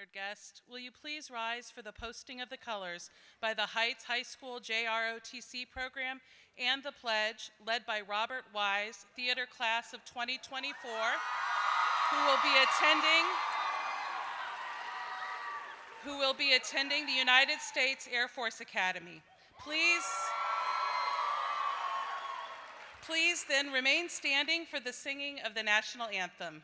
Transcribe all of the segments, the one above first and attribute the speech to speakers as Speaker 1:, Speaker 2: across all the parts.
Speaker 1: Honored guest, will you please rise for the posting of the colors by the Heights High School JROTC program and the pledge led by Robert Wise, theater class of 2024, who will be attending the United States Air Force Academy. Please then remain standing for the singing of the national anthem.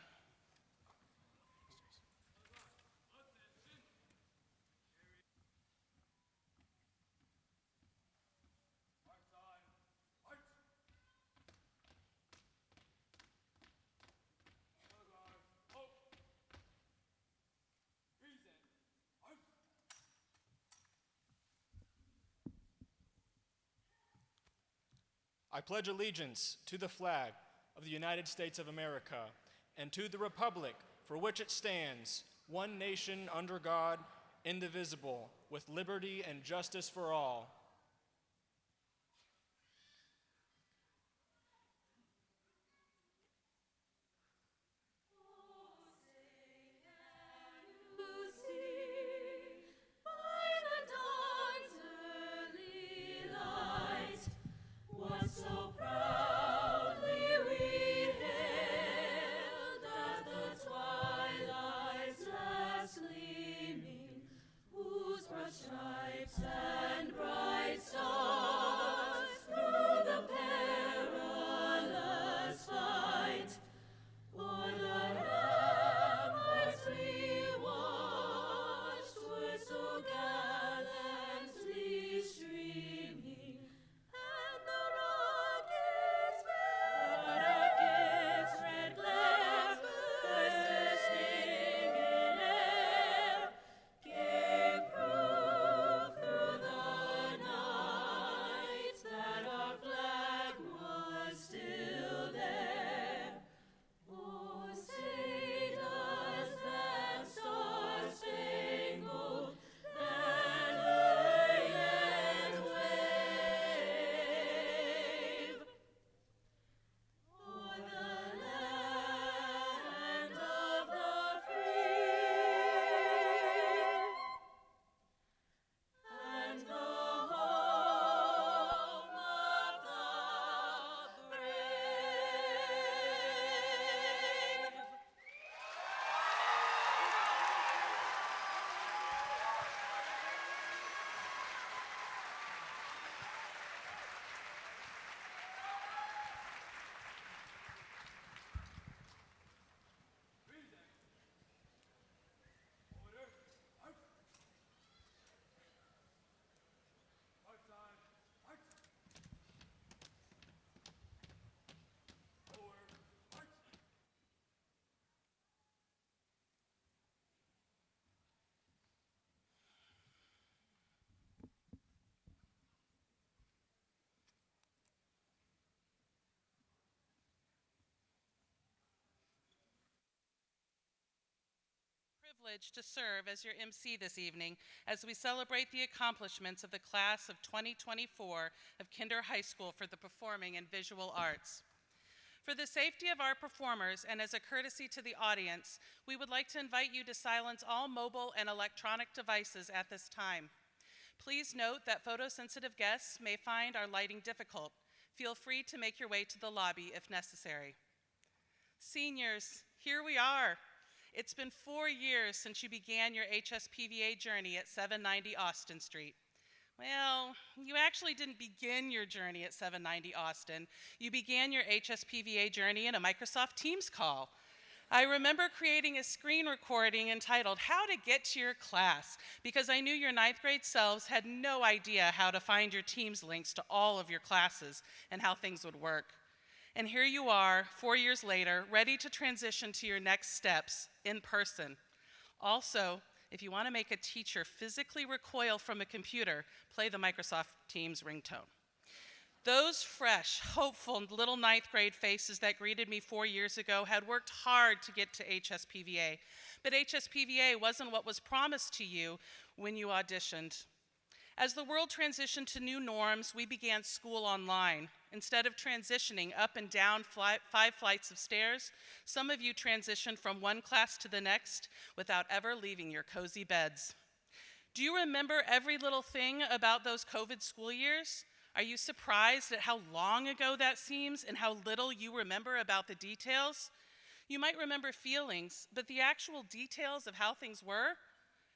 Speaker 2: I pledge allegiance to the flag of the United States of America and to the republic for which it stands, one nation under God, indivisible, with liberty and justice for all.
Speaker 3: Stripes and bright stars through the perilous fight, for the ramparts we watched were so gallantly streaming, and the rockets' red glares bursting in air gave proof through the night that our flag was still there. Oh, say does that star-spangled banner yet wave o'er the land of the free and the home of the brave.
Speaker 1: Privileged to serve as your MC this evening as we celebrate the accomplishments of the class of 2024 of Kinder High School for the Performing and Visual Arts. For the safety of our performers and as a courtesy to the audience, we would like to invite you to silence all mobile and electronic devices at this time. Please note that photosensitive guests may find our lighting difficult. Feel free to make your way to the lobby if necessary. Seniors, here we are. It's been 4 years since you began your HSPVA journey at 790 Austin Street. Well, you actually didn't begin your journey at 790 Austin. You began your HSPVA journey in a Microsoft Teams call. I remember creating a screen recording entitled "How to Get to Your Class" because I knew your 9th grade selves had no idea how to find your Teams links to all of your classes and how things would work. And here you are, 4 years later, ready to transition to your next steps in person. Also, if you want to make a teacher physically recoil from a computer, play the Microsoft Teams ringtone. Those fresh, hopeful little 9th grade faces that greeted me 4 years ago had worked hard to get to HSPVA, but HSPVA wasn't what was promised to you when you auditioned. As the world transitioned to new norms, we began school online. Instead of transitioning up and down 5 flights of stairs, some of you transitioned from one class to the next without ever leaving your cozy beds. Do you remember every little thing about those COVID school years? Are you surprised at how long ago that seems and how little you remember about the details? You might remember feelings, but the actual details of how things were,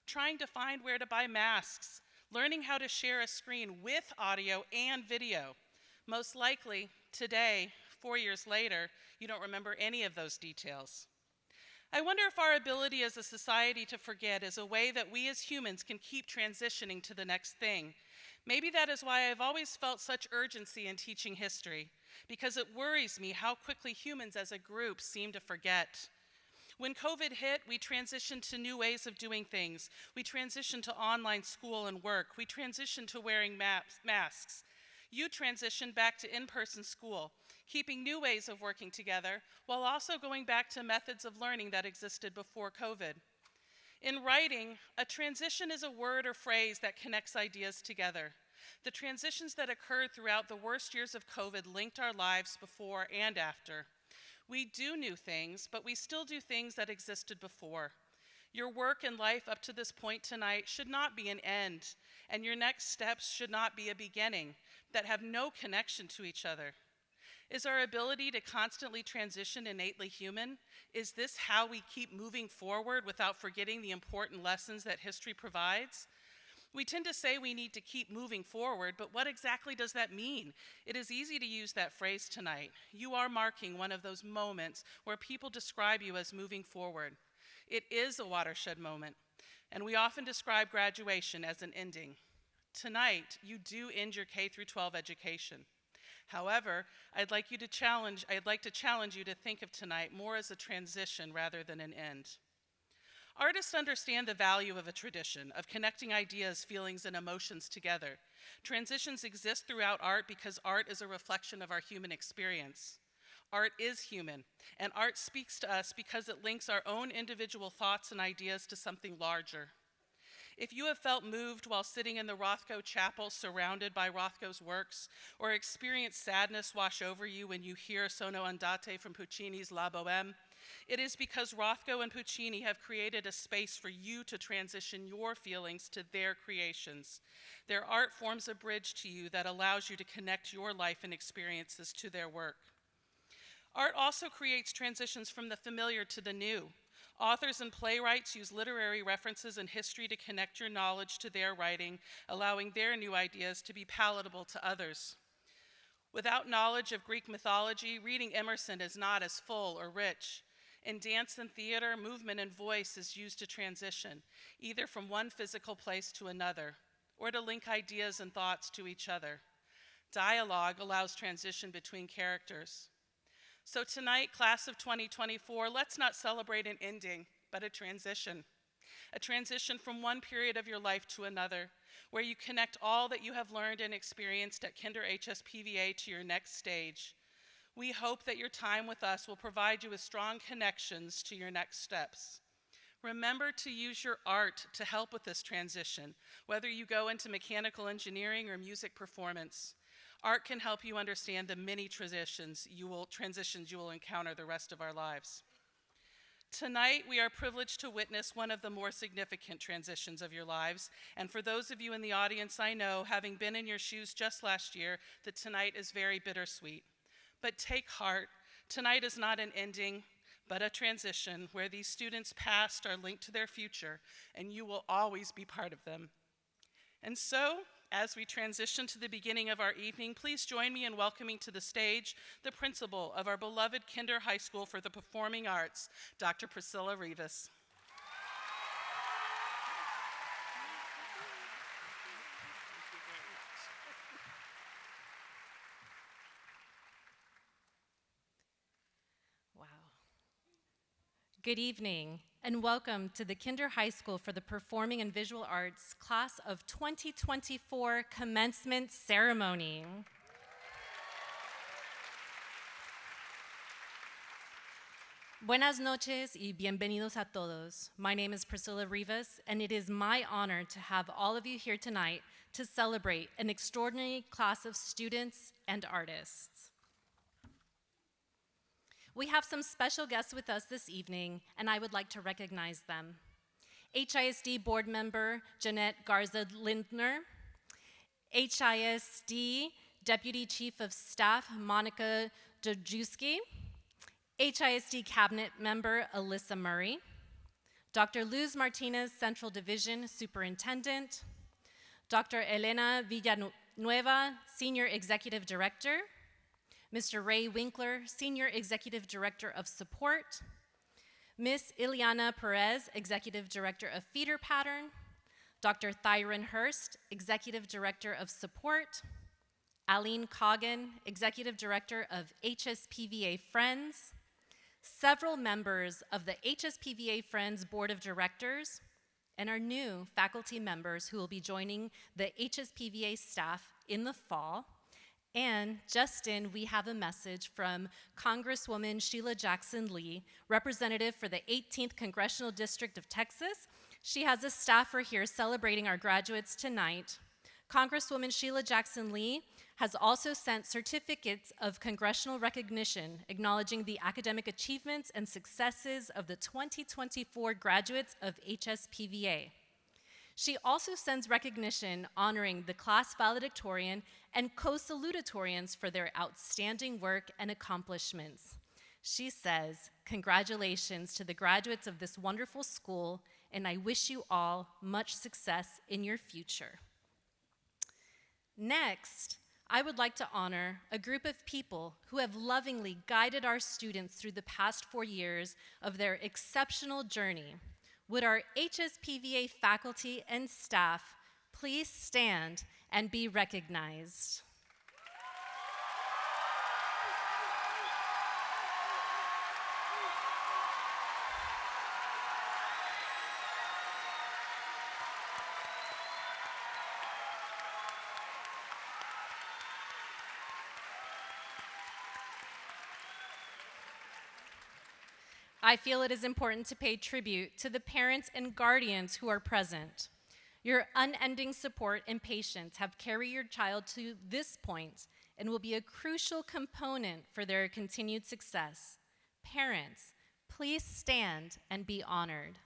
Speaker 1: trying to find where to buy masks, learning how to share a screen with audio and video. Most likely, today, 4 years later, you don't remember any of those details. I wonder if our ability as a society to forget is a way that we as humans can keep transitioning to the next thing. Maybe that is why I've always felt such urgency in teaching history, because it worries me how quickly humans as a group seem to forget. When COVID hit, we transitioned to new ways of doing things. We transitioned to online school and work. We transitioned to wearing masks. You transitioned back to in-person school, keeping new ways of working together, while also going back to methods of learning that existed before COVID. In writing, a transition is a word or phrase that connects ideas together. The transitions that occurred throughout the worst years of COVID linked our lives before and after. We do new things, but we still do things that existed before. Your work and life up to this point tonight should not be an end, and your next steps should not be a beginning that have no connection to each other. Is our ability to constantly transition innately human? Is this how we keep moving forward without forgetting the important lessons that history provides? We tend to say we need to keep moving forward, but what exactly does that mean? It is easy to use that phrase tonight. You are marking one of those moments where people describe you as moving forward. It is a watershed moment, and we often describe graduation as an ending. Tonight, you do end your K-12 education. However, I'd like to challenge you to think of tonight more as a transition rather than an end. Artists understand the value of a tradition, of connecting ideas, feelings, and emotions together. Transitions exist throughout art because art is a reflection of our human experience. Art is human, and art speaks to us because it links our own individual thoughts and ideas to something larger. If you have felt moved while sitting in the Rothko Chapel surrounded by Rothko's works, or experienced sadness wash over you when you hear Sono Andate from Puccini's La Bohème, it is because Rothko and Puccini have created a space for you to transition your feelings to their creations. Their art forms a bridge to you that allows you to connect your life and experiences to their work. Art also creates transitions from the familiar to the new. Authors and playwrights use literary references and history to connect your knowledge to their writing, allowing their new ideas to be palatable to others. Without knowledge of Greek mythology, reading Emerson is not as full or rich. In dance and theater, movement and voice is used to transition, either from one physical place to another, or to link ideas and thoughts to each other. Dialogue allows transition between characters. So tonight, class of 2024, let's not celebrate an ending, but a transition. A transition from one period of your life to another, where you connect all that you have learned and experienced at Kinder HSPVA to your next stage. We hope that your time with us will provide you with strong connections to your next steps. Remember to use your art to help with this transition, whether you go into mechanical engineering or music performance. Art can help you understand the many transitions you will encounter the rest of our lives. Tonight, we are privileged to witness one of the more significant transitions of your lives. And for those of you in the audience, I know, having been in your shoes just last year, that tonight is very bittersweet. But take heart, tonight is not an ending, but a transition where these students' past are linked to their future, and you will always be part of them. And so, as we transition to the beginning of our evening, please join me in welcoming to the stage the principal of our beloved Kinder High School for the Performing Arts, Dr. Priscilla Rivas.
Speaker 4: Wow. Good evening, and welcome to the Kinder High School for the Performing and Visual Arts Class of 2024 Commencement Ceremony. Buenas noches y bienvenidos a todos. My name is Priscilla Rivas, and it is my honor to have all of you here tonight to celebrate an extraordinary class of students and artists. We have some special guests with us this evening, and I would like to recognize them. HISD board member Jeanette Garza Lindner, HISD Deputy Chief of Staff Monica Dajewski, HISD Cabinet Member Alyssa Murray, Dr. Luz Martinez, Central Division Superintendent, Dr. Elena Villanueva, Senior Executive Director, Mr. Ray Winkler, Senior Executive Director of Support, Ms. Ileana Perez, Executive Director of Feeder Pattern, Dr. Thyron Hurst, Executive Director of Support, Aline Coggin, Executive Director of HSPVA Friends, several members of the HSPVA Friends Board of Directors, and our new faculty members who will be joining the HSPVA staff in the fall. And just in, we have a message from Congresswoman Sheila Jackson Lee, representative for the 18th Congressional District of Texas. She has a staffer here celebrating our graduates tonight. Congresswoman Sheila Jackson Lee has also sent certificates of congressional recognition acknowledging the academic achievements and successes of the 2024 graduates of HSPVA. She also sends recognition honoring the class valedictorian and co-salutatorians for their outstanding work and accomplishments. She says, congratulations to the graduates of this wonderful school, and I wish you all much success in your future. Next, I would like to honor a group of people who have lovingly guided our students through the past 4 years of their exceptional journey. Would our HSPVA faculty and staff please stand and be recognized? I feel it is important to pay tribute to the parents and guardians who are present. Your unending support and patience have carried your child to this point and will be a crucial component for their continued success. Parents, please stand and be honored.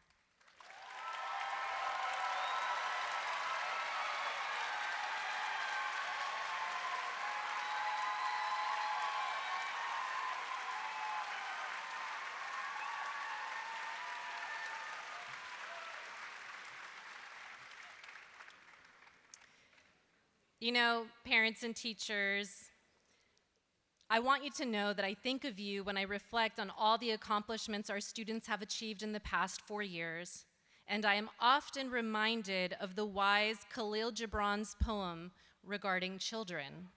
Speaker 4: You know, parents and teachers, I want you to know that I think of you when I reflect on all the accomplishments our students have achieved in the past 4 years. And I am often reminded of the wise Khalil Gibran's poem regarding children.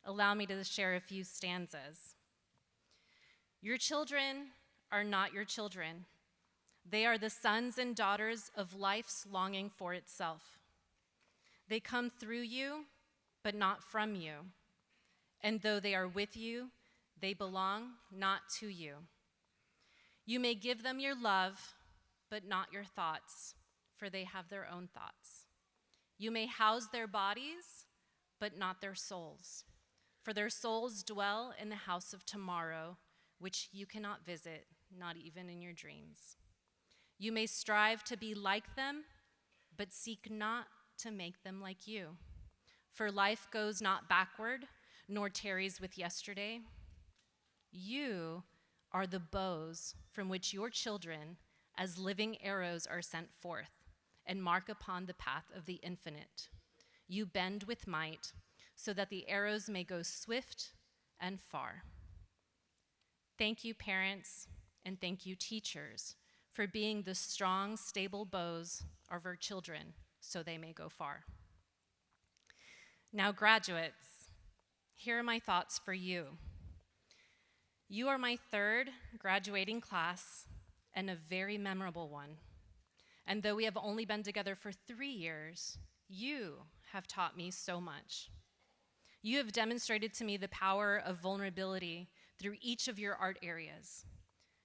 Speaker 4: Allow me to share a few stanzas. Your children are not your children. They are the sons and daughters of life's longing for itself. They come through you, but not from you. And though they are with you, they belong not to you. You may give them your love, but not your thoughts, for they have their own thoughts. You may house their bodies, but not their souls, for their souls dwell in the house of tomorrow, which you cannot visit, not even in your dreams. You may strive to be like them, but seek not to make them like you. For life goes not backward, nor tarries with yesterday. You are the bows from which your children, as living arrows, are sent forth and mark upon the path of the infinite. You bend with might, so that the arrows may go swift and far. Thank you, parents, and thank you, teachers, for being the strong, stable bows of our children, so they may go far. Now, graduates, here are my thoughts for you. You are my third graduating class and a very memorable one. And though we have only been together for 3 years, you have taught me so much. You have demonstrated to me the power of vulnerability through each of your art areas.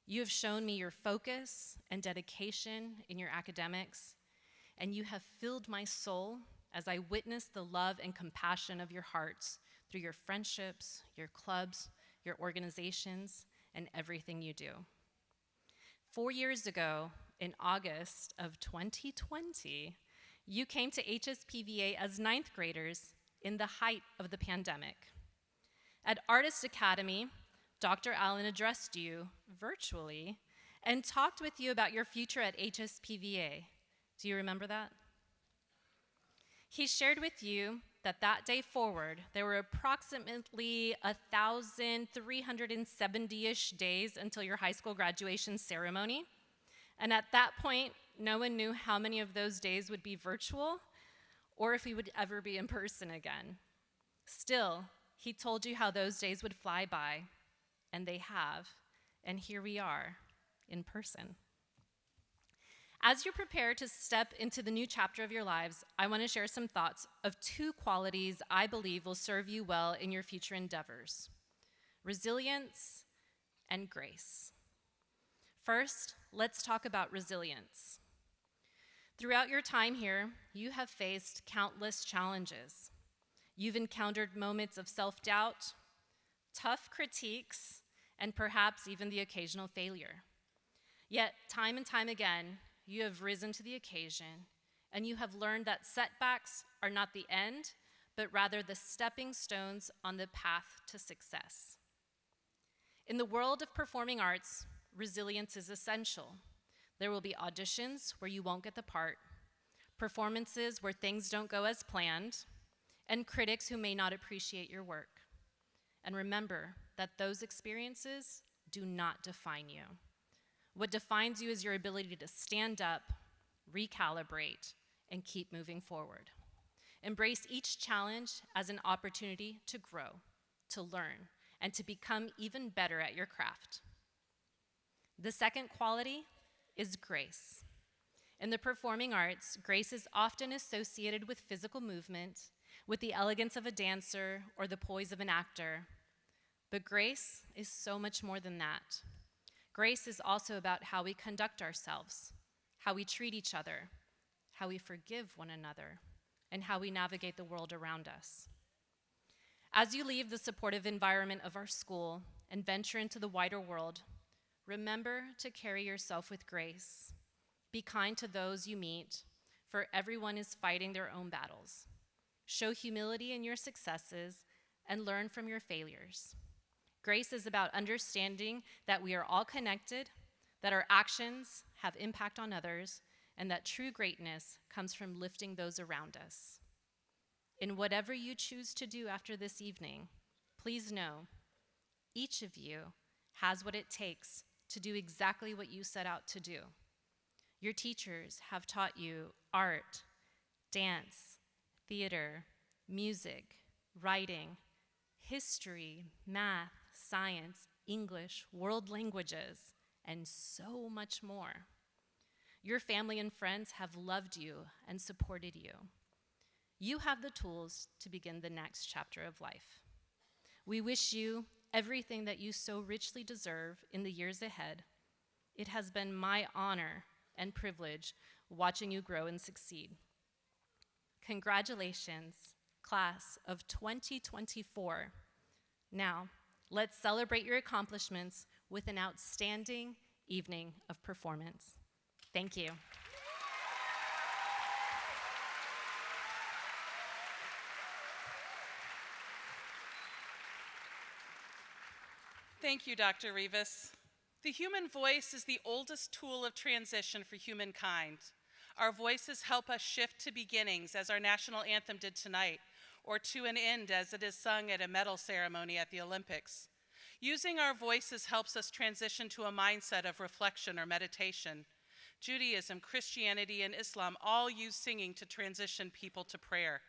Speaker 4: You have shown me your focus and dedication in your academics, and you have filled my soul as I witness the love and compassion of your hearts through your friendships, your clubs, your organizations, and everything you do. 4 years ago, in August of 2020, you came to HSPVA as ninth graders in the height of the pandemic. At Artist Academy, Dr. Allen addressed you virtually and talked with you about your future at HSPVA. Do you remember that? He shared with you that day forward, there were approximately 1,370-ish days until your high school graduation ceremony. And at that point, no one knew how many of those days would be virtual or if we would ever be in person again. Still, he told you how those days would fly by, and they have, and here we are in person. As you prepare to step into the new chapter of your lives, I want to share some thoughts of two qualities I believe will serve you well in your future endeavors: resilience and grace. First, let's talk about resilience. Throughout your time here, you have faced countless challenges. You've encountered moments of self-doubt, tough critiques, and perhaps even the occasional failure. Yet, time and time again, you have risen to the occasion, and you have learned that setbacks are not the end, but rather the stepping stones on the path to success. In the world of performing arts, resilience is essential. There will be auditions where you won't get the part, performances where things don't go as planned, and critics who may not appreciate your work. And remember that those experiences do not define you. What defines you is your ability to stand up, recalibrate, and keep moving forward. Embrace each challenge as an opportunity to grow, to learn, and to become even better at your craft. The second quality is grace. In the performing arts, grace is often associated with physical movement, with the elegance of a dancer or the poise of an actor. But grace is so much more than that. Grace is also about how we conduct ourselves, how we treat each other, how we forgive one another, and how we navigate the world around us. As you leave the supportive environment of our school and venture into the wider world, remember to carry yourself with grace. Be kind to those you meet, for everyone is fighting their own battles. Show humility in your successes and learn from your failures. Grace is about understanding that we are all connected, that our actions have impact on others, and that true greatness comes from lifting those around us. In whatever you choose to do after this evening, please know each of you has what it takes to do exactly what you set out to do. Your teachers have taught you art, dance, theater, music, writing, history, math, science, English, world languages, and so much more. Your family and friends have loved you and supported you. You have the tools to begin the next chapter of life. We wish you everything that you so richly deserve in the years ahead. It has been my honor and privilege watching you grow and succeed. Congratulations, class of 2024. Now, let's celebrate your accomplishments with an outstanding evening of performance. Thank you.
Speaker 1: Thank you, Dr. Rivas. The human voice is the oldest tool of transition for humankind. Our voices help us shift to beginnings, as our national anthem did tonight, or to an end, as it is sung at a medal ceremony at the Olympics. Using our voices helps us transition to a mindset of reflection or meditation. Judaism, Christianity, and Islam all use singing to transition people to prayer.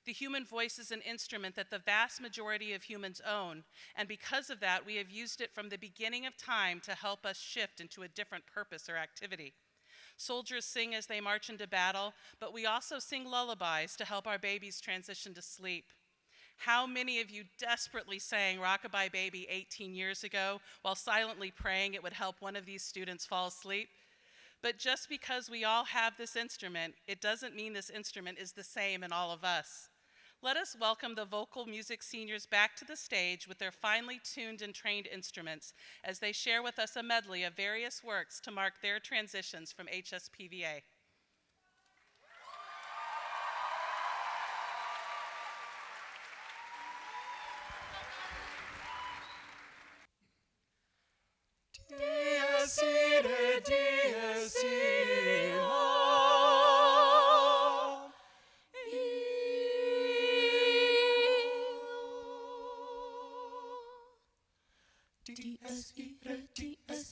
Speaker 1: The human voice is an instrument that the vast majority of humans own, and because of that, we have used it from the beginning of time to help us shift into a different purpose or activity. Soldiers sing as they march into battle, but we also sing lullabies to help our babies transition to sleep. How many of you desperately sang Rockabye Baby 18 years ago while silently praying it would help one of these students fall asleep? But just because we all have this instrument, it doesn't mean this instrument is the same in all of us. Let us welcome the vocal music seniors back to the stage with their finely tuned and trained instruments as they share with us a medley of various works to mark their transitions from HSPVA.
Speaker 3: Dies irae, dies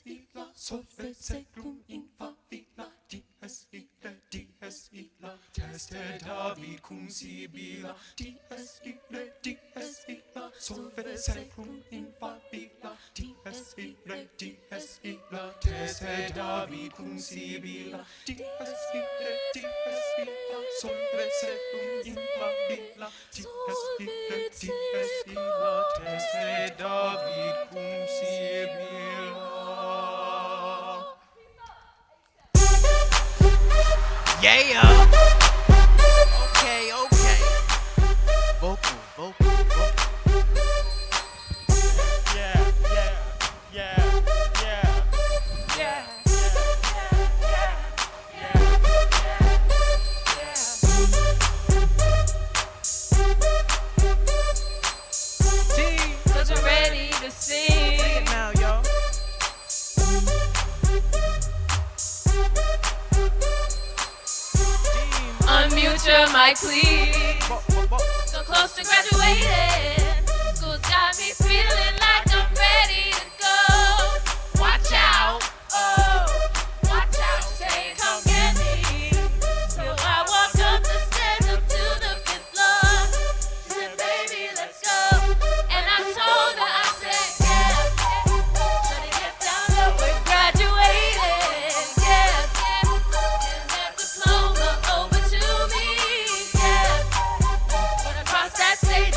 Speaker 3: illa, solve seclum in favilla, dies illa, teste David cum Sibilla, dies illa, solve seclum in favilla, dies illa, teste David cum Sibilla, dies illa, solve seclum in favilla, dies illa, teste David cum Sibilla.
Speaker 5: Yeah. Okay. Vocal.
Speaker 4: Cause we're ready to sing.
Speaker 5: Sing it now, y'all.
Speaker 4: Unmute your mic, please.
Speaker 5: Bo.
Speaker 4: So close to graduating. School's got me feeling like I'm ready to go. Watch out, watch out, say come get me. So I walked up the stairs up to the 5th floor. She said, baby, let's go. And I told her, I said, yeah. Shawty, get down, look, we're graduating, yeah. And that diploma over to me, yeah. When I cross that stage,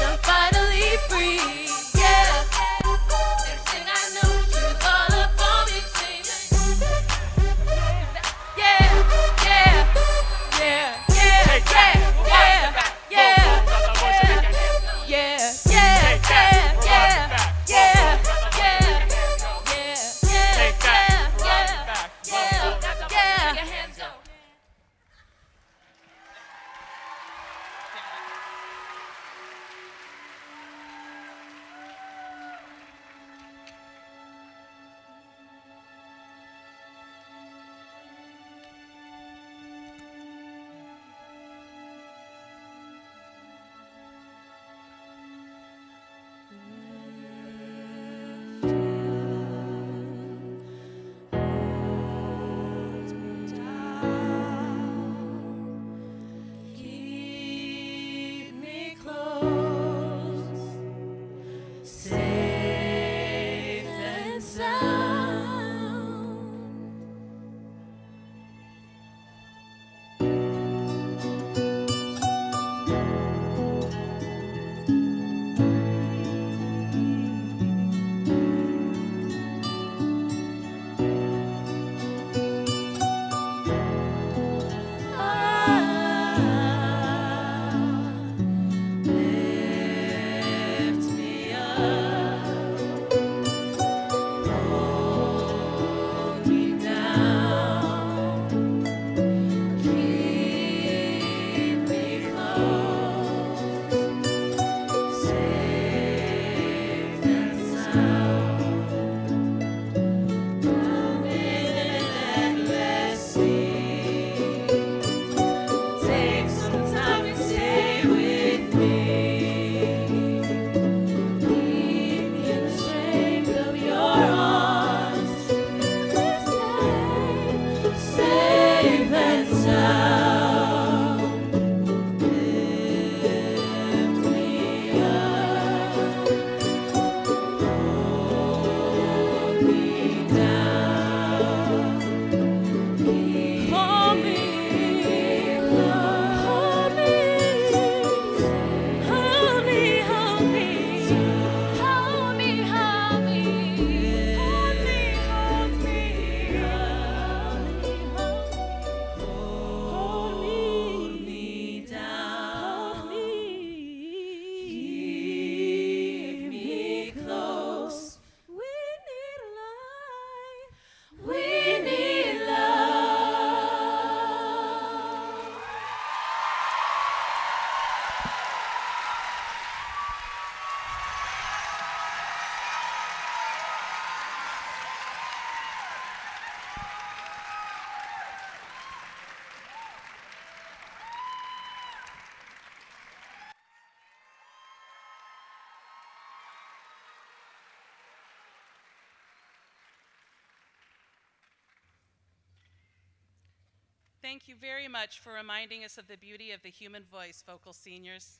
Speaker 1: Thank you very much for reminding us of the beauty of the human voice, vocal seniors.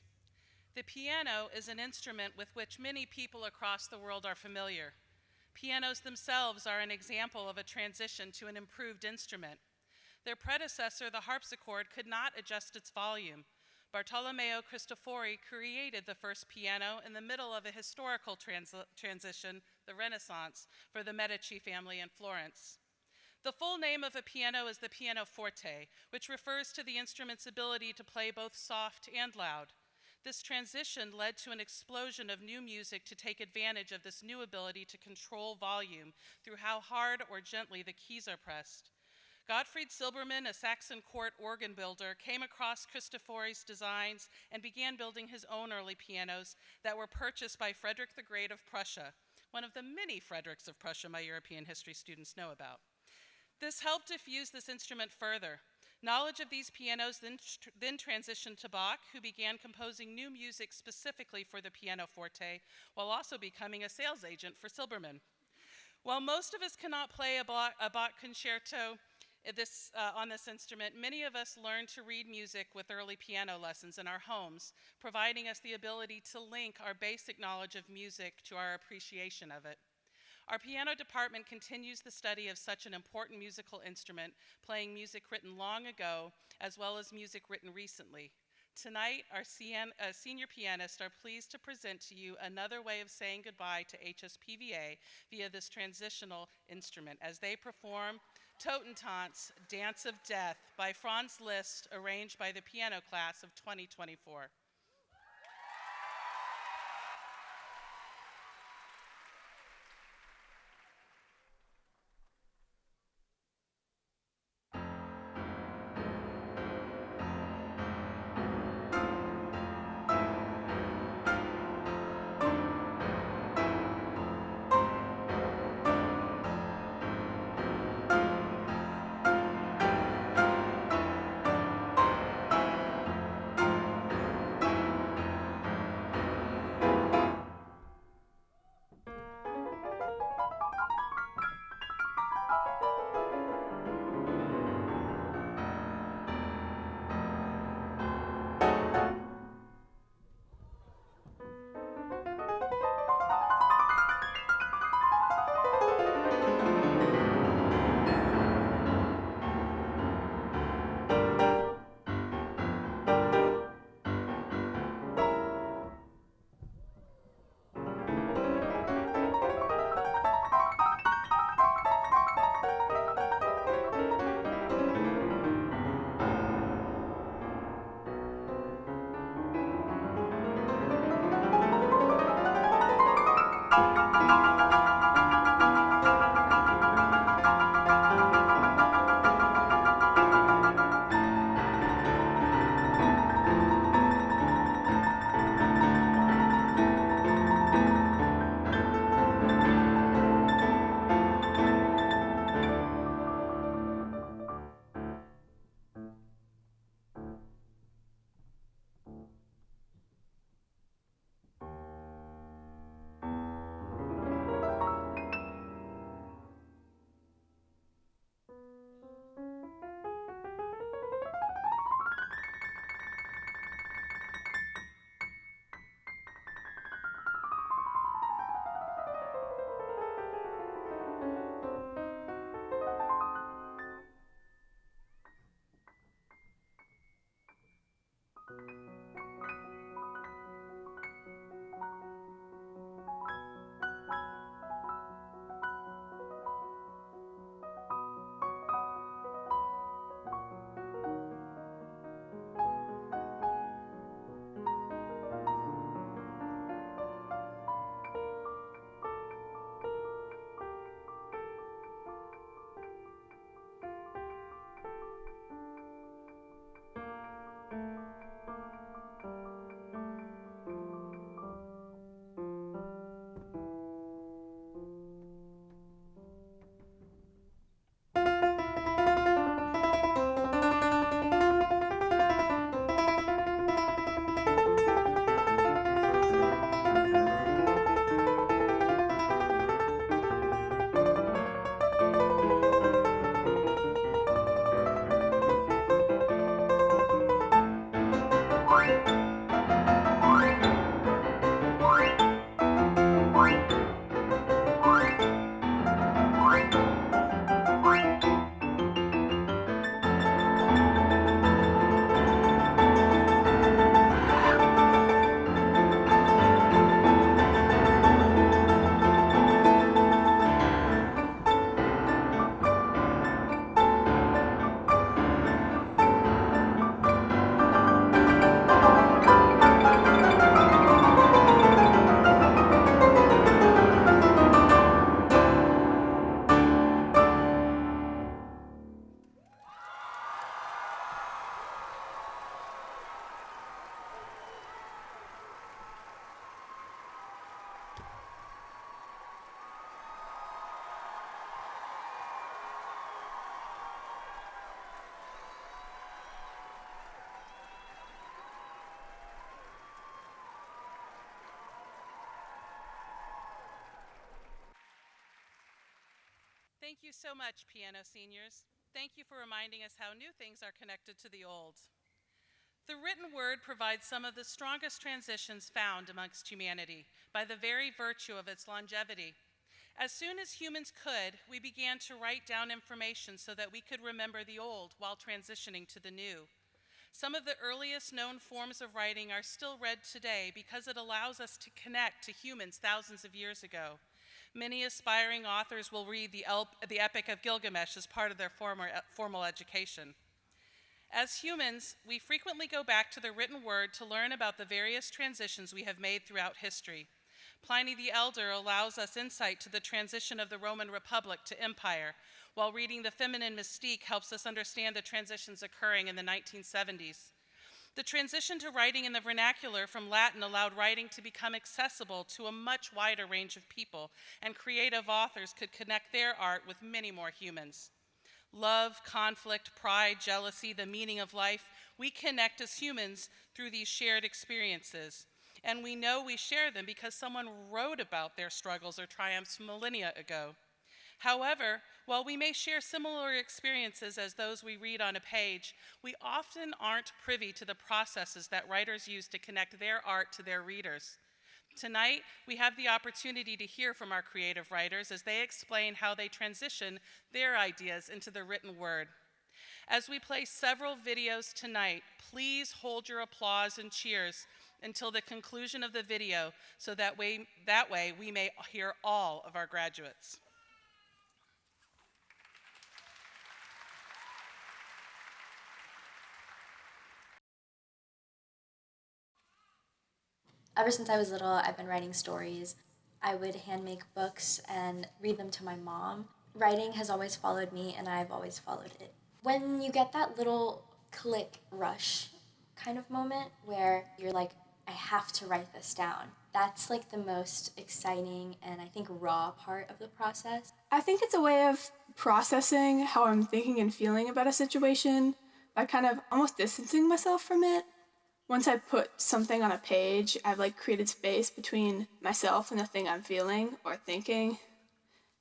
Speaker 1: The piano is an instrument with which many people across the world are familiar. Pianos themselves are an example of a transition to an improved instrument. Their predecessor, the harpsichord, could not adjust its volume. Bartolomeo Cristofori created the first piano in the middle of a historical transition, the Renaissance, for the Medici family in Florence. The full name of a piano is the pianoforte, which refers to the instrument's ability to play both soft and loud. This transition led to an explosion of new music to take advantage of this new ability to control volume through how hard or gently the keys are pressed. Gottfried Silbermann, a Saxon court organ builder, came across Cristofori's designs and began building his own early pianos that were purchased by Frederick the Great of Prussia, one of the many Fredericks of Prussia my European history students know about. This helped diffuse this instrument further. Knowledge of these pianos then transitioned to Bach, who began composing new music specifically for the pianoforte, while also becoming a sales agent for Silbermann. While most of us cannot play a Bach concerto on this instrument, many of us learned to read music with early piano lessons in our homes, providing us the ability to link our basic knowledge of music to our appreciation of it. Our piano department continues the study of such an important musical instrument, playing music written long ago, as well as music written recently. Tonight, our senior pianists are pleased to present to you another way of saying goodbye to HSPVA via this transitional instrument as they perform Totentanz, Dance of Death by Franz Liszt, arranged by the piano class of 2024. Thank you so much, piano seniors. Thank you for reminding us how new things are connected to the old. The written word provides some of the strongest transitions found amongst humanity by the very virtue of its longevity. As soon as humans could, we began to write down information so that we could remember the old while transitioning to the new. Some of the earliest known forms of writing are still read today because it allows us to connect to humans thousands of years ago. Many aspiring authors will read the Epic of Gilgamesh as part of their formal education. As humans, we frequently go back to the written word to learn about the various transitions we have made throughout history. Pliny the Elder allows us insight to the transition of the Roman Republic to empire, while reading The Feminine Mystique helps us understand the transitions occurring in the 1970s. The transition to writing in the vernacular from Latin allowed writing to become accessible to a much wider range of people, and creative authors could connect their art with many more humans. Love, conflict, pride, jealousy, the meaning of life, we connect as humans through these shared experiences. And we know we share them because someone wrote about their struggles or triumphs millennia ago. However, while we may share similar experiences as those we read on a page, we often aren't privy to the processes that writers use to connect their art to their readers. Tonight, we have the opportunity to hear from our creative writers as they explain how they transition their ideas into the written word. As we play several videos tonight, please hold your applause and cheers until the conclusion of the video so that way we may hear all of our graduates.
Speaker 6: Ever since I was little, I've been writing stories. I would hand make books and read them to my mom. Writing has always followed me, and I've always followed it. When you get that little click rush kind of moment where you're like, I have to write this down, that's like the most exciting and I think raw part of the process.
Speaker 7: I think it's a way of processing how I'm thinking and feeling about a situation by kind of almost distancing myself from it. Once I put something on a page, I've like created space between myself and the thing I'm feeling or thinking.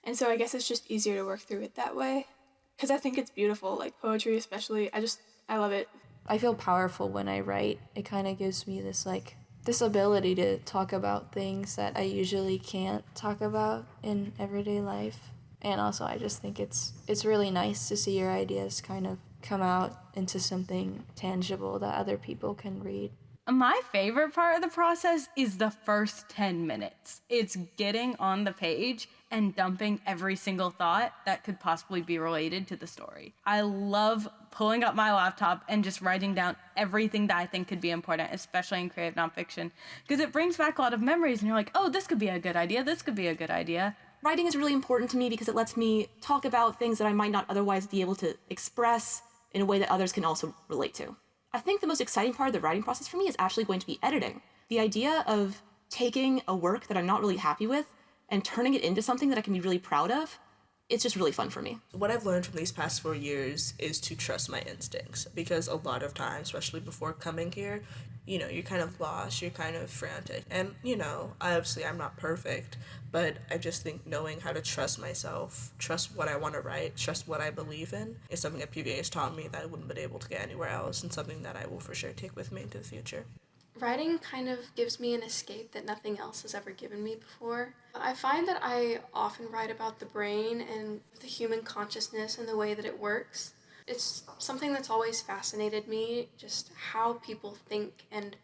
Speaker 7: And so I guess it's just easier to work through it that way. Because I think it's beautiful, like poetry especially. I love it.
Speaker 8: I feel powerful when I write. It kind of gives me this ability to talk about things that I usually can't talk about in everyday life. And also I just think it's really nice to see your ideas kind of come out into something tangible that other people can read.
Speaker 9: My favorite part of the process is the first 10 minutes. It's getting on the page and dumping every single thought that could possibly be related to the story. I love pulling up my laptop and just writing down everything that I think could be important, especially in creative nonfiction, because it brings back a lot of memories and you're like, oh, this could be a good idea, this could be a good idea.
Speaker 10: Writing is really important to me because it lets me talk about things that I might not otherwise be able to express in a way that others can also relate to. I think the most exciting part of the writing process for me is actually going to be editing. The idea of taking a work that I'm not really happy with and turning it into something that I can be really proud of, it's just really fun for me.
Speaker 11: What I've learned from these past 4 years is to trust my instincts, because a lot of times, especially before coming here, you're kind of lost, you're kind of frantic. And, obviously I'm not perfect, but I just think knowing how to trust myself, trust what I want to write, trust what I believe in, is something that PVA has taught me that I wouldn't have been able to get anywhere else, and something that I will for sure take with me into the future.
Speaker 12: Writing kind of gives me an escape that nothing else has ever given me before. I find that I often write about the brain and the human consciousness and the way that it works. It's something that's always fascinated me, just how people think and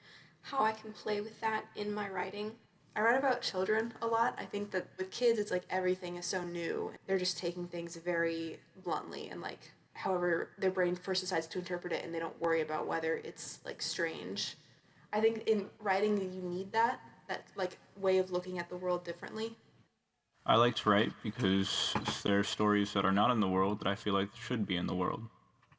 Speaker 12: how I can play with that in my writing.
Speaker 13: I write about children a lot. I think that with kids, it's like everything is so new. They're just taking things very bluntly and like however their brain first decides to interpret it, and they don't worry about whether it's like strange. I think in writing you need that like way of looking at the world differently.
Speaker 14: I like to write because there are stories that are not in the world that I feel like should be in the world.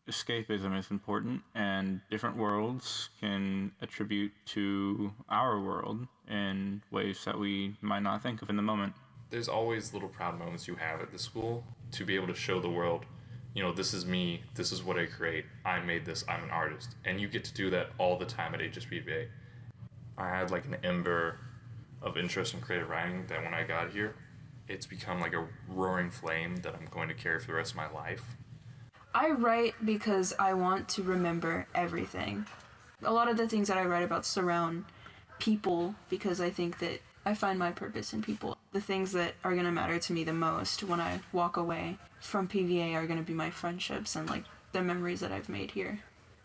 Speaker 14: Escapism is important, and different worlds can attribute to our world in ways that we might not think of in the moment.
Speaker 15: There's always little proud moments you have at the school to be able to show the world, this is me, this is what I create, I made this, I'm an artist. And you get to do that all the time at HSPVA. I had like an ember of interest in creative writing that when I got here, it's become like a roaring flame that I'm going to carry for the rest of my life.
Speaker 8: I write because I want to remember everything. A lot of the things that I write about surround people because I think that I find my purpose in people. The things that are going to matter to me the most when I walk away from PVA are going to be my friendships and like the memories that I've made here.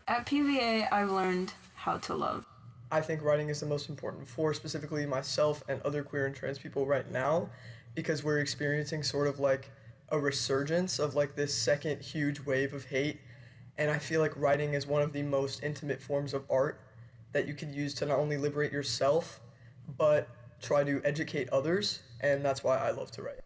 Speaker 8: At PVA, I've learned how to love.
Speaker 16: I think writing is the most important for specifically myself and other queer and trans people right now because we're experiencing sort of like a resurgence of like this second huge wave of hate. And I feel like writing is one of the most intimate forms of art that you can use to not only liberate yourself, but try to educate others. And that's why I love to write.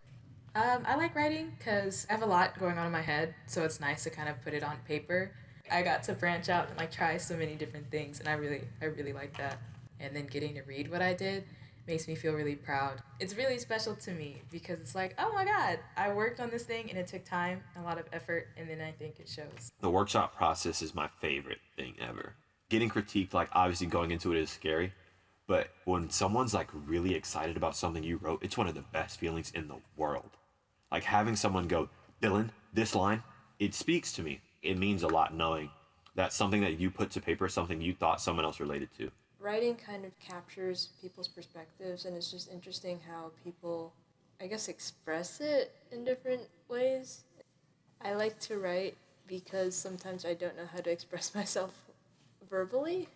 Speaker 17: I like writing because I have a lot going on in my head, so it's nice to kind of put it on paper. I got to branch out and like try so many different things, and I really like that. And then getting to read what I did makes me feel really proud. It's really special to me because it's like, oh my God, I worked on this thing and it took time, a lot of effort, and then I think it shows.
Speaker 18: The workshop process is my favorite thing ever. Getting critiqued, like obviously going into it is scary, but when someone's like really excited about something you wrote, it's one of the best feelings in the world. Like having someone go, Dylan, this line, it speaks to me. It means a lot knowing that something that you put to paper is something you thought someone else related to.
Speaker 19: Writing kind of captures people's perspectives, and it's just interesting how people, I guess, express it in different ways. I like to write because sometimes I don't know how to express myself verbally,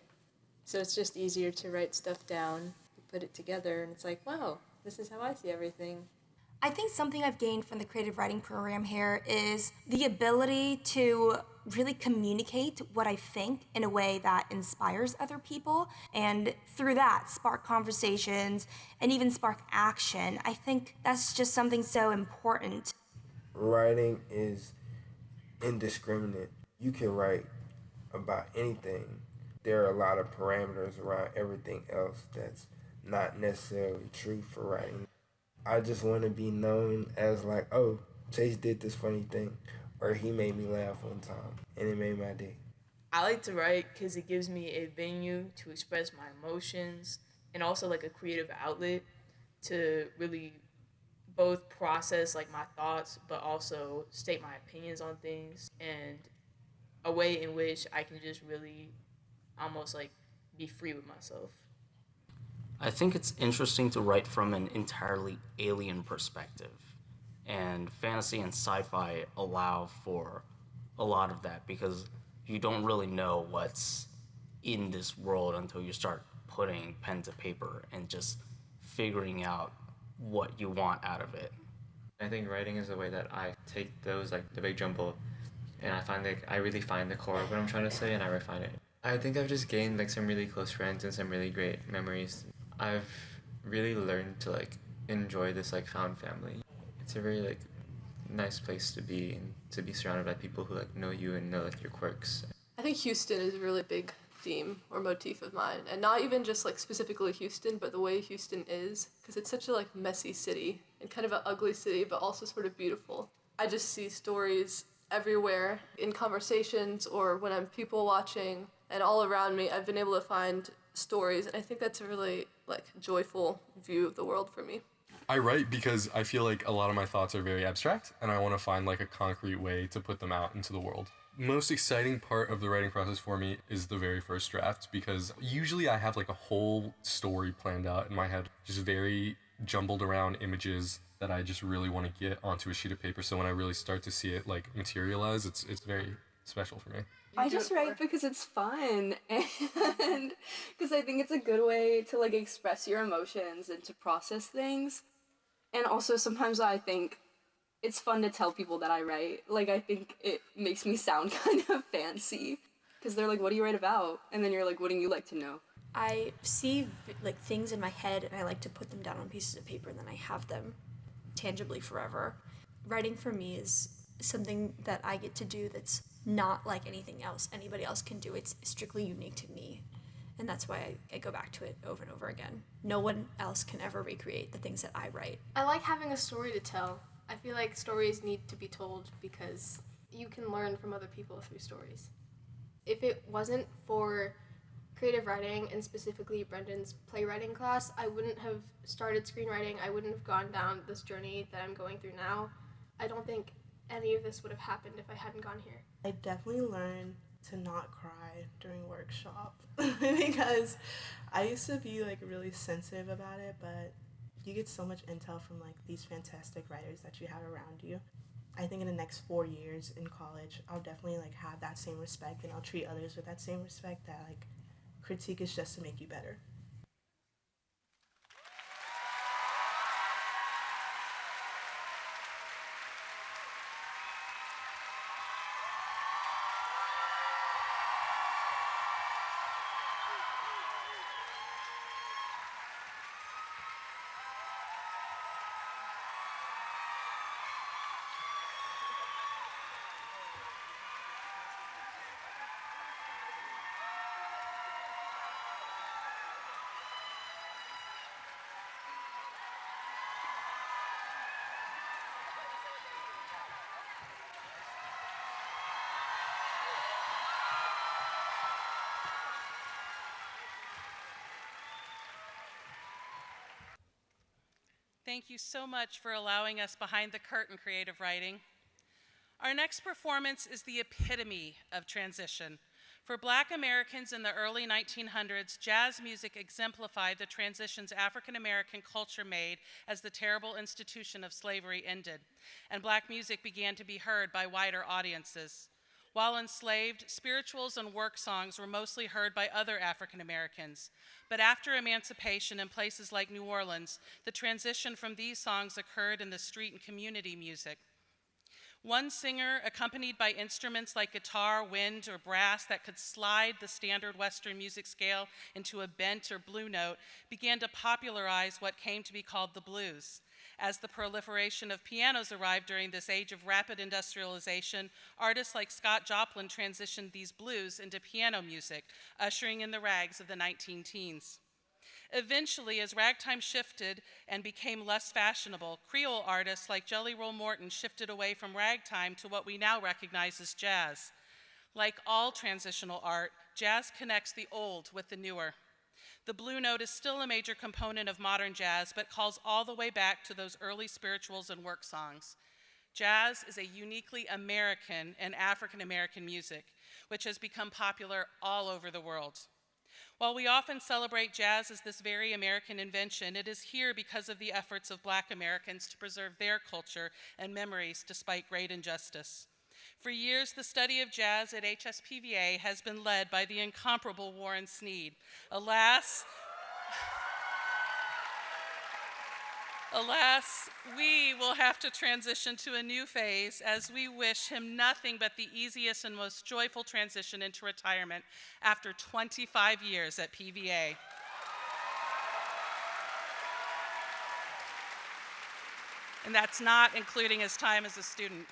Speaker 19: so it's just easier to write stuff down, put it together, and it's like, wow, this is how I see everything.
Speaker 20: I think something I've gained from the creative writing program here is the ability to really communicate what I think in a way that inspires other people, and through that spark conversations and even spark action. I think that's just something so important.
Speaker 21: Writing is indiscriminate. You can write about anything. There are a lot of parameters around everything else that's not necessarily true for writing. I just want to be known as like, oh, Chase did this funny thing, or he made me laugh one time, and it made my day.
Speaker 17: I like to write because it gives me a venue to express my emotions and also like a creative outlet to really both process like my thoughts but also state my opinions on things, and a way in which I can just really almost like be free with myself.
Speaker 22: I think it's interesting to write from an entirely alien perspective, and fantasy and sci-fi allow for a lot of that because you don't really know what's in this world until you start putting pen to paper and just figuring out what you want out of it.
Speaker 23: I think writing is a way that I take those, like the big jumble, and I really find the core of what I'm trying to say and I refine it. I think I've just gained like some really close friends and some really great memories. I've really learned to like enjoy this like found family. It's a very like nice place to be, and to be surrounded by people who like know you and know like your quirks.
Speaker 24: I think Houston is a really big theme or motif of mine, and not even just like specifically Houston, but the way Houston is, because it's such a like messy city and kind of an ugly city, but also sort of beautiful. I just see stories everywhere in conversations or when I'm people watching, and all around me I've been able to find stories, and I think that's a really like joyful view of the world for me.
Speaker 25: I write because I feel like a lot of my thoughts are very abstract, and I want to find like a concrete way to put them out into the world. Most exciting part of the writing process for me is the very first draft, because usually I have like a whole story planned out in my head, just very jumbled around images that I just really want to get onto a sheet of paper. So when I really start to see it like materialize, it's very special for me.
Speaker 24: I just write because it's fun, and because I think it's a good way to like express your emotions and to process things. And also sometimes I think it's fun to tell people that I write. Like I think it makes me sound kind of fancy, because they're like, what do you write about? And then you're like, what do you like to know?
Speaker 6: I see like things in my head and I like to put them down on pieces of paper, and then I have them tangibly forever. Writing for me is something that I get to do that's not like anything else anybody else can do. It's strictly unique to me, and that's why I go back to it over and over again. No one else can ever recreate the things that I write.
Speaker 12: I like having a story to tell. I feel like stories need to be told because you can learn from other people through stories. If it wasn't for
Speaker 1: creative writing, and specifically Brendan's playwriting class, I wouldn't have started screenwriting. I wouldn't have gone down this journey that I'm going through now. I don't think any of this would have happened if I hadn't gone here.
Speaker 2: I definitely learned to not cry during workshop because I used to be like really sensitive about it, but you get so much intel from like these fantastic writers that you have around you. I think in the next 4 years in college, I'll definitely like have that same respect, and I'll treat others with that same respect, that like critique is just to make you better.
Speaker 3: Thank you so much for allowing us behind the curtain creative writing. Our next performance is the epitome of transition. For Black Americans in the early 1900s, jazz music exemplified the transitions African American culture made as the terrible institution of slavery ended, and Black music began to be heard by wider audiences. While enslaved, spirituals and work songs were mostly heard by other African Americans. But after emancipation in places like New Orleans, the transition from these songs occurred in the street and community music. One singer, accompanied by instruments like guitar, wind, or brass that could slide the standard Western music scale into a bent or blue note, began to popularize what came to be called the blues. As the proliferation of pianos arrived during this age of rapid industrialization, artists like Scott Joplin transitioned these blues into piano music, ushering in the rags of the 19-teens. Eventually, as ragtime shifted and became less fashionable, Creole artists like Jelly Roll Morton shifted away from ragtime to what we now recognize as jazz. Like all transitional art, jazz connects the old with the newer. The blue note is still a major component of modern jazz, but calls all the way back to those early spirituals and work songs. Jazz is a uniquely American and African American music, which has become popular all over the world. While we often celebrate jazz as this very American invention, it is here because of the efforts of Black Americans to preserve their culture and memories despite great injustice. For years, the study of jazz at HSPVA has been led by the incomparable Warren Sneed. Alas, we will have to transition to a new phase as we wish him nothing but the easiest and most joyful transition into retirement after 25 years at PVA. And that's not including his time as a student.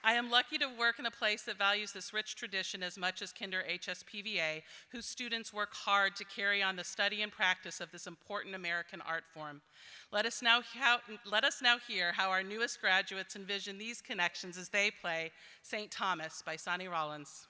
Speaker 3: I am lucky to work in a place that values this rich tradition as much as Kinder HSPVA, whose students work hard to carry on the study and practice of this important American art form. Let us now hear how our newest graduates envision these connections as they play St. Thomas by Sonny Rollins.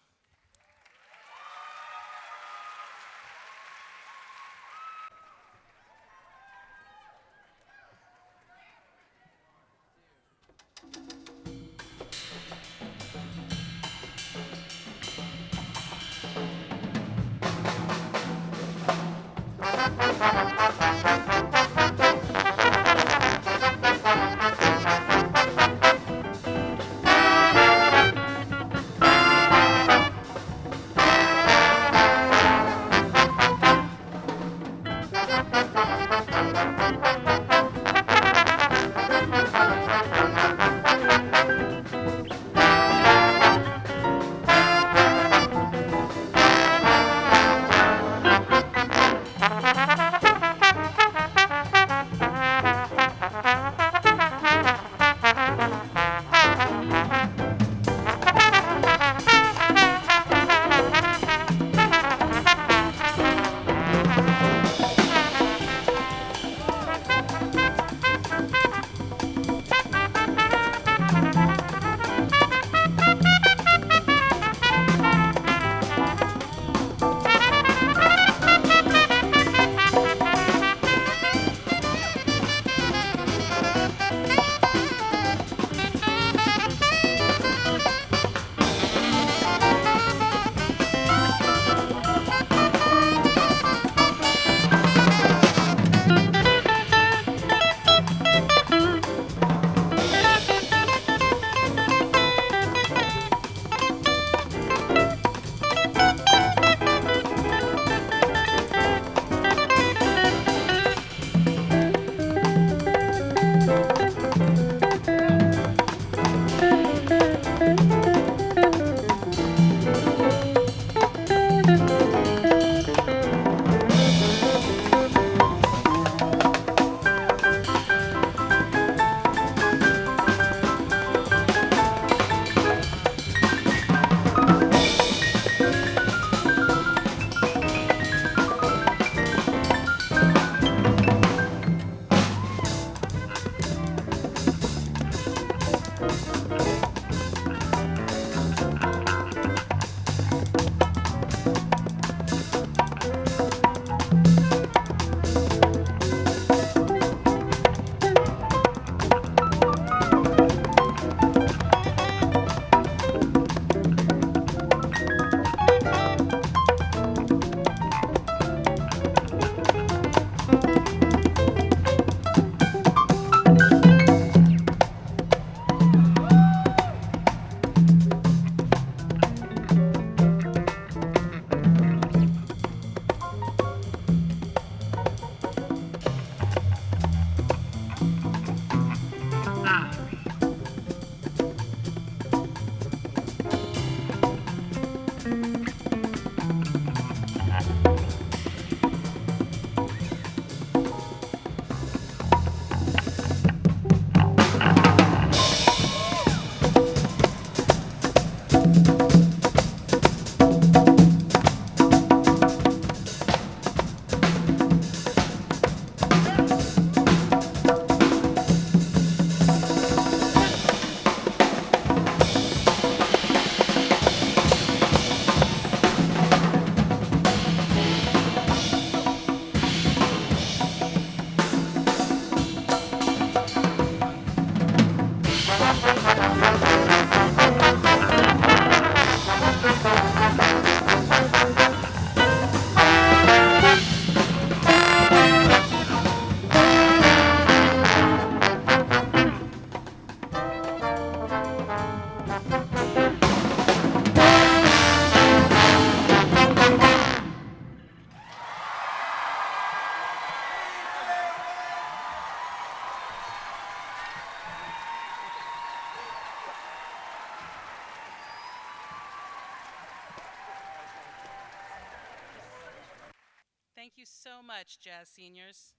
Speaker 3: Thank you so much, Jazz Seniors.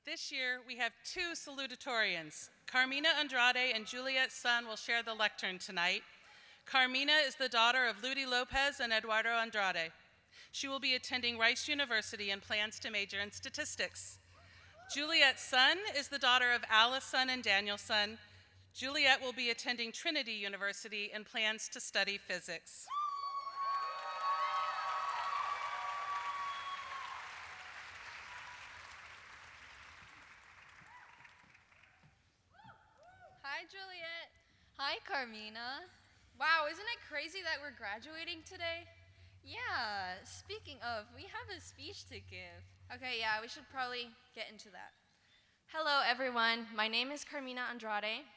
Speaker 3: This year, we have two salutatorians. Carmina Andrade and Juliet Sun will share the lectern tonight. Carmina is the daughter of Ludi Lopez and Eduardo Andrade. She will be attending Rice University and plans to major in statistics. Juliet Sun is the daughter of Alice Sun and Daniel Sun. Juliet will be attending Trinity University and plans to study physics.
Speaker 4: Hi, Juliet. Hi, Carmina. Wow, isn't it crazy that we're graduating today? Yeah, speaking of, we have a speech to give. Okay, yeah, we should probably get into that. Hello, everyone. My name is Carmina Andrade.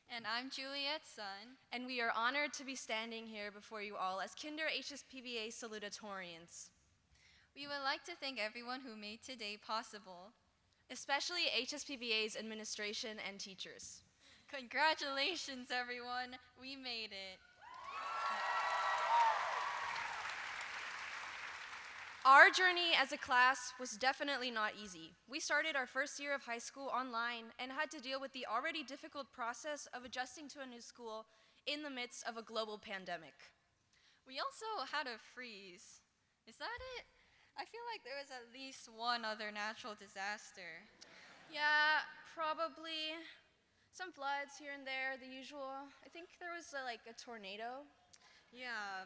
Speaker 4: And I'm Juliet Sun. And we are honored to be standing here before you all as Kinder HSPVA Salutatorians.
Speaker 5: We would like to thank everyone who made today possible,
Speaker 4: especially HSPVA's administration and teachers.
Speaker 5: Congratulations, everyone. We made it.
Speaker 4: Our journey as a class was definitely not easy. We started our first year of high school online and had to deal with the already difficult process of adjusting to a new school in the midst of a global pandemic.
Speaker 5: We also had a freeze. Is that it? I feel like there was at least one other natural disaster.
Speaker 4: Yeah, probably. Some floods here and there, the usual. I think there was like a tornado.
Speaker 5: Yeah.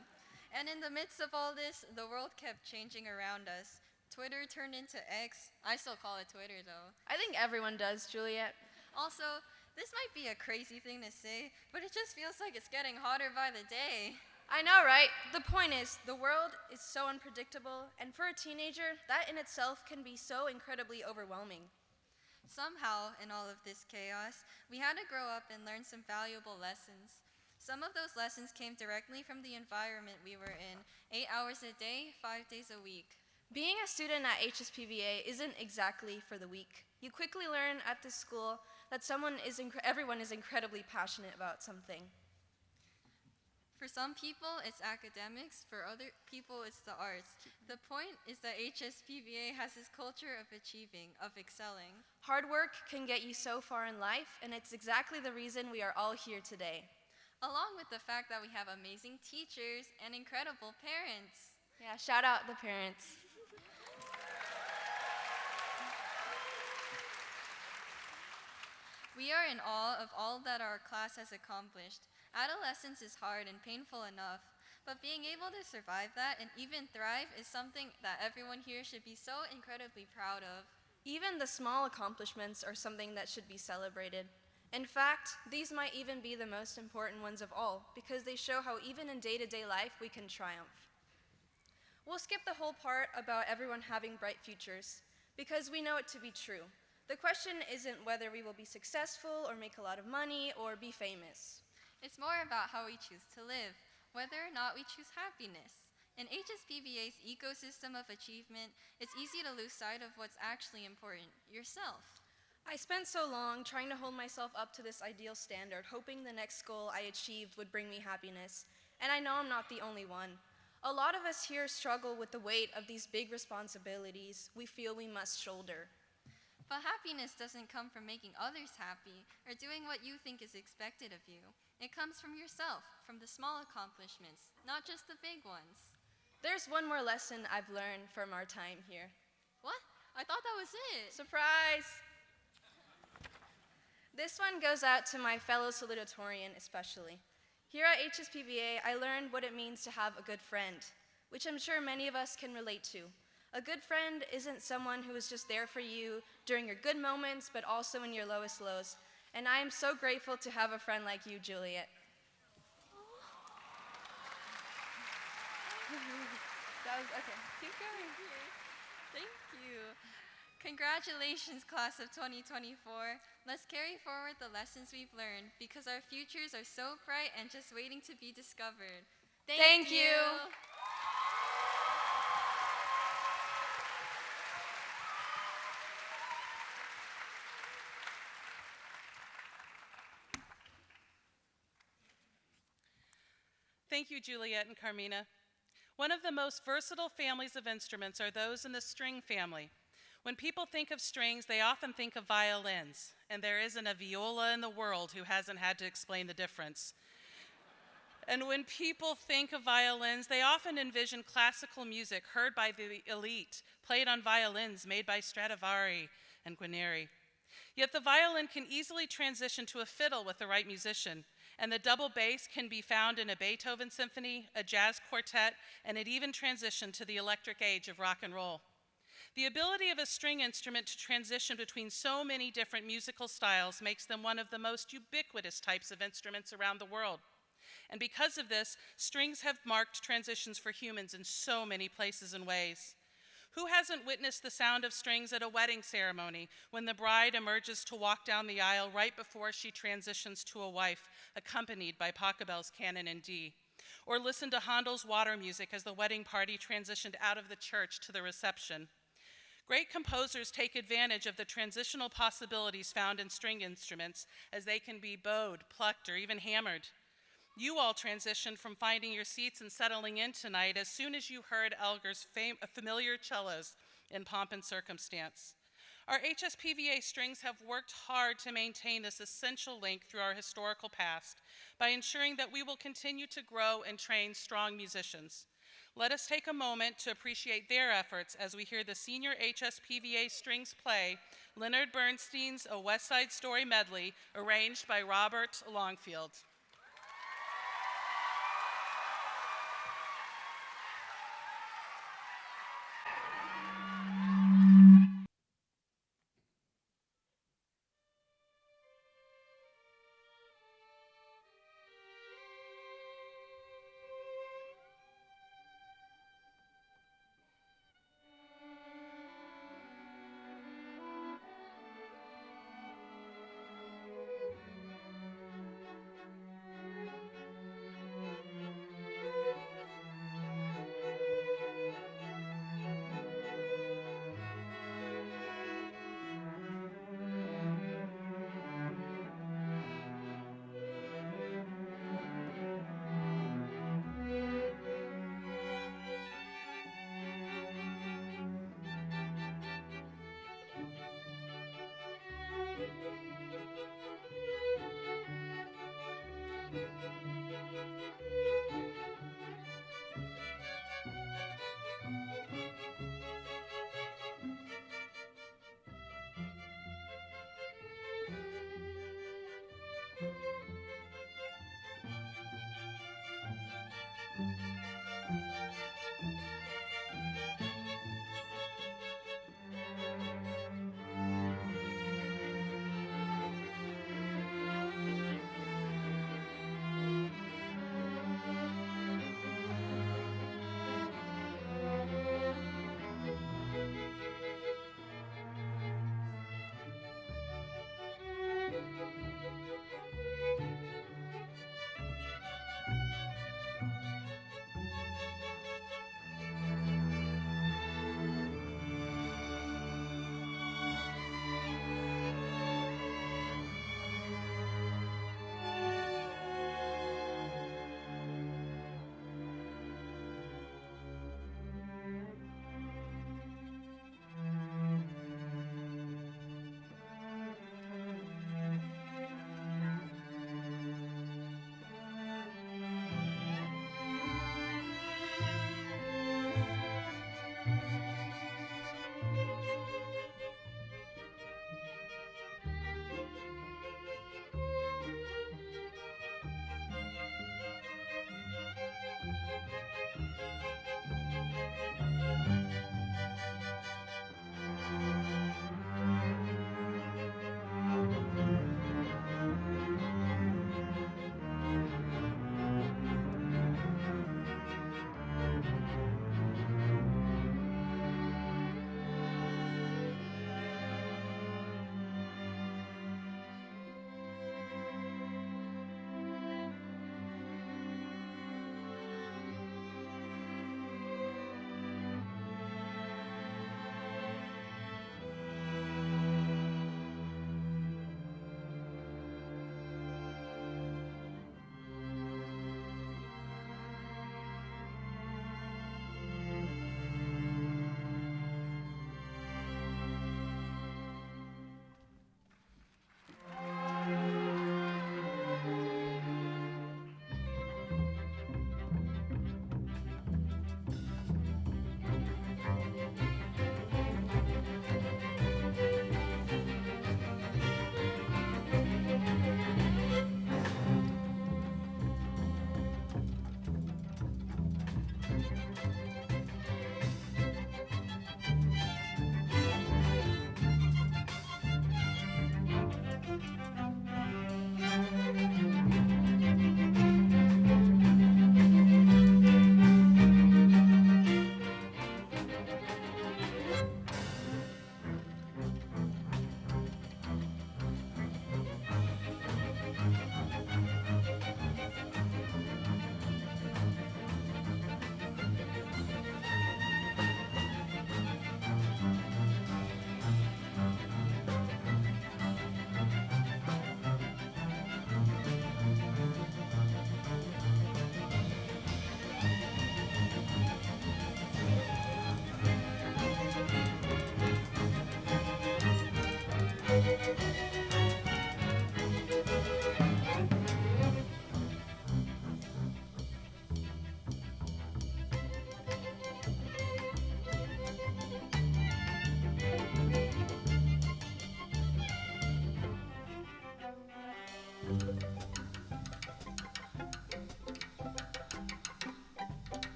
Speaker 5: And in the midst of all this, the world kept changing around us. Twitter turned into X. I still call it Twitter, though.
Speaker 4: I think everyone does, Juliet.
Speaker 5: Also, this might be a crazy thing to say, but it just feels like it's getting hotter by the day.
Speaker 4: I know, right? The point is, the world is so unpredictable, and for a teenager, that in itself can be so incredibly overwhelming.
Speaker 5: Somehow, in all of this chaos, we had to grow up and learn some valuable lessons. Some of those lessons came directly from the environment we were in, 8 hours a day, 5 days a week.
Speaker 4: Being a student at HSPVA isn't exactly for the weak. You quickly learn at this school that everyone is incredibly passionate about something.
Speaker 5: For some people, it's academics. For other people, it's the arts. The point is that HSPVA has this culture of achieving, of excelling.
Speaker 4: Hard work can get you so far in life, and it's exactly the reason we are all here today.
Speaker 5: Along with the fact that we have amazing teachers and incredible parents.
Speaker 4: Yeah, shout out the parents.
Speaker 5: We are in awe of all that our class has accomplished. Adolescence is hard and painful enough, but being able to survive that and even thrive is something that everyone here should be so incredibly proud of.
Speaker 4: Even the small accomplishments are something that should be celebrated. In fact, these might even be the most important ones of all, because they show how even in day-to-day life we can triumph. We'll skip the whole part about everyone having bright futures, because we know it to be true. The question isn't whether we will be successful or make a lot of money or be famous.
Speaker 5: It's more about how we choose to live, whether or not we choose happiness. In HSPVA's ecosystem of achievement, it's easy to lose sight of what's actually important, yourself.
Speaker 4: I spent so long trying to hold myself up to this ideal standard, hoping the next goal I achieved would bring me happiness. And I know I'm not the only one. A lot of us here struggle with the weight of these big responsibilities we feel we must shoulder.
Speaker 5: But happiness doesn't come from making others happy or doing what you think is expected of you. It comes from yourself, from the small accomplishments, not just the big ones.
Speaker 4: There's one more lesson I've learned from our time here.
Speaker 5: What? I thought that was it.
Speaker 4: Surprise! This one goes out to my fellow salutatorian especially. Here at HSPVA, I learned what it means to have a good friend, which I'm sure many of us can relate to. A good friend isn't someone who is just there for you during your good moments, but also in your lowest lows. And I am so grateful to have a friend like you, Juliet. That was okay. Keep going.
Speaker 5: Thank you. Congratulations, class of 2024. Let's carry forward the lessons we've learned because our futures are so bright and just waiting to be discovered.
Speaker 4: Thank you.
Speaker 3: Thank you, Juliet and Carmina. One of the most versatile families of instruments are those in the string family. When people think of strings, they often think of violins, and there isn't a viola in the world who hasn't had to explain the difference. And when people think of violins, they often envision classical music heard by the elite, played on violins made by Stradivari and Guarneri. Yet the violin can easily transition to a fiddle with the right musician, and the double bass can be found in a Beethoven symphony, a jazz quartet, and it even transitioned to the electric age of rock and roll. The ability of a string instrument to transition between so many different musical styles makes them one of the most ubiquitous types of instruments around the world. And because of this, strings have marked transitions for humans in so many places and ways. Who hasn't witnessed the sound of strings at a wedding ceremony when the bride emerges to walk down the aisle right before she transitions to a wife, accompanied by Pachelbel's Canon in D? Or listen to Handel's water music as the wedding party transitioned out of the church to the reception? Great composers take advantage of the transitional possibilities found in string instruments as they can be bowed, plucked, or even hammered. You all transitioned from finding your seats and settling in tonight as soon as you heard Elgar's familiar cellos in Pomp and Circumstance. Our HSPVA strings have worked hard to maintain this essential link through our historical past by ensuring that we will continue to grow and train strong musicians. Let us take a moment to appreciate their efforts as we hear the senior HSPVA strings play Leonard Bernstein's A West Side Story medley, arranged by Robert Longfield.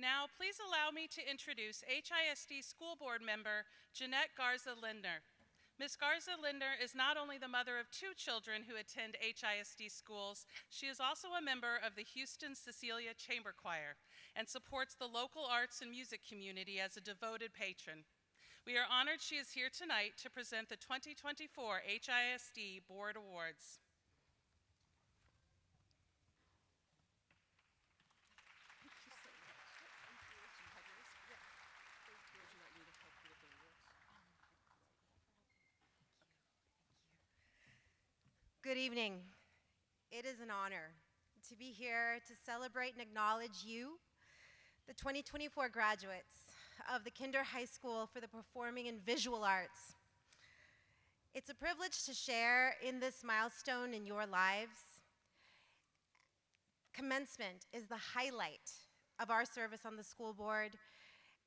Speaker 3: now, please allow me to introduce HISD School Board member Jeanette Garza-Lindner. Ms. Garza-Lindner is not only the mother of 2 children who attend HISD schools, she is also a member of the Houston Cecilia Chamber Choir and supports the local arts and music community as a devoted patron. We are honored she is here tonight to present the 2024 HISD Board Awards.
Speaker 7: Good evening. It is an honor to be here to celebrate and acknowledge you, the 2024 graduates of the Kinder High School for the Performing and Visual Arts. It's a privilege to share in this milestone in your lives. Commencement is the highlight of our service on the school board,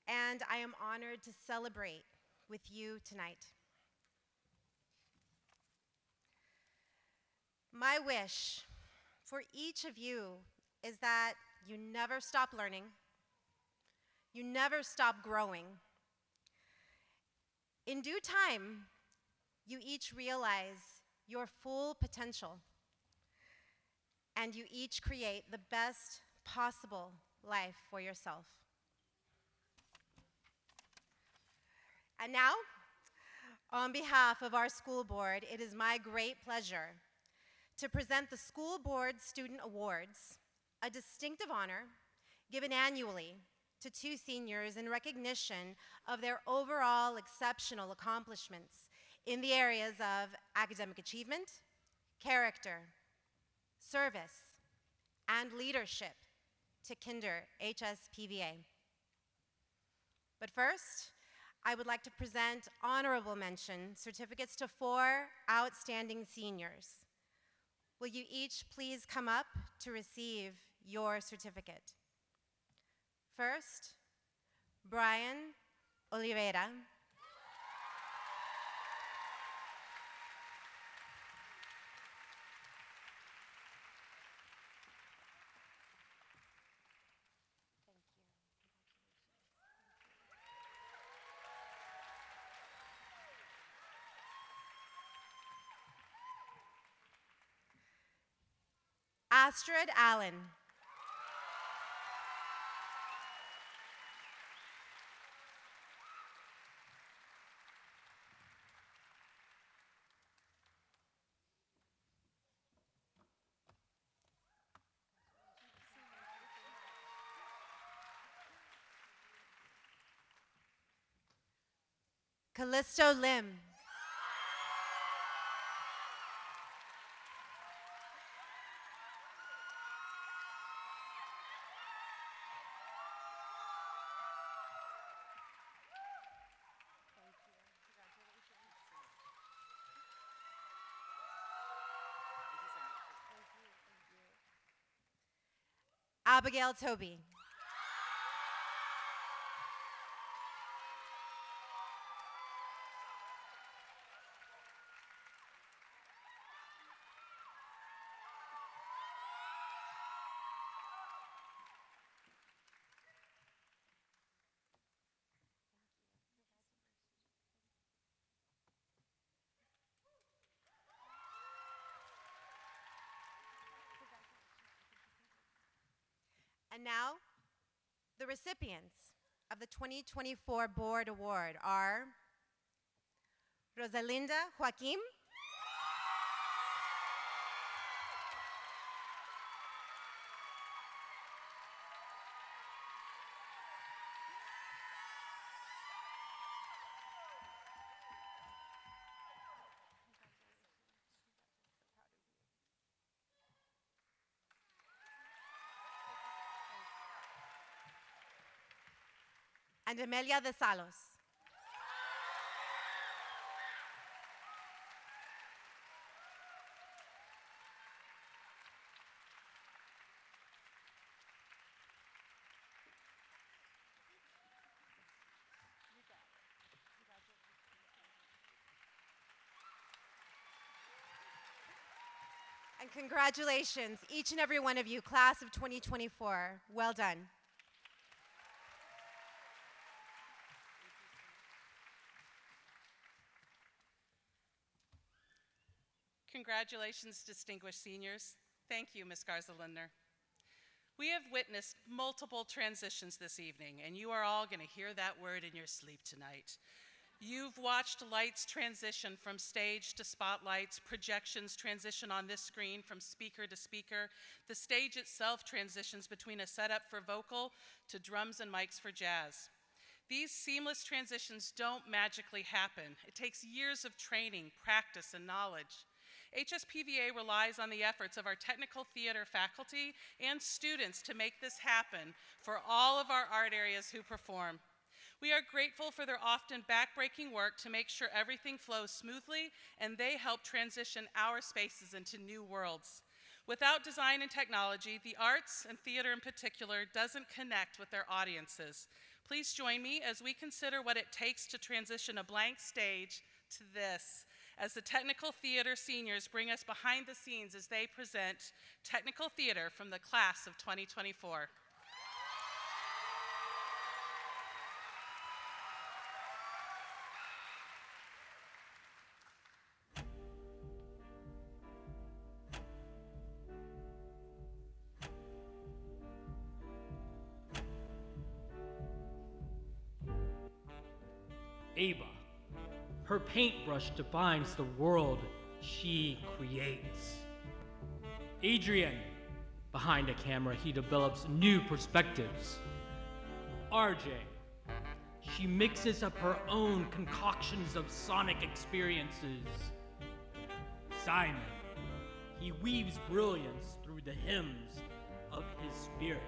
Speaker 7: and I am honored to celebrate with you tonight. My wish for each of you is that you never stop learning, you never stop growing. In due time, you each realize your full potential, and you each create the best possible life for yourself. And now, on behalf of our school board, it is my great pleasure to present the School Board Student Awards, a distinctive honor given annually to 2 seniors in recognition of their overall exceptional accomplishments in the areas of academic achievement, character, service, and leadership to Kinder HSPVA. But first, I would like to present honorable mention certificates to 4 outstanding seniors. Will you each please come up to receive your certificate? First, Brian Oliveira. Astrid Allen. Callisto Lim. Abigail Toby. And now, the recipients of the 2024 Board Award are Rosalinda Joaquim, and Amelia de Salos. And congratulations, each and every one of you, class of 2024. Well done.
Speaker 3: Congratulations, distinguished seniors. Thank you, Ms. Garza-Lindner. We have witnessed multiple transitions this evening, and you are all going to hear that word in your sleep tonight. You've watched lights transition from stage to spotlights, projections transition on this screen from speaker to speaker. The stage itself transitions between a setup for vocal to drums and mics for jazz. These seamless transitions don't magically happen. It takes years of training, practice, and knowledge. HSPVA relies on the efforts of our technical theater faculty and students to make this happen for all of our art areas who perform. We are grateful for their often backbreaking work to make sure everything flows smoothly, and they help transition our spaces into new worlds. Without design and technology, the arts, and theater in particular, doesn't connect with their audiences. Please join me as we consider what it takes to transition a blank stage to this, as the technical theater seniors bring us behind the scenes as they present technical theater from the class of 2024.
Speaker 9: Ava. Her paintbrush defines the world she creates. Adrian. Behind a camera, he develops new perspectives. RJ. She mixes up her own concoctions of sonic experiences. Simon. He weaves brilliance through the hymns of his spirit.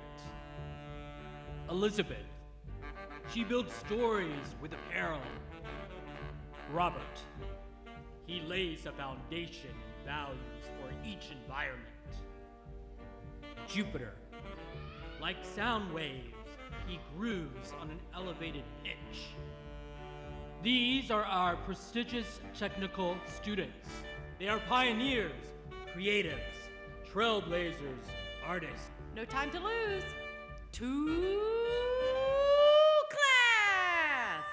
Speaker 9: Elizabeth. She builds stories with apparel. Robert. He lays a foundation and values for each environment. Jupiter. Like sound waves, he grooves on an elevated pitch. These are our prestigious technical students. They are pioneers, creatives, trailblazers, artists.
Speaker 10: No time to lose. To class!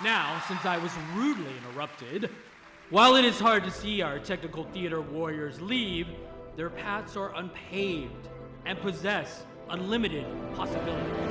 Speaker 9: Now, since I was rudely interrupted, while it is hard to see our technical theater warriors leave, their paths are unpaved and possess unlimited possibilities.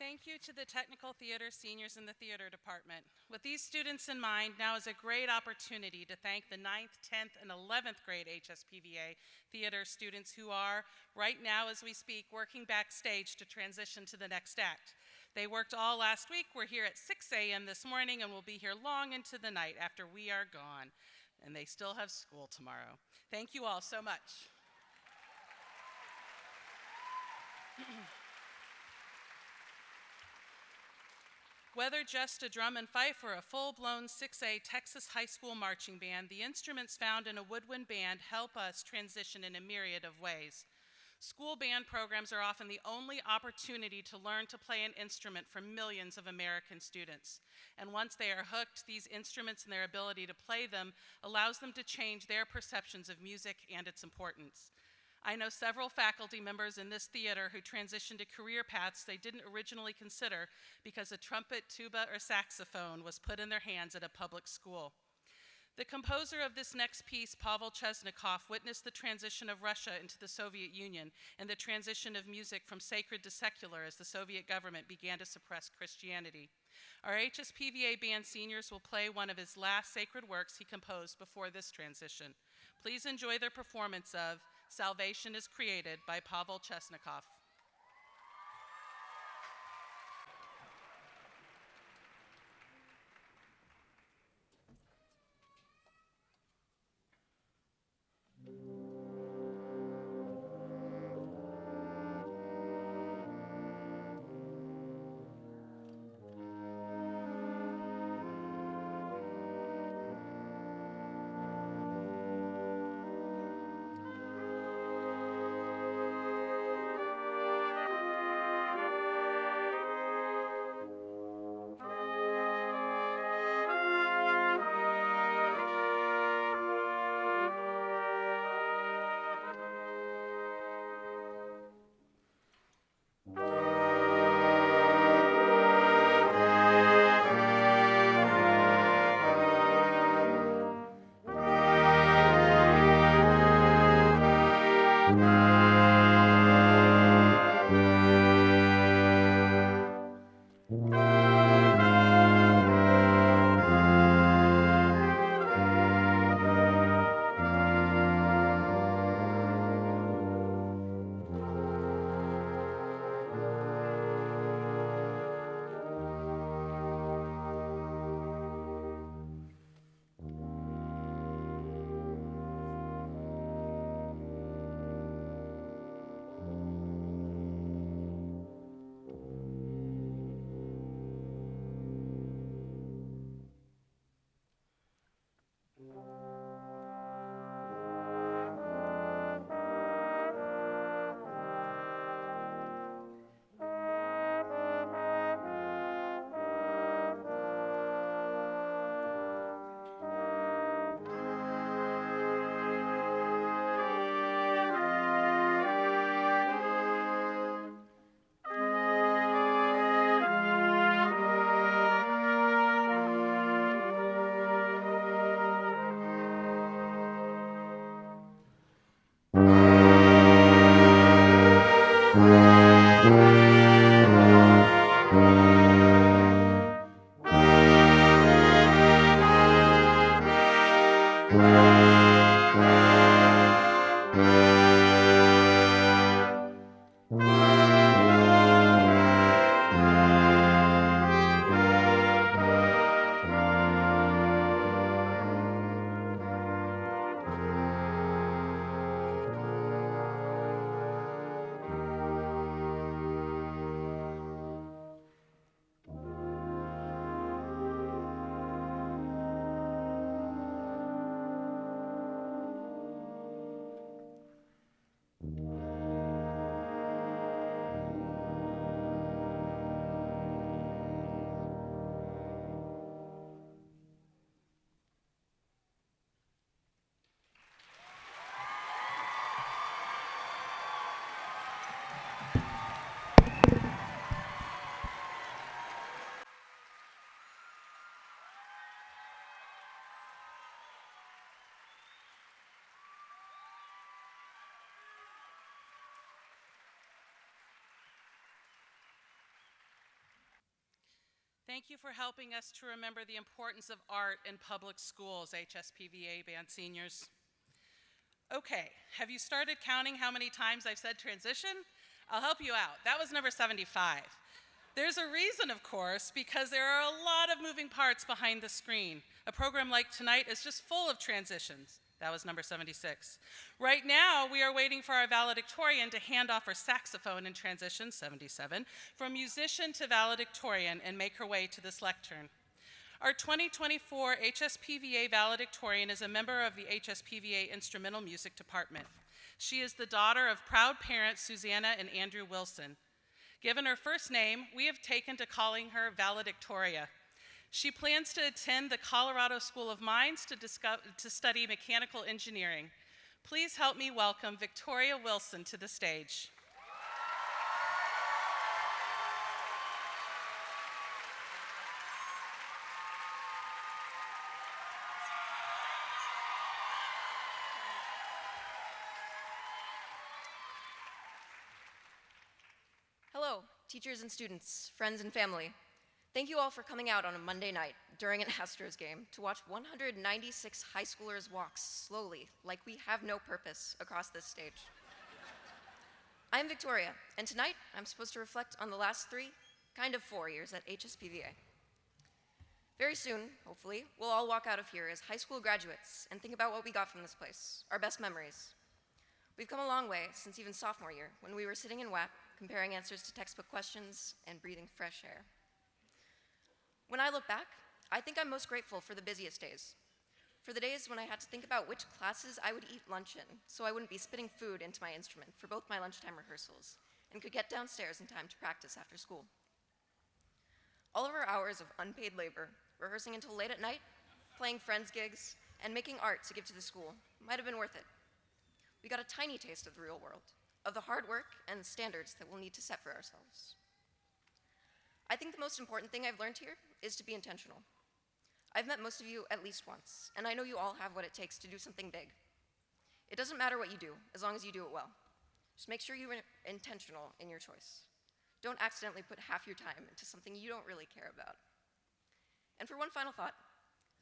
Speaker 3: Thank you to the Technical Theater seniors in the theater department. With these students in mind, now is a great opportunity to thank the 9th, 10th, and 11th grade HSPVA theater students who are, right now as we speak, working backstage to transition to the next act. They worked all last week. We're here at 6 a.m. this morning and will be here long into the night after we are gone. And they still have school tomorrow. Thank you all so much. Whether just a drum and fife or a full-blown 6A Texas high school marching band, the instruments found in a woodwind band help us transition in a myriad of ways. School band programs are often the only opportunity to learn to play an instrument for millions of American students. And once they are hooked, these instruments and their ability to play them allows them to change their perceptions of music and its importance. I know several faculty members in this theater who transitioned to career paths they didn't originally consider because a trumpet, tuba, or saxophone was put in their hands at a public school. The composer of this next piece, Pavel Chesnikov, witnessed the transition of Russia into the Soviet Union and the transition of music from sacred to secular as the Soviet government began to suppress Christianity. Our HSPVA band seniors will play one of his last sacred works he composed before this transition. Please enjoy their performance of Salvation is Created by Pavel Chesnikov. Thank you for helping us to remember the importance of art in public schools, HSPVA band seniors. Okay, have you started counting how many times I've said transition? I'll help you out. That was number 75. There's a reason, of course, because there are a lot of moving parts behind the screen. A program like tonight is just full of transitions. That was number 76. Right now, we are waiting for our valedictorian to hand off her saxophone in transition, 77, from musician to valedictorian and make her way to this lectern. Our 2024 HSPVA valedictorian is a member of the HSPVA Instrumental Music Department. She is the daughter of proud parents Susanna and Andrew Wilson. Given her first name, we have taken to calling her Valedictoria. She plans to attend the Colorado School of Mines to study mechanical engineering. Please help me welcome Victoria Wilson to the stage.
Speaker 8: Hello, teachers and students, friends and family. Thank you all for coming out on a Monday night during an Astros game to watch 196 high schoolers walk slowly, like we have no purpose, across this stage. I'm Victoria, and tonight I'm supposed to reflect on the last 4 years at HSPVA. Very soon, hopefully, we'll all walk out of here as high school graduates and think about what we got from this place, our best memories. We've come a long way since even sophomore year, when we were sitting in WAP, comparing answers to textbook questions and breathing fresh air. When I look back, I think I'm most grateful for the busiest days. For the days when I had to think about which classes I would eat lunch in, so I wouldn't be spitting food into my instrument for both my lunchtime rehearsals, and could get downstairs in time to practice after school. All of our hours of unpaid labor, rehearsing until late at night, playing friends' gigs, and making art to give to the school might have been worth it. We got a tiny taste of the real world, of the hard work and standards that we'll need to set for ourselves. I think the most important thing I've learned here is to be intentional. I've met most of you at least once, and I know you all have what it takes to do something big. It doesn't matter what you do, as long as you do it well. Just make sure you're intentional in your choice. Don't accidentally put half your time into something you don't really care about. And for one final thought,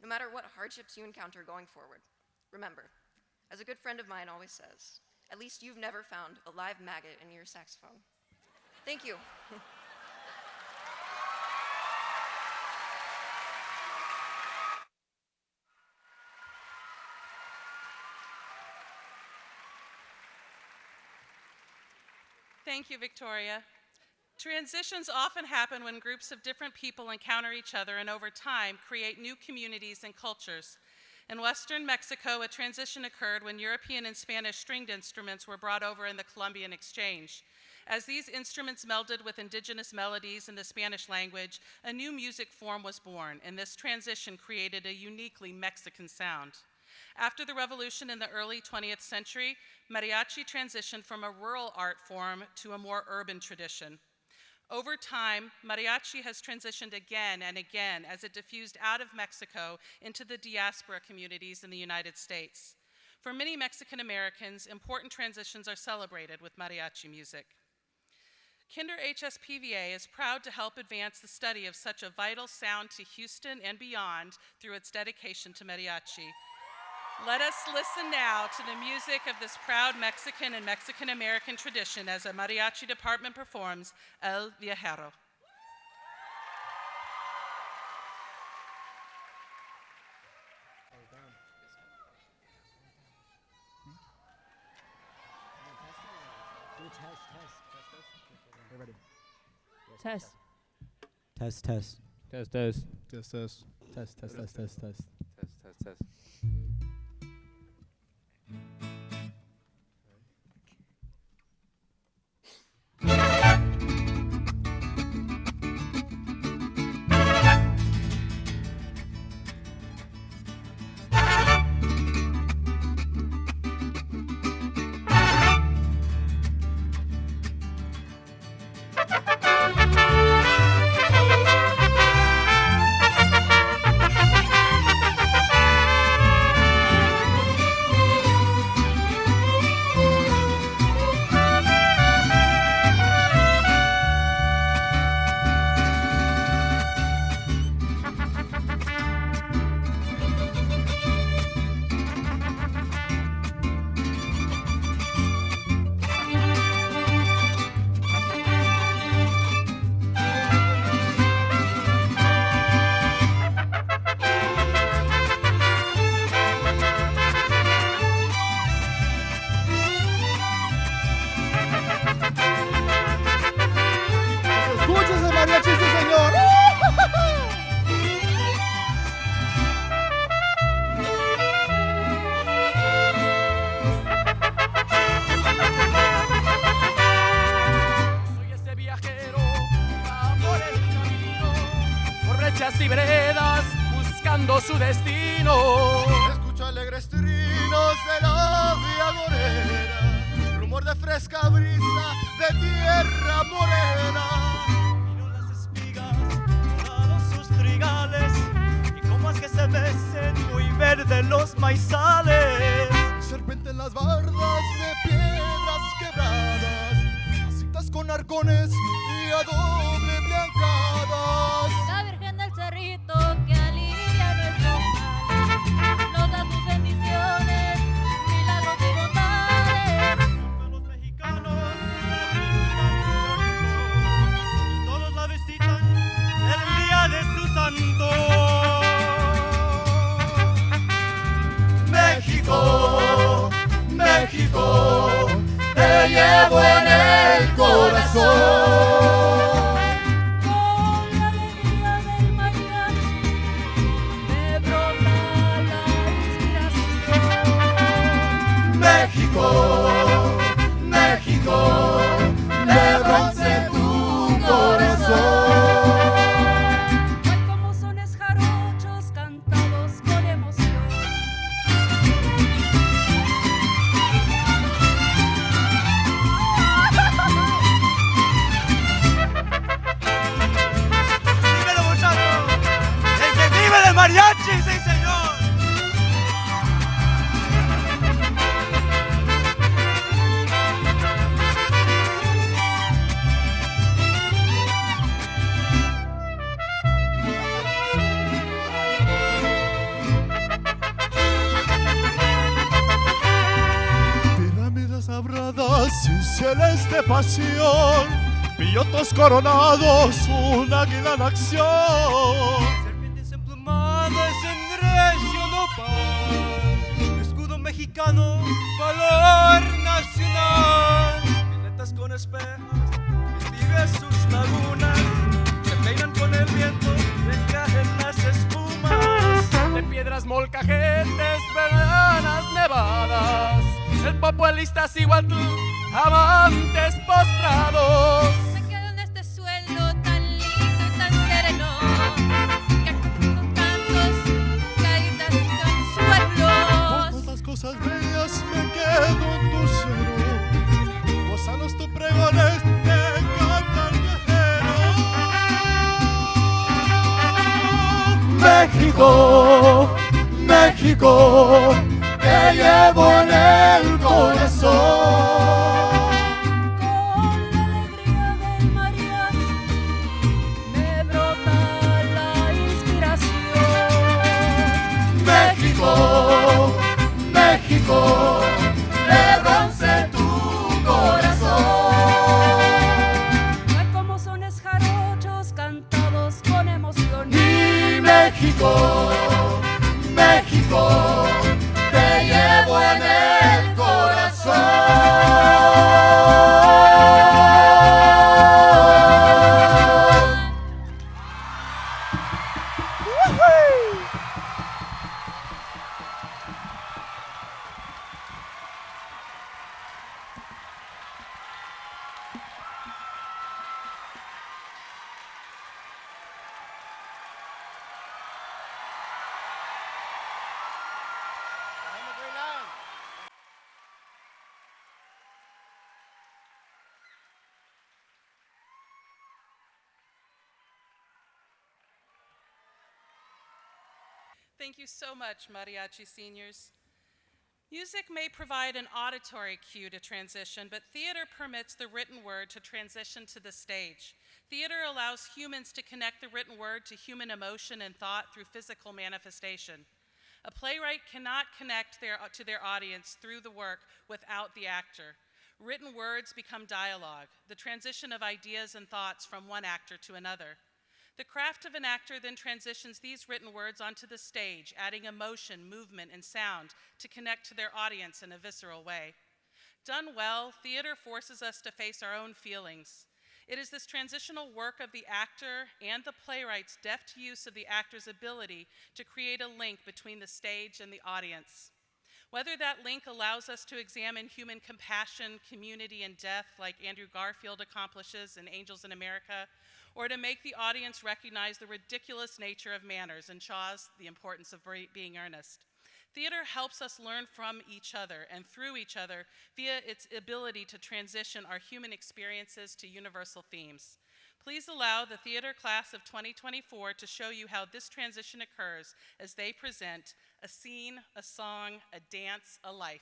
Speaker 8: no matter what hardships you encounter going forward, remember, as a good friend of mine always says, at least you've never found a live maggot in your saxophone. Thank you.
Speaker 3: Thank you, Victoria. Transitions often happen when groups of different people encounter each other and over time create new communities and cultures. In Western Mexico, a transition occurred when European and Spanish stringed instruments were brought over in the Columbian exchange. As these instruments melded with indigenous melodies in the Spanish language, a new music form was born, and this transition created a uniquely Mexican sound. After the revolution in the early 20th century, mariachi transitioned from a rural art form to a more urban tradition. Over time, mariachi has transitioned again and again as it diffused out of Mexico into the diaspora communities in the United States. For many Mexican Americans, important transitions are celebrated with mariachi music. Kinder HSPVA is proud to help advance the study of such a vital sound to Houston and beyond through its dedication to mariachi. Let us listen now to the music of this proud Mexican and Mexican-American tradition as a mariachi department performs El Viajero.
Speaker 11: Test.
Speaker 13: Test, test.
Speaker 11: Test, test. Test, test. Test, test, test, test, test.
Speaker 23: Test, test.
Speaker 14: Mariachi, sí, señor.
Speaker 15: Soy ese viajero que va por el camino, por brechas y veredas, buscando su destino.
Speaker 14: Escucho alegres trinos de la viagorera, rumor de fresca brisa de tierra morena.
Speaker 16: Miro las espigas, dorados sus trigales, y como es que se mecen muy verdes los maizales.
Speaker 14: Serpente en las bardas de piedras quebradas, casitas con arcones y a doble blancadas.
Speaker 18: La Virgen del Cerrito que alivia nuestros males, nos da sus bendiciones, milagros y bondades.
Speaker 16: Los mexicanos la brindan su canto, y todos la visitan el día de su santo.
Speaker 14: México, México, te llevo en el corazón.
Speaker 18: Con la alegría del mariachi me brota la inspiración.
Speaker 14: México, México, de bronce tu corazón.
Speaker 18: Ay, como sones jarochos cantados con emoción.
Speaker 16: ¡Dímelo, muchachos! ¡El que vive del mariachi, sí, señor!
Speaker 14: Pirámides labradas y celeste pasión, pillotos coronados, un águila en acción.
Speaker 16: Serpientes emplumadas en recio nopal, escudo mexicano, valor nacional. Piletas con espejos, investigue sus lagunas, se peinan con el viento, encajen las espumas. De piedras molcajetes, veranas nevadas, el popuelista Cihuatl, amantes postrados.
Speaker 18: Me quedo en este suelo tan lindo y tan sereno, que con cantos, caídas y consuelos.
Speaker 14: Por todas cosas bellas me quedo en tu seno, gozanos tu pregones te canta el viajero. México, México, te llevo en el corazón.
Speaker 18: Con la alegría del mariachi me brota la inspiración.
Speaker 14: México, México, de bronce tu corazón.
Speaker 18: Ay, como sones jarochos cantados con emoción.
Speaker 14: Mi México, México, te llevo en el corazón.
Speaker 3: Thank you so much, Mariachi seniors. Music may provide an auditory cue to transition, but theater permits the written word to transition to the stage. Theater allows humans to connect the written word to human emotion and thought through physical manifestation. A playwright cannot connect to their audience through the work without the actor. Written words become dialogue, the transition of ideas and thoughts from one actor to another. The craft of an actor then transitions these written words onto the stage, adding emotion, movement, and sound to connect to their audience in a visceral way. Done well, theater forces us to face our own feelings. It is this transitional work of the actor and the playwright's deft use of the actor's ability to create a link between the stage and the audience. Whether that link allows us to examine human compassion, community, and death like Andrew Garfield accomplishes in Angels in America, or to make the audience recognize the ridiculous nature of manners in Shaw's The Importance of Being Earnest. Theater helps us learn from each other and through each other via its ability to transition our human experiences to universal themes. Please allow the theater class of 2024 to show you how this transition occurs as they present a scene, a song, a dance, a life.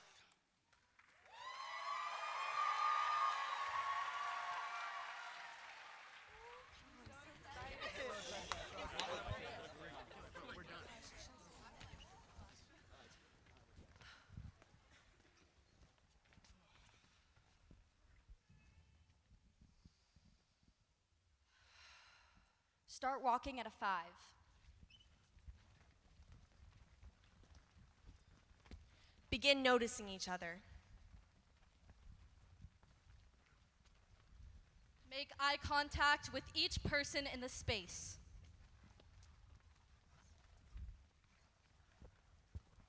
Speaker 17: Start walking at a 5.
Speaker 19: Begin noticing each other.
Speaker 17: Make eye contact with each person in the space.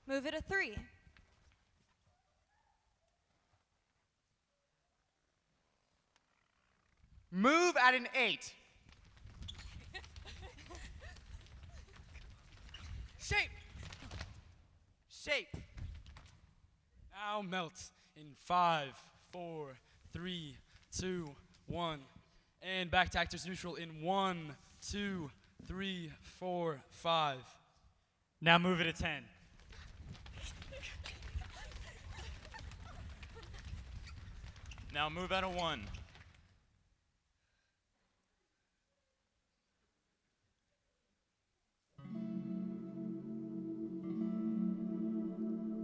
Speaker 19: Move at a 3.
Speaker 20: Move at an 8.
Speaker 15: Shape! Shape!
Speaker 21: Now melt in 5, 4, 3, 2, 1. And back to actors neutral in 1, 2, 3, 4, 5.
Speaker 22: Now move it to 10. Now move out of 1.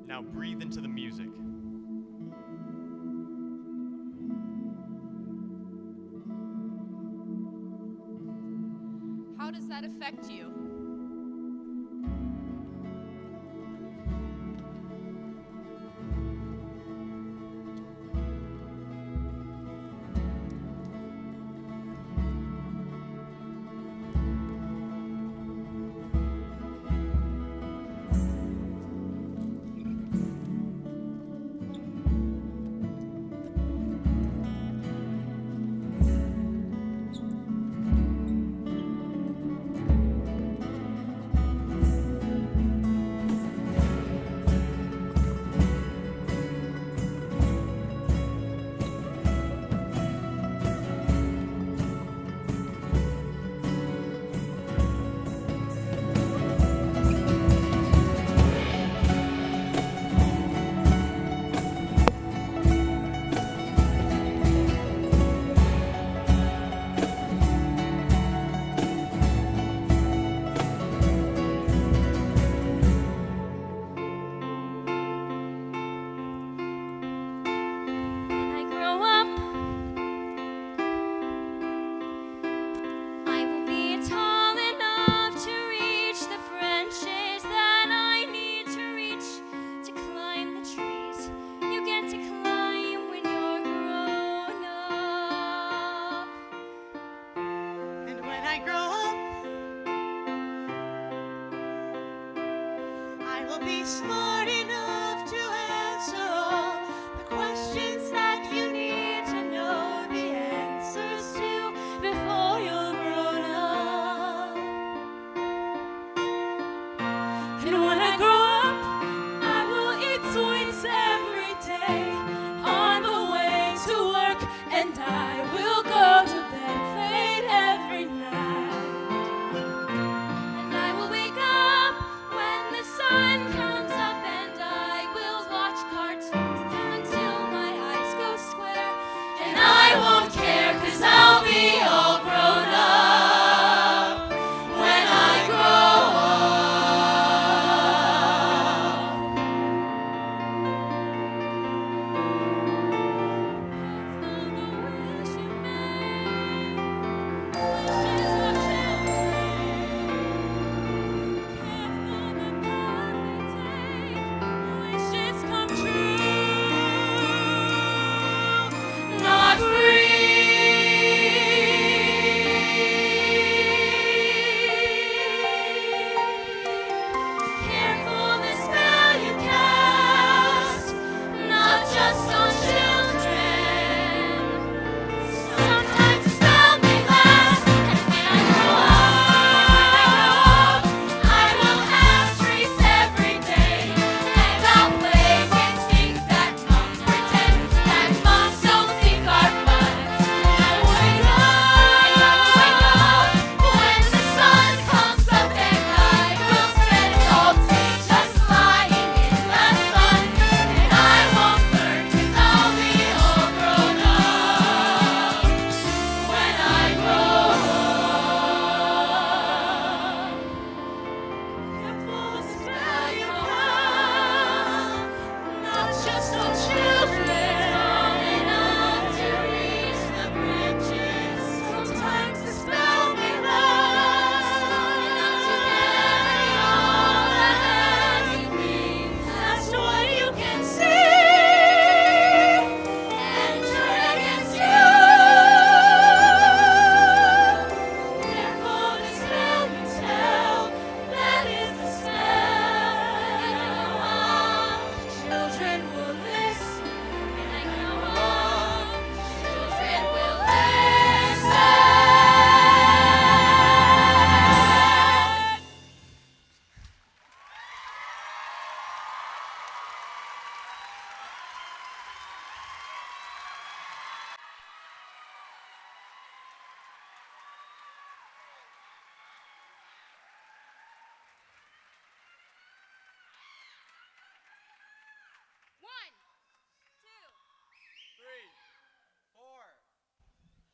Speaker 22: Now breathe into the music.
Speaker 17: How does that affect you?
Speaker 18: Smart enough to answer all the questions that you need to know the answers to before you're grown up. And when I grow up, I will eat sweets every day on the way to work, and I will go to bed late every night. And I will wake up when the sun comes up, and I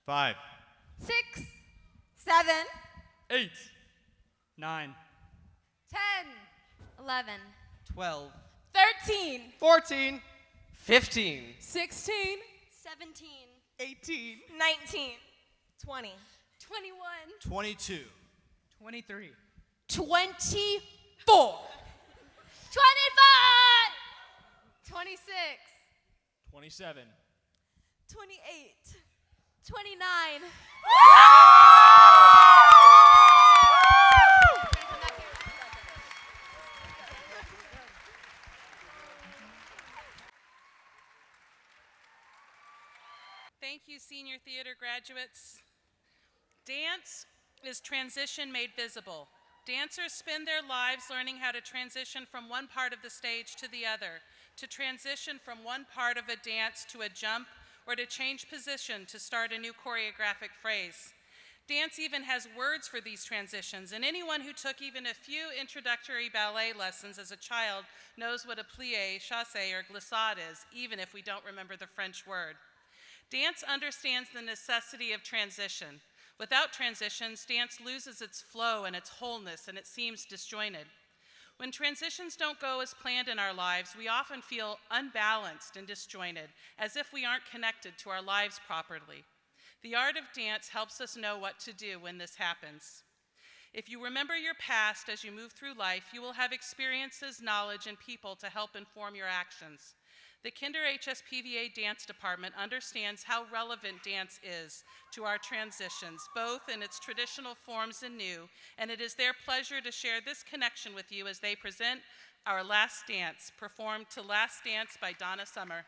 Speaker 22: 5,
Speaker 19: 6, 7,
Speaker 9: 8, 9,
Speaker 19: 10, 11,
Speaker 1: 12,
Speaker 17: 13,
Speaker 1: 14, 15,
Speaker 17: 16,
Speaker 19: 17,
Speaker 1: 18,
Speaker 19: 19, 20,
Speaker 17: 21,
Speaker 14: 22,
Speaker 1: 23,
Speaker 17: 24, 25, 26,
Speaker 21: 27.
Speaker 17: 28, 29.
Speaker 3: Thank you, senior theater graduates. Dance is transition made visible. Dancers spend their lives learning how to transition from one part of the stage to the other, to transition from one part of a dance to a jump, or to change position to start a new choreographic phrase. Dance even has words for these transitions, and anyone who took even a few introductory ballet lessons as a child knows what a plie, chassé, or glissade is, even if we don't remember the French word. Dance understands the necessity of transition. Without transitions, dance loses its flow and its wholeness, and it seems disjointed. When transitions don't go as planned in our lives, we often feel unbalanced and disjointed, as if we aren't connected to our lives properly. The art of dance helps us know what to do when this happens. If you remember your past as you move through life, you will have experiences, knowledge, and people to help inform your actions. The Kinder HSPVA Dance Department understands how relevant dance is to our transitions, both in its traditional forms and new, and it is their pleasure to share this connection with you as they present our Last Dance, performed to Last Dance by Donna Summer.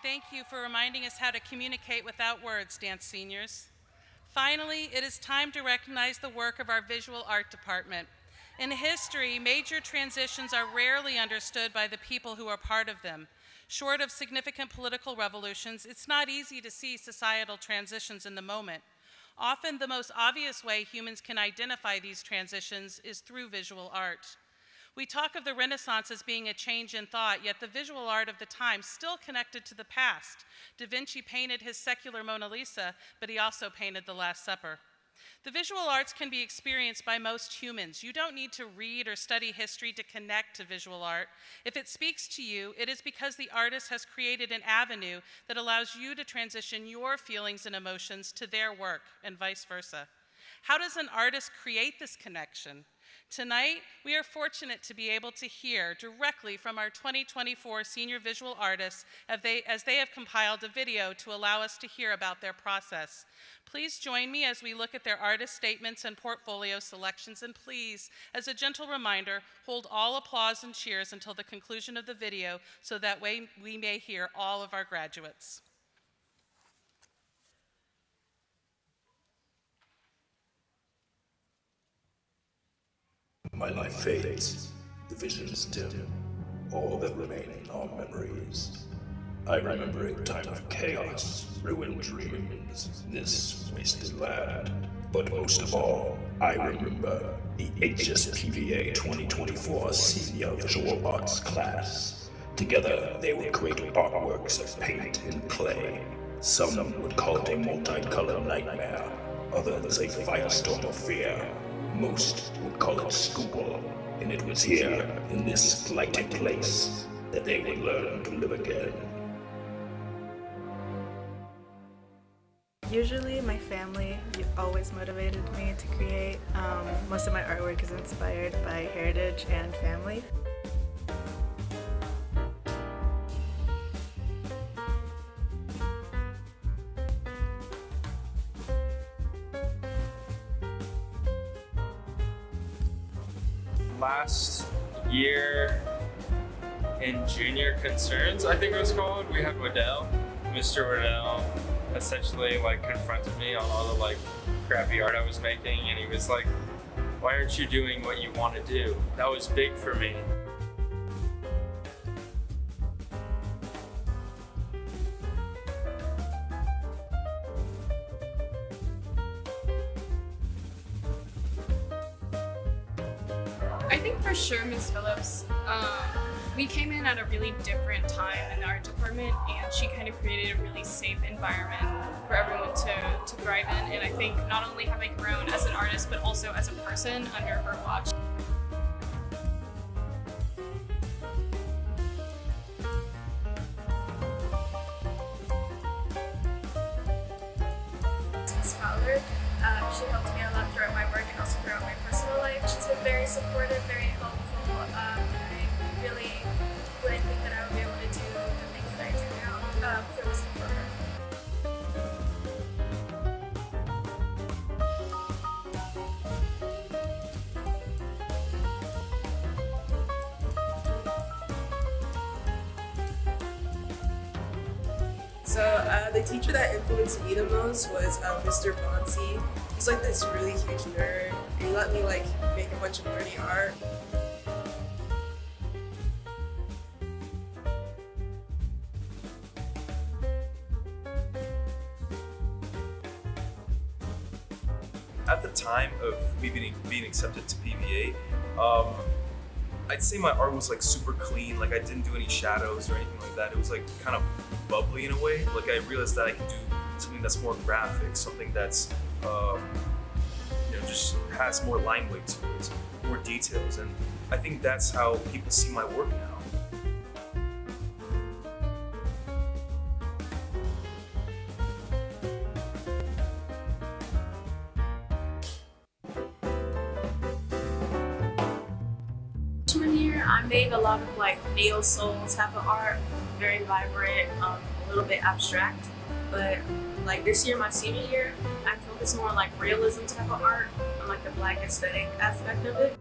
Speaker 3: Thank you for reminding us how to communicate without words, dance seniors. Finally, it is time to recognize the work of our visual art department. In history, major transitions are rarely understood by the people who are part of them. Short of significant political revolutions, it's not easy to see societal transitions in the moment. Often, the most obvious way humans can identify these transitions is through visual art. We talk of the Renaissance as being a change in thought, yet the visual art of the time still connected to the past. Da Vinci painted his secular Mona Lisa, but he also painted the Last Supper. The visual arts can be experienced by most humans. You don't need to read or study history to connect to visual art. If it speaks to you, it is because the artist has created an avenue that allows you to transition your feelings and emotions to their work, and vice versa. How does an artist create this connection? Tonight, we are fortunate to be able to hear directly from our 2024 senior visual artists as they have compiled a video to allow us to hear about their process. Please join me as we look at their artist statements and portfolio selections, and please, as a gentle reminder, hold all applause and cheers until the conclusion of the video so that way we may hear all of our graduates.
Speaker 2: My life fades, the visions dim, all that remain are memories. I remember a time of chaos, ruined dreams, this wasted land. But most of all, I remember the HSPVA 2024 Senior Visual Arts class. Together, they would create artworks of paint and clay. Some would call it a multicolored nightmare, others a firestorm of fear. Most would call it school, and it was here, in this blighted place, that they would learn to live again.
Speaker 6: Usually my family always motivated me to create. Most of my artwork is inspired by heritage and family.
Speaker 12: Last year in Junior Concerns, I think it was called, we had Waddell. Mr. Waddell essentially confronted me on all the crappy art I was making, and he was like, "Why aren't you doing what you want to do?" That was big for me.
Speaker 24: I think for sure Ms. Phillips, we came in at a really different time in the art department, and she kind of created a really safe environment for everyone to thrive in. And I think not only have I grown as an artist, but also as a person under her watch.
Speaker 25: Ms. Fowler, she helped me a lot throughout my work and also throughout my personal life. She's been very supportive, very helpful, and I really wouldn't think that I would be able to do the things that I do now if it wasn't for her.
Speaker 26: So the teacher that influenced me the most was Mr. Bonsi. He's like this really huge nerd, and he let me make a bunch of nerdy art.
Speaker 27: At the time of me being accepted to PVA, I'd say my art was super clean. I didn't do any shadows or anything like that. It was kind of bubbly in a way. I realized that I could do something that's more graphic, something that's just has more line weight to it, more details, and I think that's how people see my work now.
Speaker 25: Freshman year, I made a lot of neo soul type of art, very vibrant, a little bit abstract. But this year, my senior year, I focus more on realism type of art and the Black aesthetic aspect of it.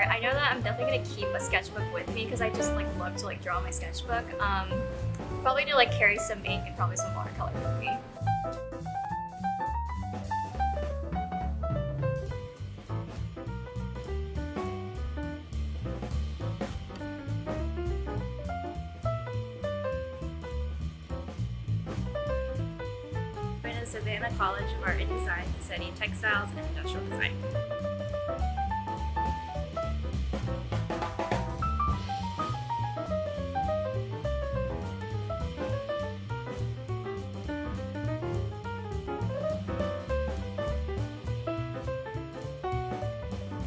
Speaker 4: art. I know that I'm definitely gonna keep a sketchbook with me because I just like love to like draw my sketchbook. Probably to like carry some ink and probably some watercolor with me. I'm in Savannah College of Art and Design studying textiles and industrial design.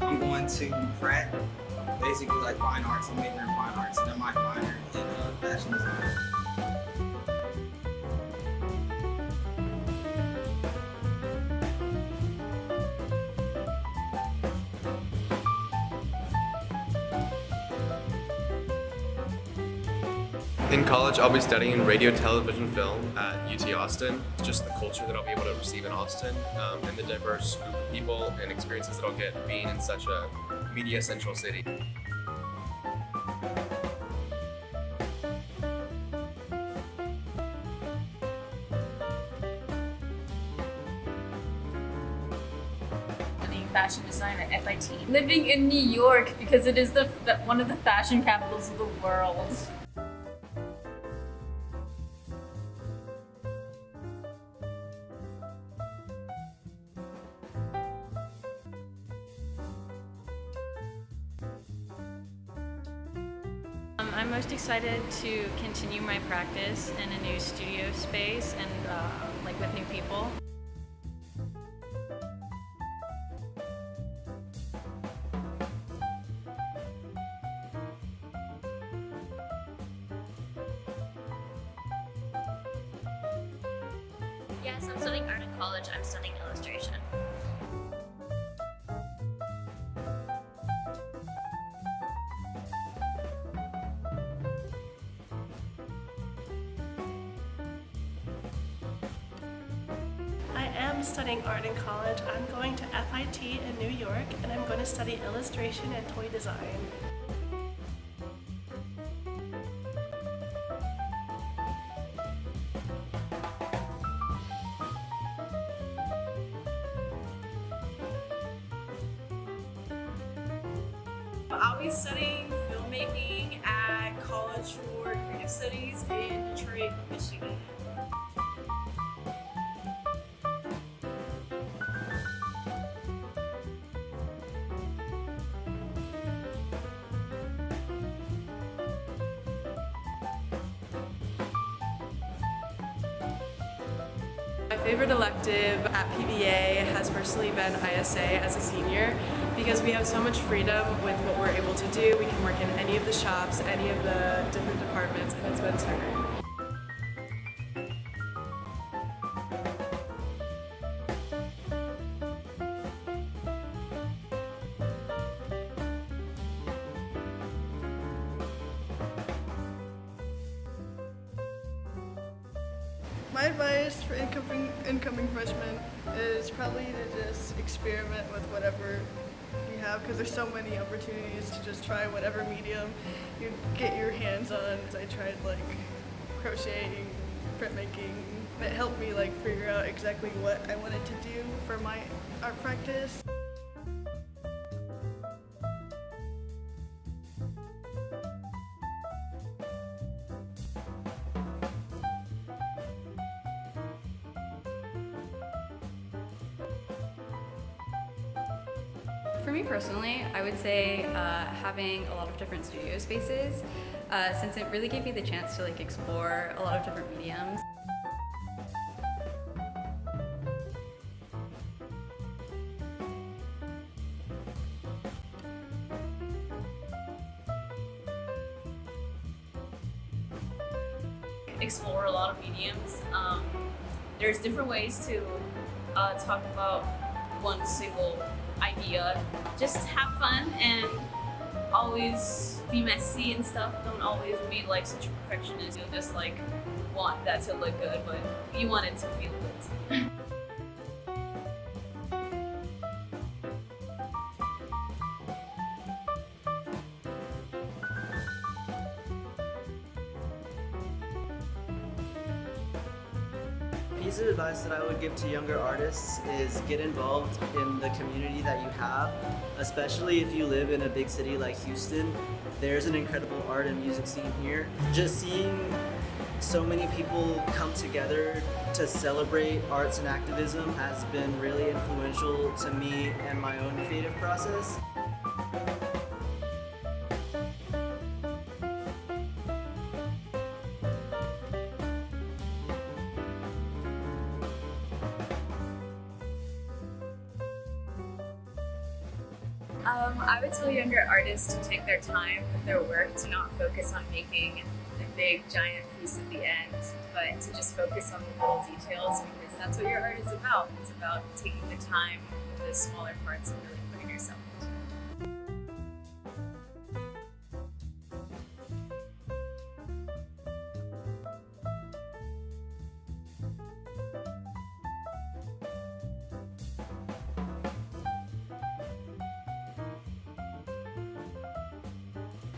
Speaker 5: I'm going to Pratt, basically like fine arts. I'm majoring in fine arts, and I'm my minor in fashion design.
Speaker 7: In college, I'll be studying radio, television, film at UT Austin. Just the culture that I'll be able to receive in Austin, and the diverse group of people and experiences that I'll get being in such a media central city.
Speaker 4: Studying fashion design at FIT. Living in New York because it is one of the fashion capitals of the world.
Speaker 8: I'm most excited to continue my practice in a new studio space and like with new people.
Speaker 4: Yes, I'm studying art in college. I'm studying illustration.
Speaker 10: I am studying art in college. I'm going to FIT in New York, and I'm going to study illustration and toy design.
Speaker 11: I'll be studying filmmaking at College for Creative Studies in Detroit, Michigan.
Speaker 10: My favorite elective at PVA has personally been ISA as a senior because we have so much freedom with what we're able to do. We can work in any of the shops, any of the different departments, and it's been so great.
Speaker 13: My advice for incoming freshmen is probably to just experiment with whatever you have because there's so many opportunities to just try whatever medium you get your hands on. I tried like crocheting, printmaking. It helped me like figure out exactly what I wanted to do for my art practice.
Speaker 28: For me personally, I would say having a lot of different studio spaces, since it really gave me the chance to like explore a lot of different mediums.
Speaker 25: Explore a lot of mediums. There's different ways to talk about one single idea. Just have fun and always be messy and stuff. Don't always be like such a perfectionist. You'll just like want that to look good, but you want it to feel good.
Speaker 9: piece of advice that I would give to younger artists is get involved in the community that you have, especially if you live in a big city like Houston. There's an incredible art and music scene here. Just seeing so many people come together to celebrate arts and activism has been really influential to me and my own creative process.
Speaker 25: I would tell younger artists to take their time with their work, to not focus on making the big giant piece at the end, but to just focus on the little details, because that's what your art is about. It's about taking the time with the smaller parts and really putting yourself into it.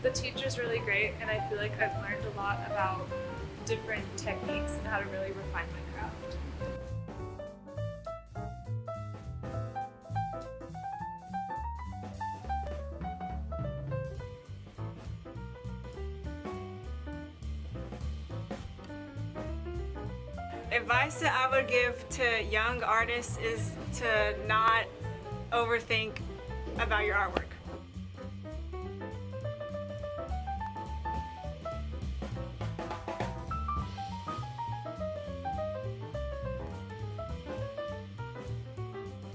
Speaker 11: The teacher's really great, and I feel like I've learned a lot about different techniques and how to really refine my craft.
Speaker 15: Advice that I would give to young artists is to not overthink about your artwork.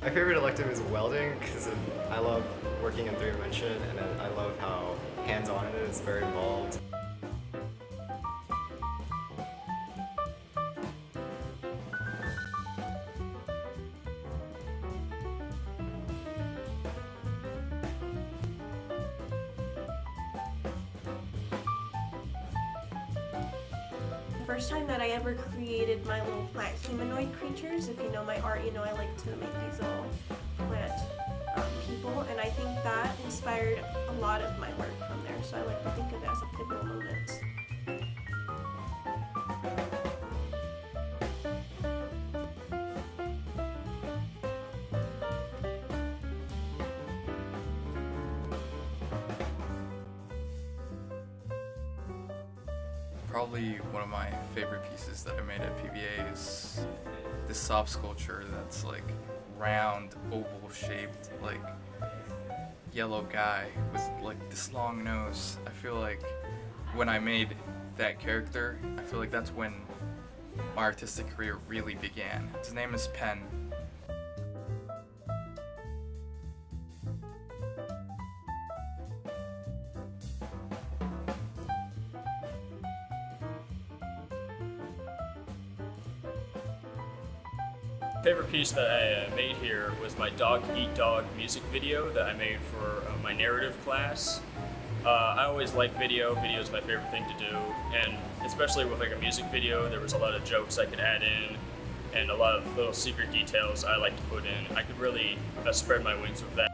Speaker 16: My favorite elective is welding because I love working in 3D and I love how hands-on it is, very involved.
Speaker 18: First time that I ever created my little plant humanoid creatures. If you know my art, you know I like to make these little plant people, and I think that inspired a lot of my work from there, so I like to think of it as a pivotal moment.
Speaker 19: Probably one of my favorite pieces that I made at PVA is this soft sculpture that's like round, oval shaped, like yellow guy with like this long nose. I feel like when I made that character, I feel like that's when my artistic career really began. His name is Penn.
Speaker 20: Favorite piece that I made here was my Dog Eat Dog music video that I made for my narrative class. I always like video. Video is my favorite thing to do, and especially with like a music video, there was a lot of jokes I could add in and a lot of little secret details I like to put in. I could really spread my wings with that.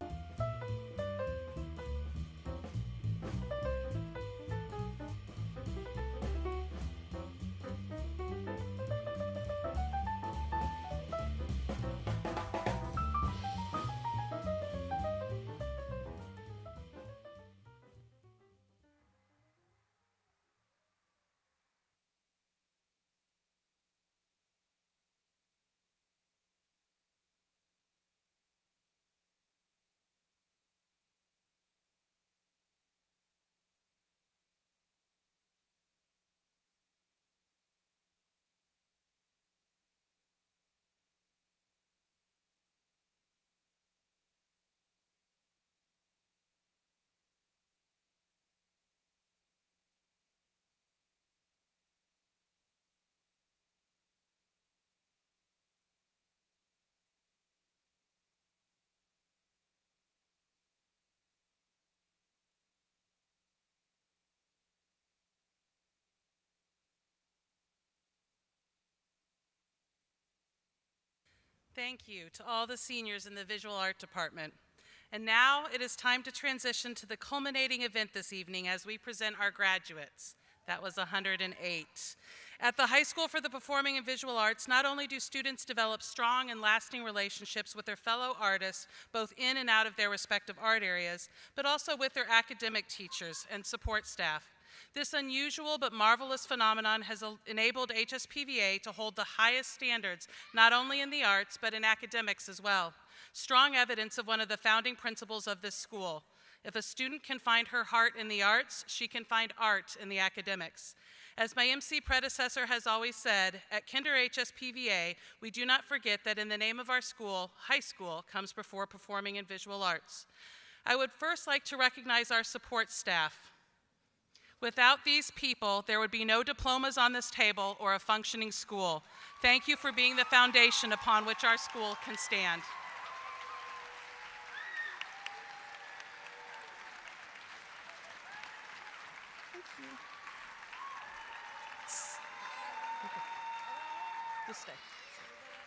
Speaker 3: Thank you to all the seniors in the Visual Art Department. And now it is time to transition to the culminating event this evening as we present our graduates. That was 108. At the High School for the Performing and Visual Arts, not only do students develop strong and lasting relationships with their fellow artists, both in and out of their respective art areas, but also with their academic teachers and support staff. This unusual but marvelous phenomenon has enabled HSPVA to hold the highest standards, not only in the arts, but in academics as well. Strong evidence of one of the founding principles of this school. If a student can find her heart in the arts, she can find art in the academics. As my MC predecessor has always said, at Kinder HSPVA, we do not forget that in the name of our school, high school comes before performing and visual arts. I would first like to recognize our support staff. Without these people, there would be no diplomas on this table or a functioning school. Thank you for being the foundation upon which our school can stand. Thank you. Just stay.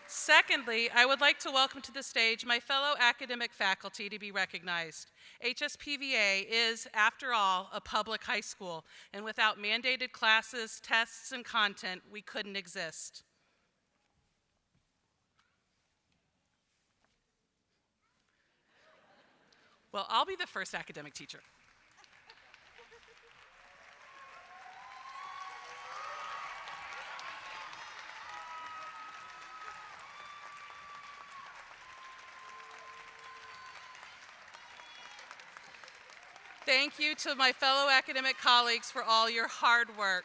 Speaker 3: Secondly, I would like to welcome to the stage my fellow academic faculty to be recognized. HSPVA is, after all, a public high school, and without mandated classes, tests, and content, we couldn't exist. Well, I'll be the first academic teacher. Thank you to my fellow academic colleagues for all your hard work.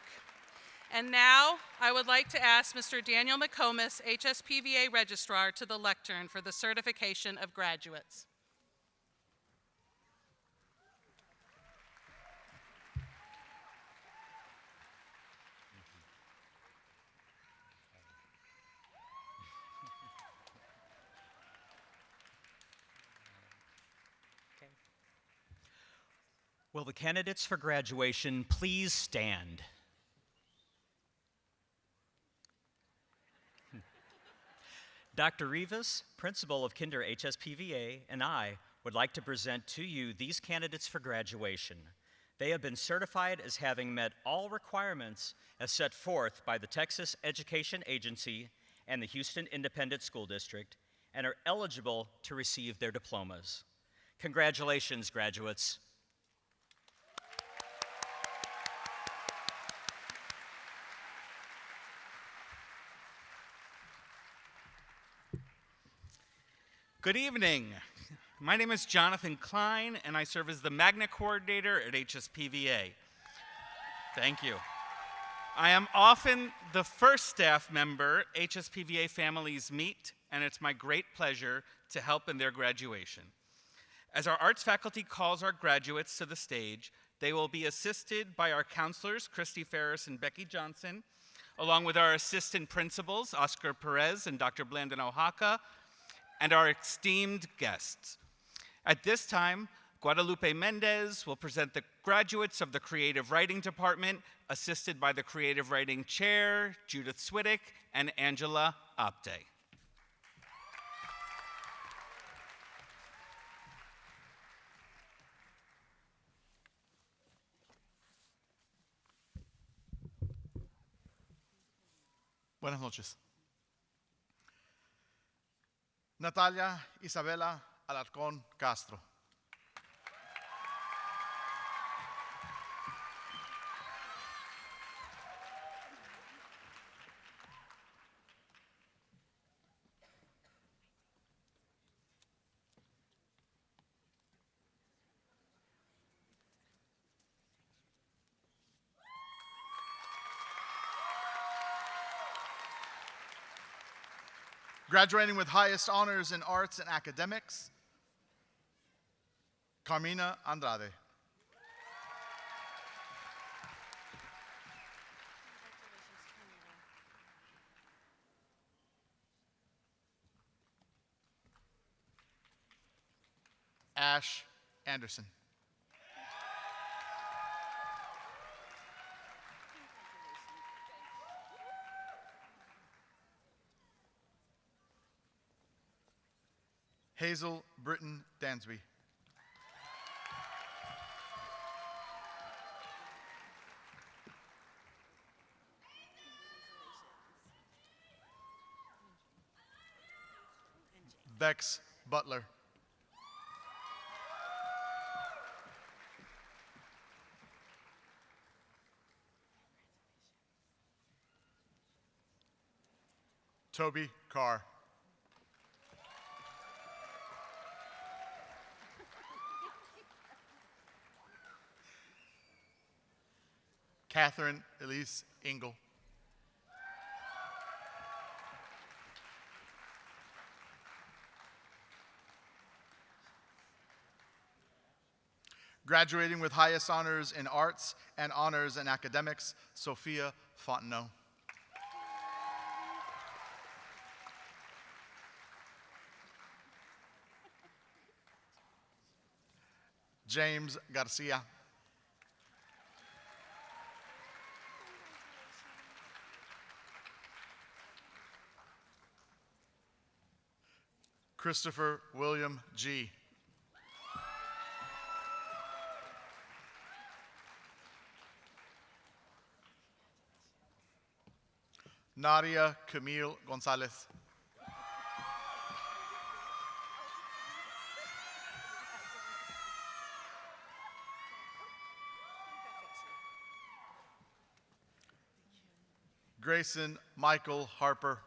Speaker 3: And now, I would like to ask Mr. Daniel McComas, HSPVA Registrar, to the lectern for the certification of graduates.
Speaker 1: Will the candidates for graduation please stand? Dr. Rivas, principal of Kinder HSPVA, and I would like to present to you these candidates for graduation. They have been certified as having met all requirements as set forth by the Texas Education Agency and the Houston Independent School District and are eligible to receive their diplomas. Congratulations, graduates.
Speaker 2: Good evening. My name is Jonathan Klein, and I serve as the Magnet Coordinator at HSPVA. Thank you. I am often the first staff member HSPVA families meet, and it's my great pleasure to help in their graduation. As our arts faculty calls our graduates to the stage, they will be assisted by our counselors, Christy Ferris and Becky Johnson, along with our assistant principals, Oscar Perez and Dr. Blandon Oaxaca, and our esteemed guests. At this time, Guadalupe Mendez will present the graduates of the Creative Writing Department, assisted by the Creative Writing Chair, Judith Swiddick, and Angela Apte.
Speaker 6: Buenas noches. Natalia Isabela Alarcón Castro. Graduating with highest honors in arts and academics, Carmina Andrade. Ash Anderson. Hazel Britton Dansby. Bex Butler. Toby Carr. Catherine Elise Engel. Graduating with highest honors in arts and honors in academics, Sophia Fontenot. James Garcia. Christopher William G. Nadia Camille Gonzalez. Grayson Michael Harper.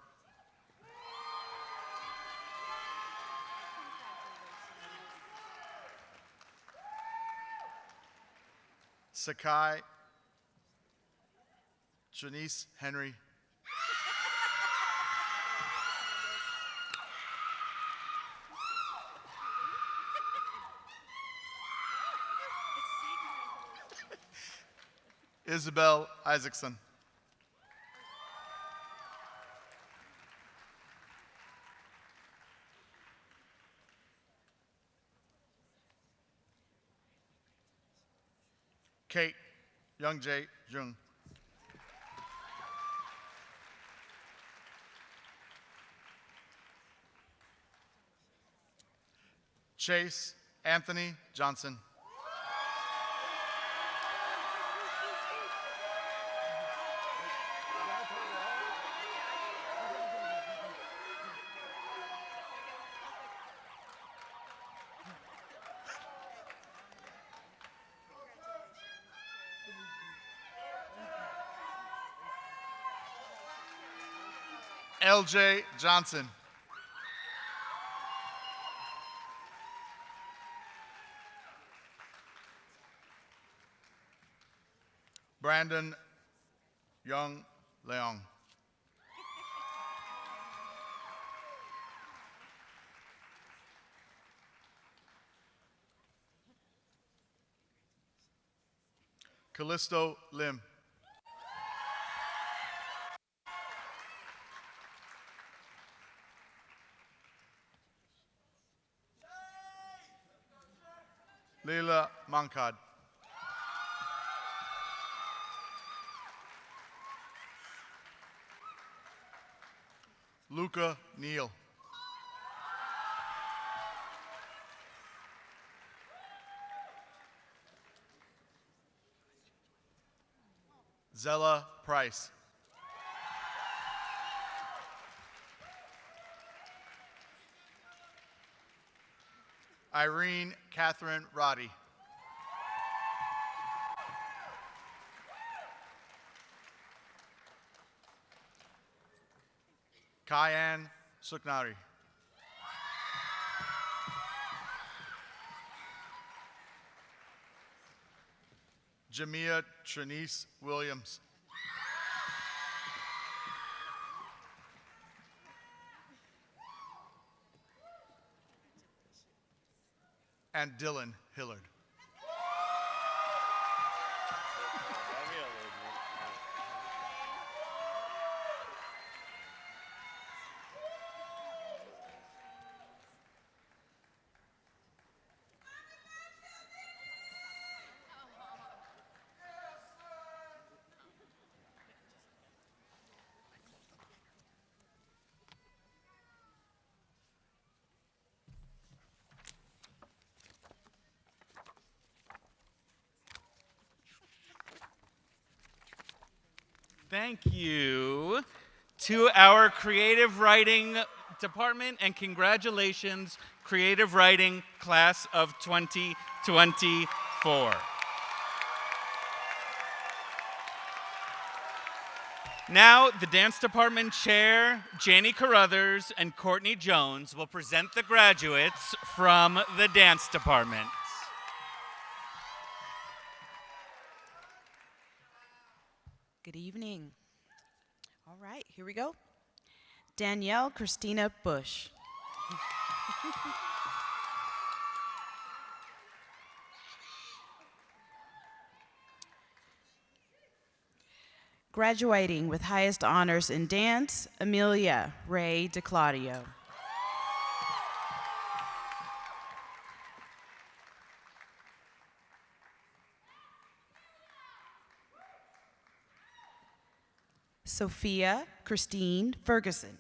Speaker 6: Sakai Janice Henry. Isabel Isaacson. Kate Youngjae Jung. Chase Anthony Johnson. LJ Johnson. Brandon Young Leong. Callisto Lim. Leila Mankad. Luca Neal. Zella Price. Irene Catherine Roddy. Kyan Suknari. Jamia Trinice Williams. And Dylan Hillard.
Speaker 2: Thank you to our creative writing department, and congratulations, Creative Writing Class of 2024. Now, the Dance Department Chair, Janie Carruthers and Courtney Jones, will present the graduates from the Dance Department.
Speaker 12: Good evening. All right, here we go. Danielle Christina Bush. Graduating with highest honors in dance, Amelia Ray DeClaudio. Sophia Christine Ferguson.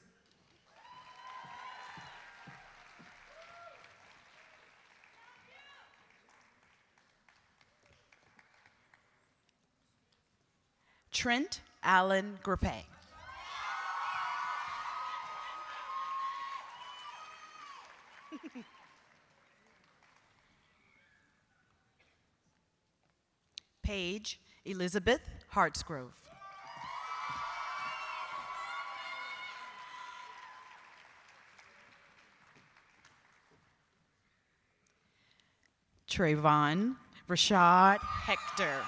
Speaker 12: Trent Allen Grippay. Paige Elizabeth Hartsgrove. Trayvon Rashad Hector.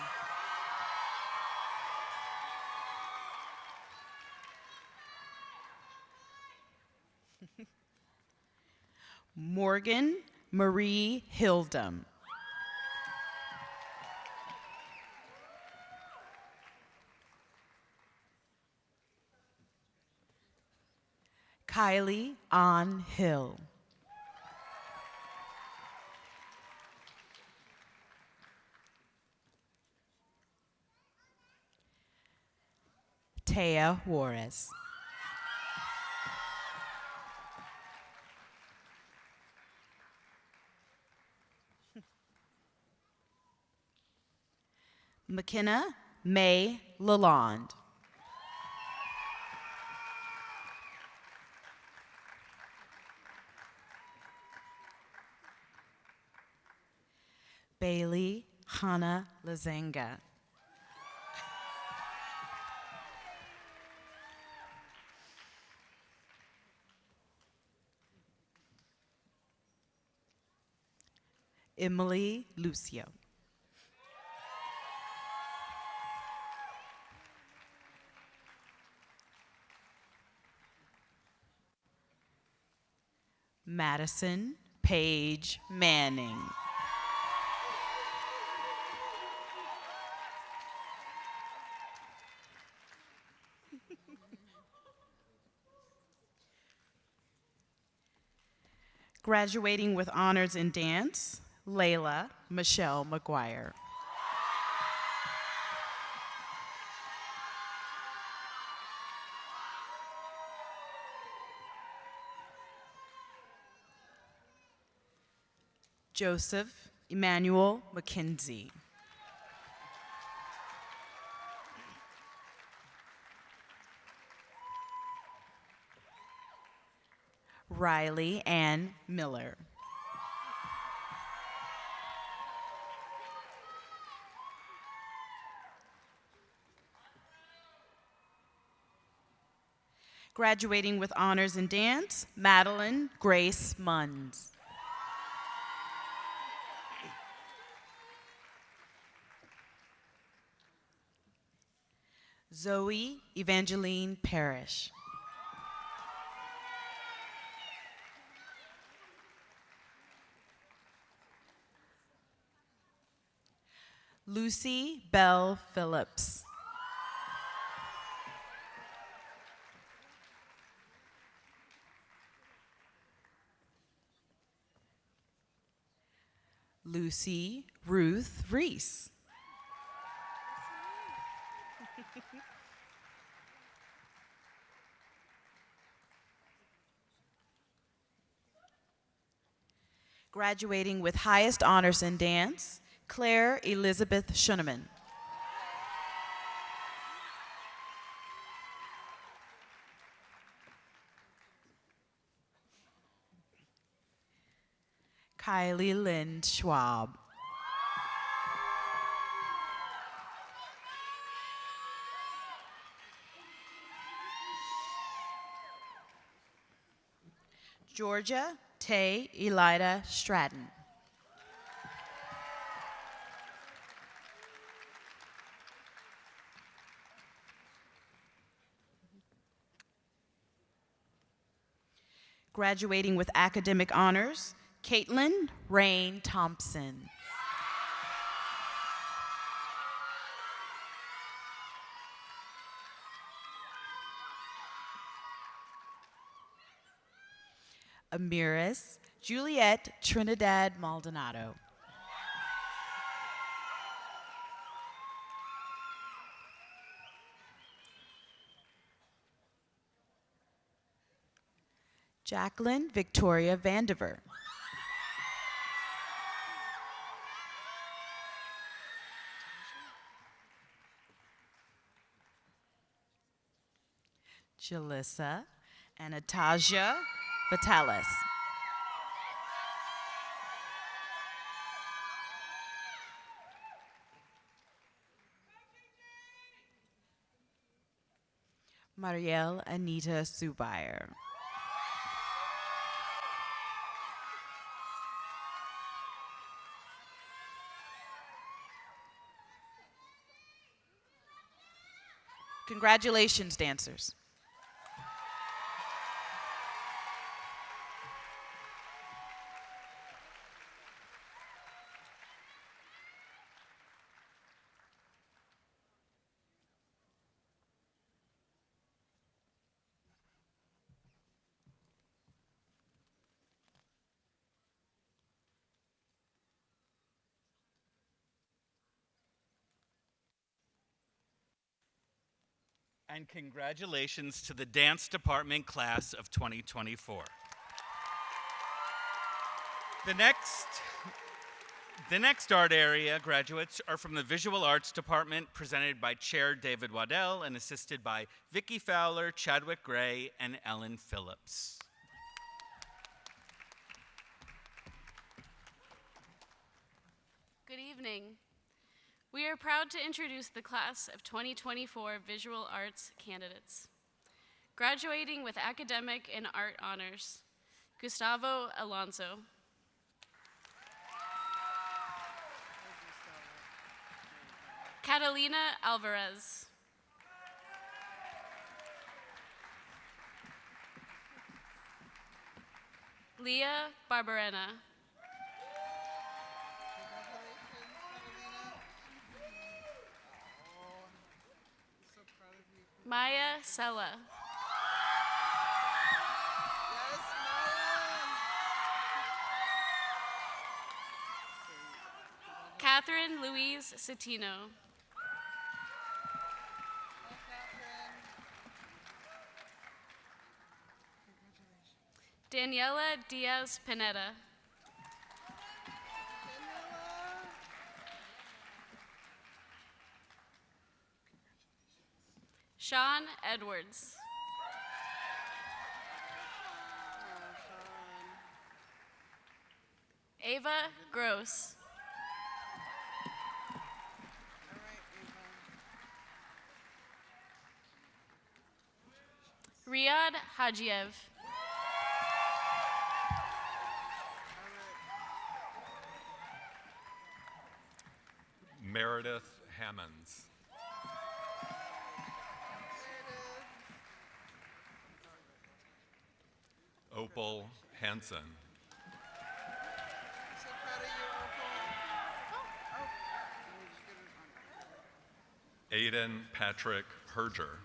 Speaker 12: Morgan Marie Hildum. Kylie Ann Hill. Taya Juarez. McKenna May Lalonde. Bailey Hannah Lazanga. Emily Lucio. Madison Paige Manning. Graduating with honors in dance, Layla Michelle McGuire. Joseph Emmanuel McKenzie. Riley Ann Miller. Graduating with honors in dance, Madeline Grace Munns. Zoe Evangeline Parrish. Lucy Bell Phillips. Lucy Ruth Reese. Graduating with highest honors in dance, Claire Elizabeth Schuneman. Kylie Lynn Schwab. Georgia Tay Elida Stratton. Graduating with academic honors, Caitlin Rain Thompson. Amiris Juliet Trinidad Maldonado. Jacqueline Victoria Vandiver. Jalissa Anastasia Vitalis. Marielle Anita Subayer. Congratulations, dancers.
Speaker 2: And congratulations to the Dance Department class of 2024. The next art area graduates are from the Visual Arts Department, presented by Chair David Waddell and assisted by Vicki Fowler, Chadwick Gray, and Ellen Phillips.
Speaker 14: Good evening. We are proud to introduce the class of 2024 Visual Arts candidates. Graduating with academic and art honors, Gustavo Alonso. Catalina Alvarez. Leah Barbarena. Maya Sella. Catherine Louise Citino. Daniela Diaz Pineda. Sean Edwards. Ava Gross. Riyad Hajiev.
Speaker 17: Meredith Hammonds. Opal Hansen. Aiden Patrick Herger.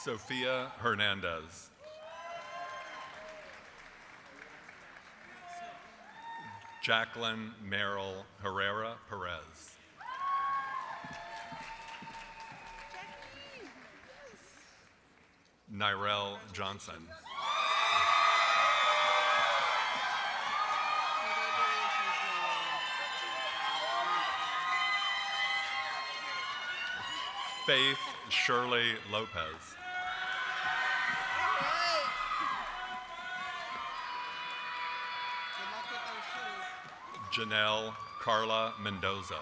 Speaker 17: Sophia Hernandez. Jacqueline Merrill Herrera Perez. Nyrel Johnson. Faith Shirley Lopez. Janelle Carla Mendoza.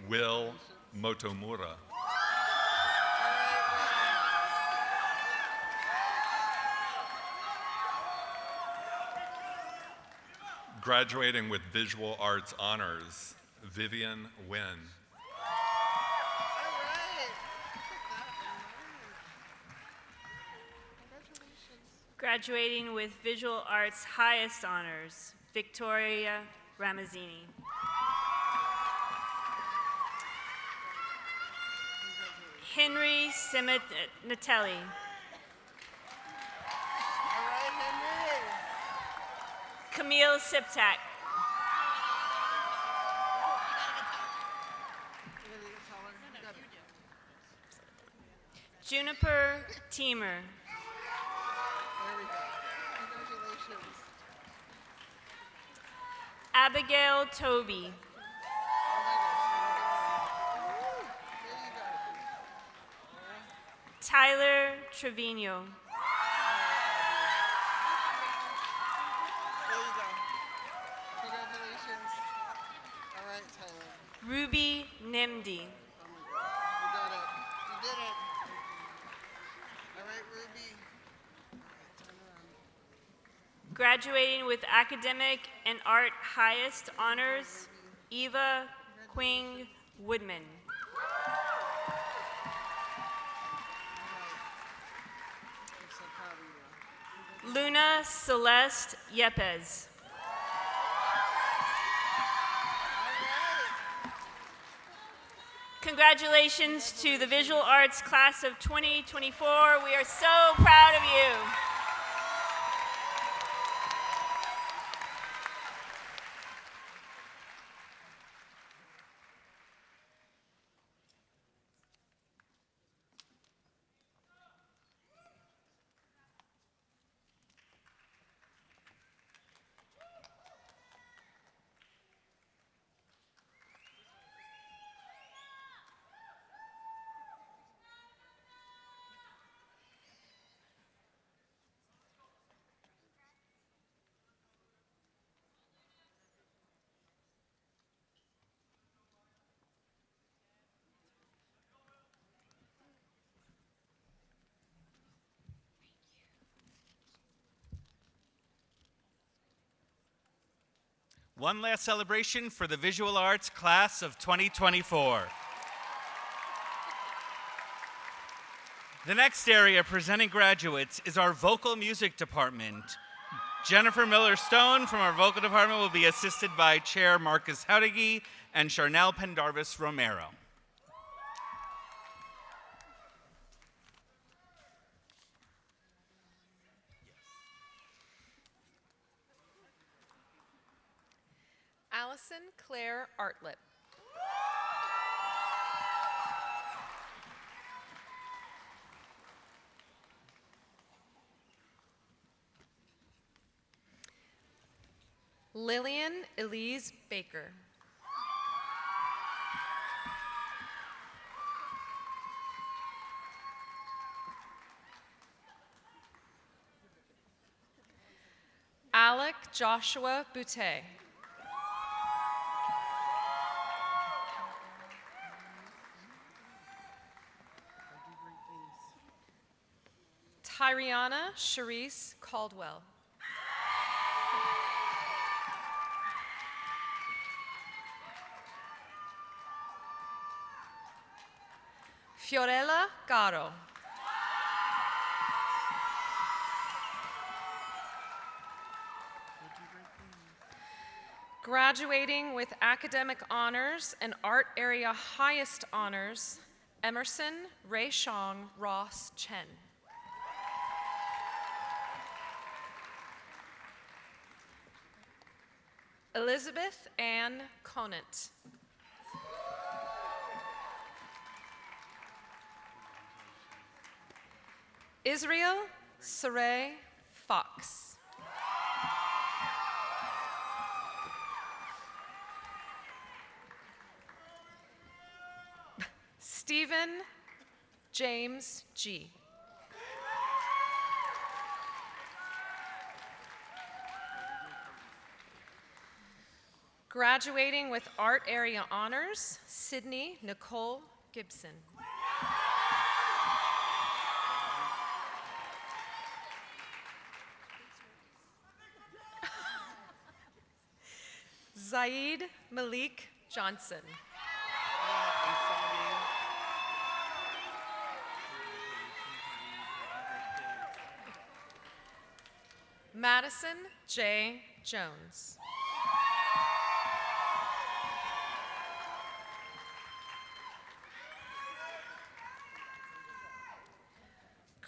Speaker 17: Will Motomura. Graduating with Visual Arts Honors, Vivian Wynn.
Speaker 5: Graduating with Visual Arts Highest Honors, Victoria Ramazzini. Henry Simonatelli. Camille Siptak. Juniper Teamer. Abigail Toby. Tyler Trevino. Ruby Nimdi. Graduating with Academic and Art Highest Honors, Eva Quing Woodman. Luna Celeste Yepes. Congratulations to the Visual Arts class of 2024. We are so proud of you.
Speaker 2: One last celebration for the Visual Arts class of 2024. The next area presenting graduates is our vocal music department. Jennifer Miller-Stone from our vocal department will be assisted by Chair Marcus Haudegui and Charnel Pendarvis Romero.
Speaker 7: Allison Claire Artlett. Lillian Elise Baker. Alec Joshua Boutte. Tyriana Charisse Caldwell. Fiorella Garo. Graduating with academic honors and art area highest honors, Emerson Ray Shong Ross Chen. Elizabeth Ann Conant. Israel Saray Fox. Stephen James G. Graduating with Art Area Honors, Sydney Nicole Gibson. Zaid Malik Johnson. Madison J. Jones.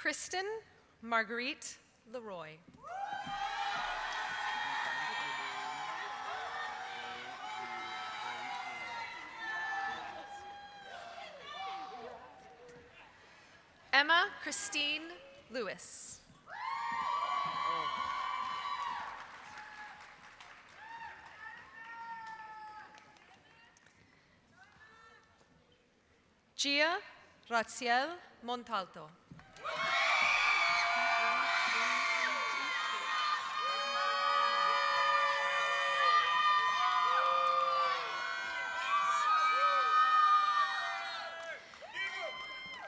Speaker 7: Kristen Marguerite Leroy. Emma Christine Lewis. Gia Raziel Montalto.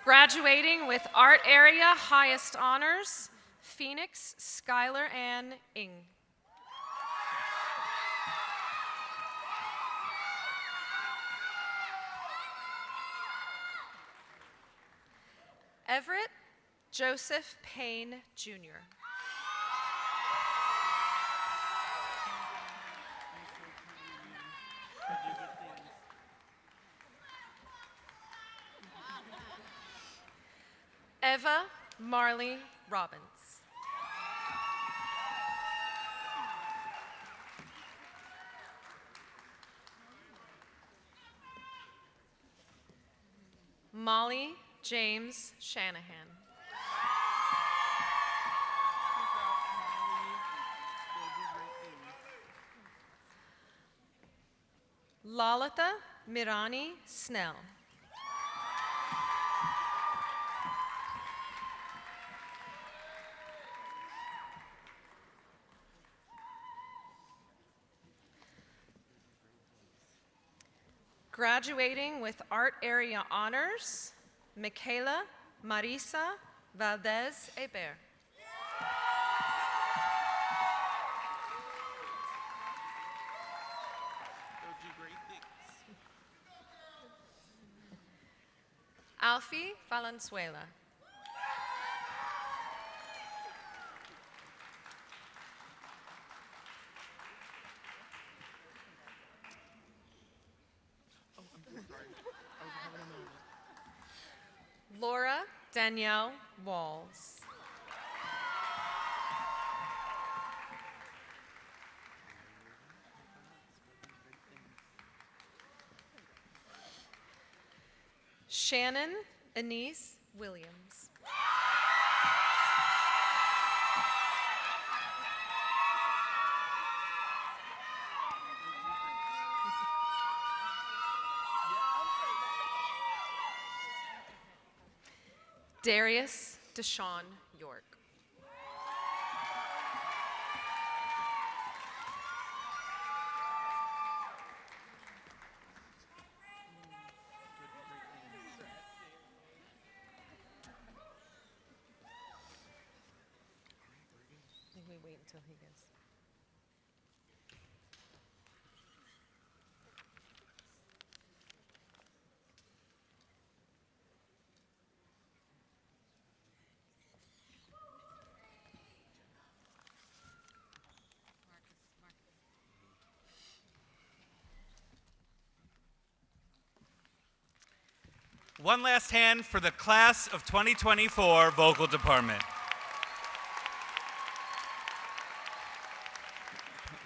Speaker 7: Graduating with Art Area Highest Honors, Phoenix Skylar Ann Ing. Everett Joseph Payne, Jr. Eva Marley Robbins. Molly James Shanahan. Lalita Mirani Snell. Graduating with Art Area Honors, Michaela Marisa Valdez Hebert. Alfie Valenzuela. Laura Danielle Walls. Shannon Anise Williams. Darius Deshawn York. I think we wait until he goes.
Speaker 2: One last hand for the class of 2024 vocal department.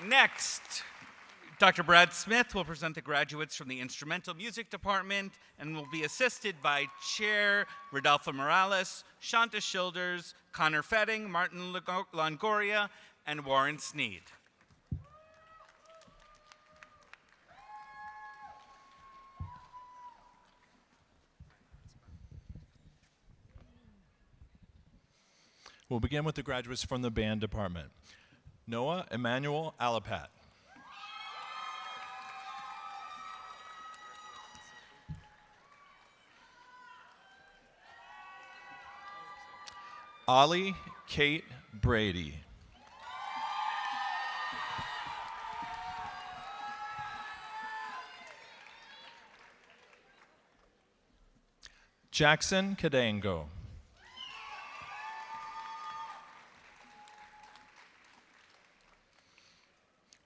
Speaker 2: Next, Dr. Brad Smith will present the graduates from the instrumental music department and will be assisted by Chair Rodolfo Morales, Shanta Childers, Connor Fetting, Martin Longoria, and Warren Sneed.
Speaker 4: We'll begin with the graduates from the band department. Noah Emmanuel Alapat. Ollie Kate Brady. Jackson Kadango.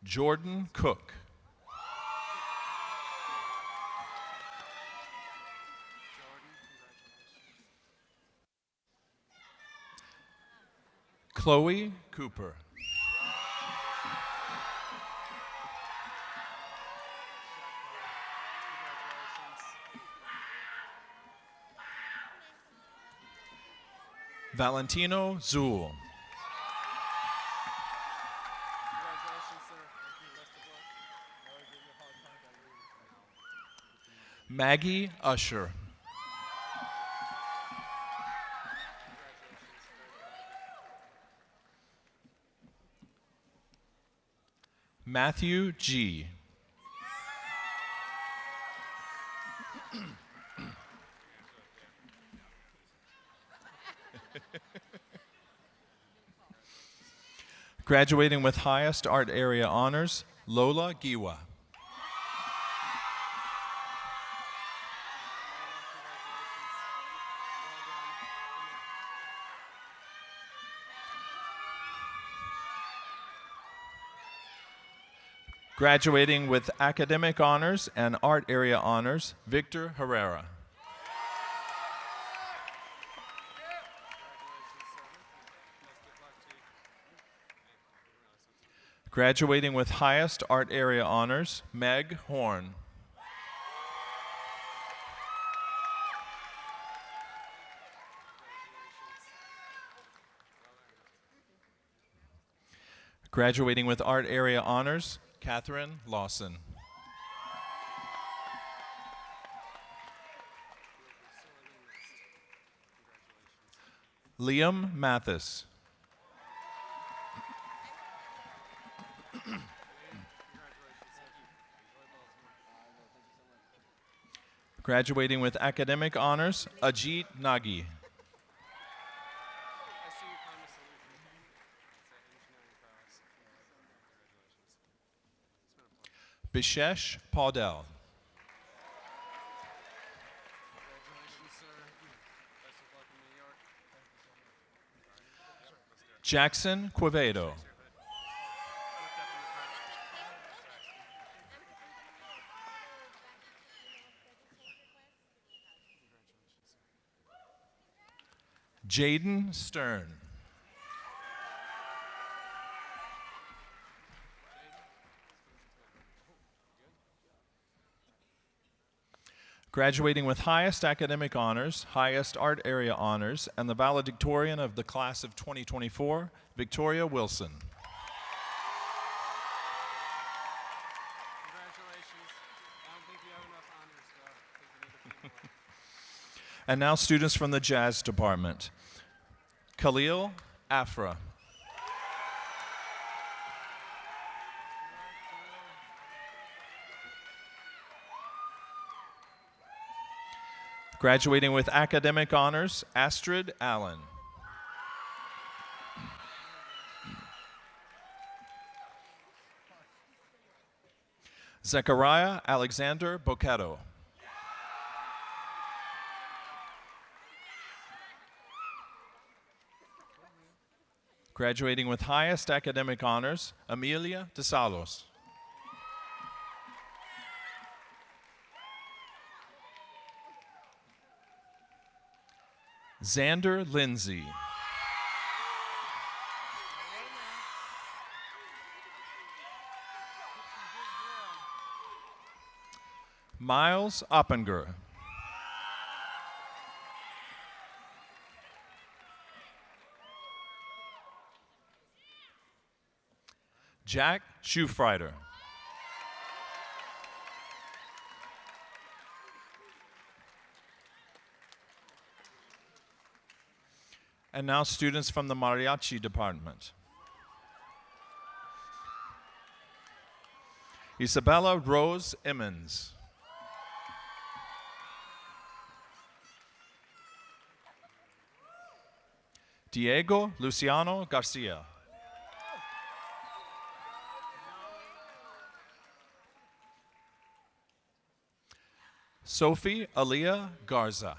Speaker 4: Jordan Cook. Chloe Cooper. Valentino Zool. Maggie Usher. Matthew G. Graduating with highest art area honors, Lola Giwa. Graduating with academic honors and art area honors, Victor Herrera. Graduating with highest art area honors, Meg Horn. Graduating with art area honors, Catherine Lawson. Liam Mathis. Graduating with academic honors, Ajit Nagi. Bishesh Paudel. Jackson Quevedo. Jaden Stern. Graduating with highest academic honors, highest art area honors, and the valedictorian of the class of 2024, Victoria Wilson. And now students from the jazz department. Khalil Afra. Graduating with academic honors, Astrid Allen. Zechariah Alexander Boquero. Graduating with highest academic honors, Amelia DeSalos. Xander Lindsay. Miles Oppenger. Jack Schufreider. And now students from the Mariachi department. Isabella Rose Emmons. Diego Luciano Garcia. Sophie Aaliyah Garza.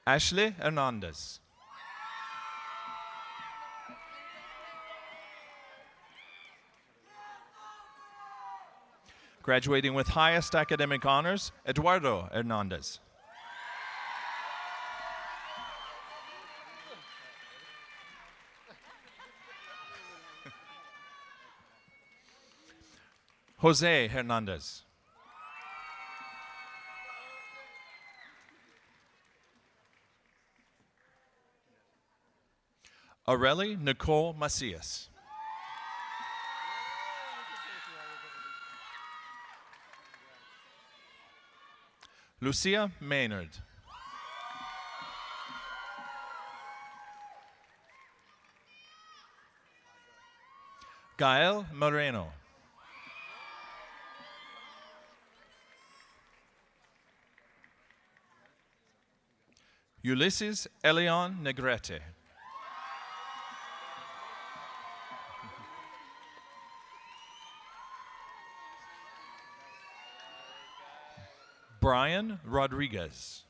Speaker 4: Ashley Hernandez. Graduating with highest academic honors, Eduardo Hernandez. Jose Hernandez. Areli Nicole Macias. Lucia Maynard. Gael Moreno. Ulysses Elion Negrete. Brian Rodriguez.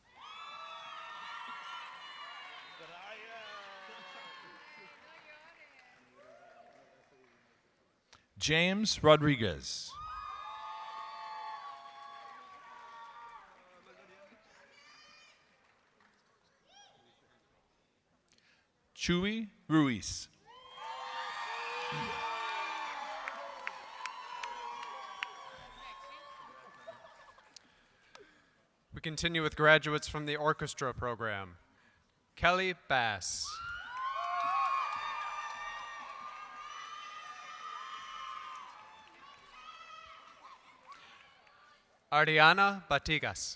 Speaker 4: James Rodriguez. Chuy Ruiz.
Speaker 8: We continue with graduates from the orchestra program. Kelly Bass. Ariana Batigas.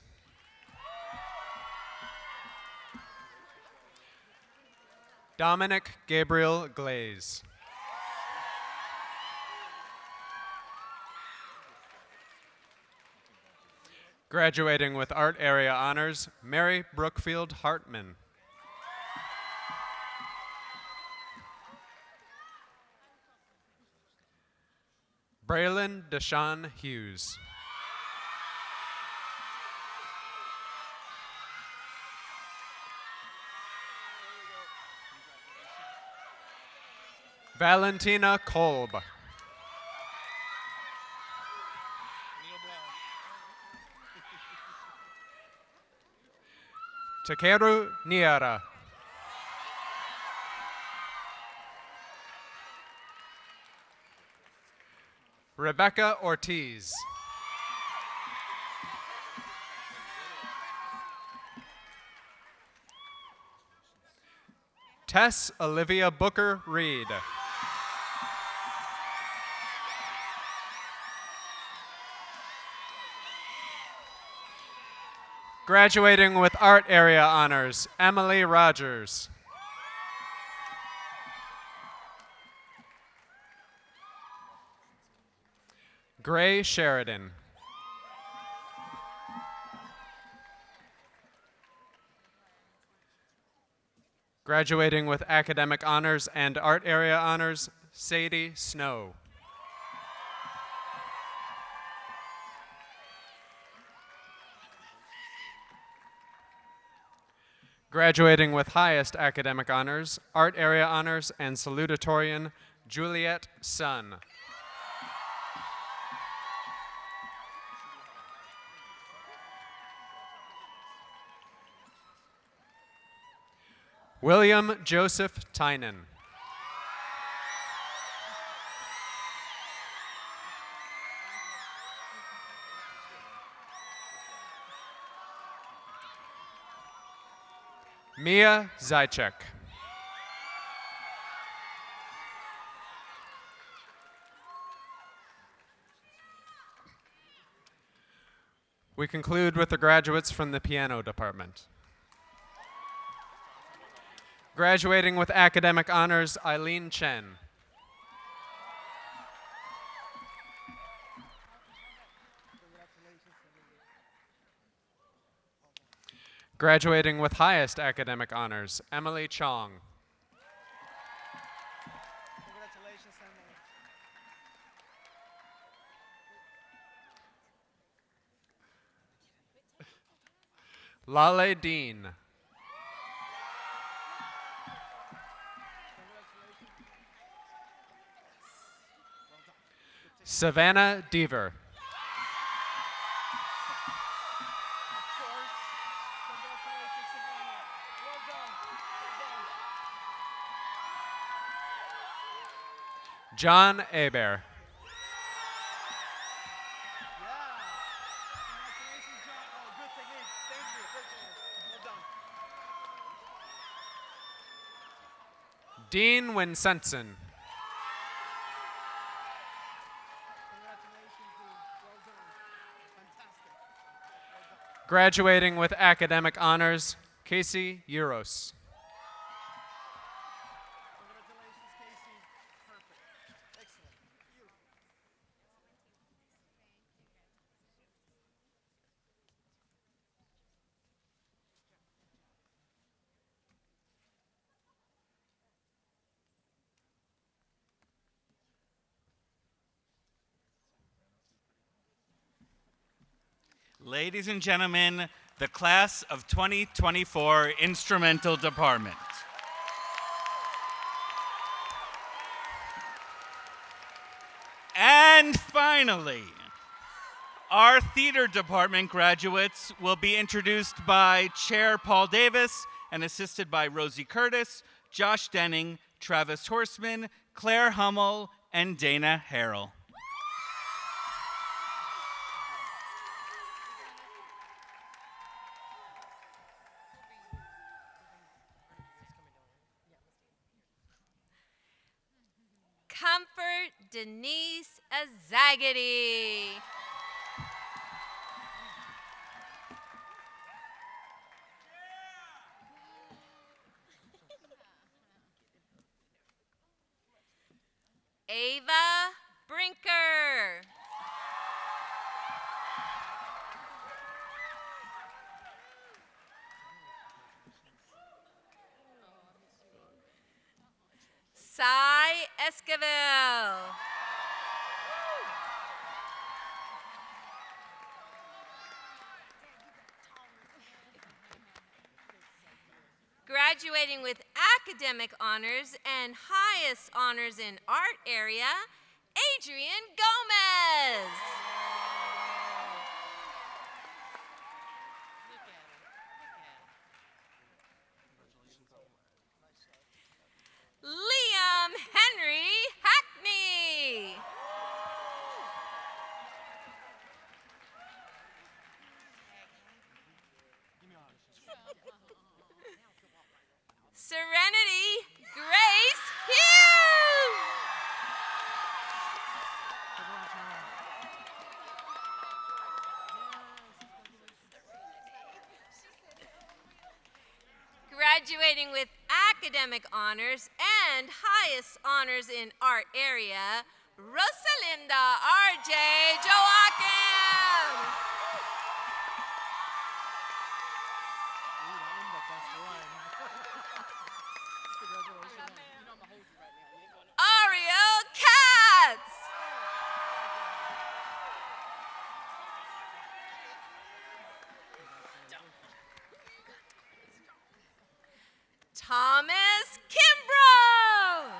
Speaker 8: Dominic Gabriel Glaze. Graduating with art area honors, Mary Brookfield Hartman. Braylon Deshawn Hughes. Valentina Kolb. Takeru Niara. Rebecca Ortiz. Tess Olivia Booker Reed. Graduating with art area honors, Emily Rogers. Gray Sheridan. Graduating with academic honors and art area honors, Sadie Snow. Graduating with highest academic honors, art area honors, and salutatorian, Juliet Sun. William Joseph Tynan. Mia Zychek. We conclude with the graduates from the piano department. Graduating with academic honors, Eileen Chen. Graduating with highest academic honors, Emily Chong. Lale Dean. Savannah Deaver. John Aber. Dean Winsenson. Graduating with academic honors, Casey Euros.
Speaker 2: Ladies and gentlemen, the class of 2024 Instrumental Department. And finally, our theater department graduates will be introduced by Chair Paul Davis and assisted by Rosie Curtis, Josh Denning, Travis Horseman, Claire Hummel, and Dana Harrell.
Speaker 10: Comfort Denise Azagady. Ava Brinker. Cy Esquivel. Graduating with academic honors and highest honors in art area, Adrian Gomez. Liam Henry Hackney. Serenity Grace Hughes. Graduating with academic honors and highest honors in art area, Rosalinda R.J. Joachim. Ariel Katz. Thomas Kimbrough.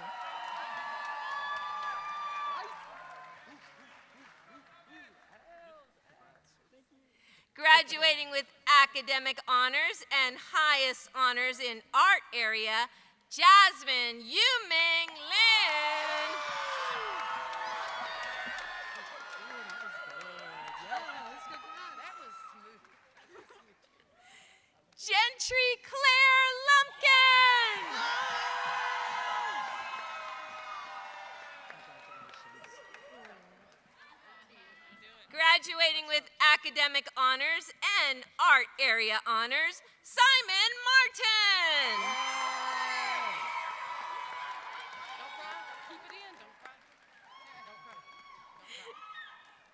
Speaker 10: Graduating with academic honors and highest honors in art area, Jasmine Yuming Lin. Gentry Claire Lumpkin. Graduating with academic honors and art area honors, Simon Martin.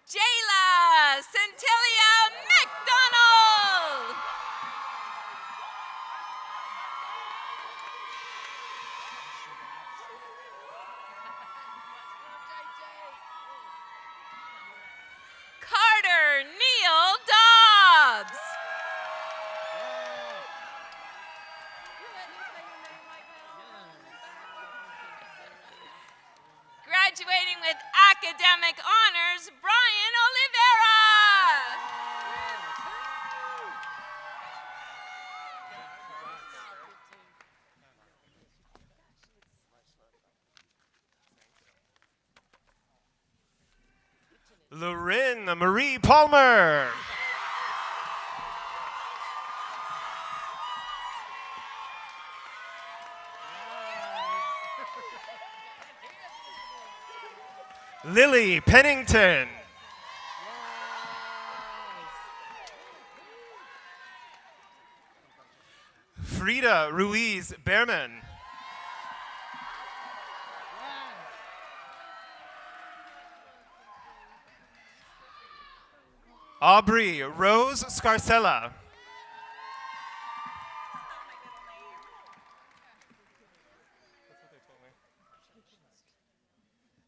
Speaker 10: Jayla Centillia McDonald. Honors, Brian Oliveira.
Speaker 13: Lorin Marie Palmer. Lily Pennington. Frida Ruiz Behrman. Aubrey Rose Scarcella.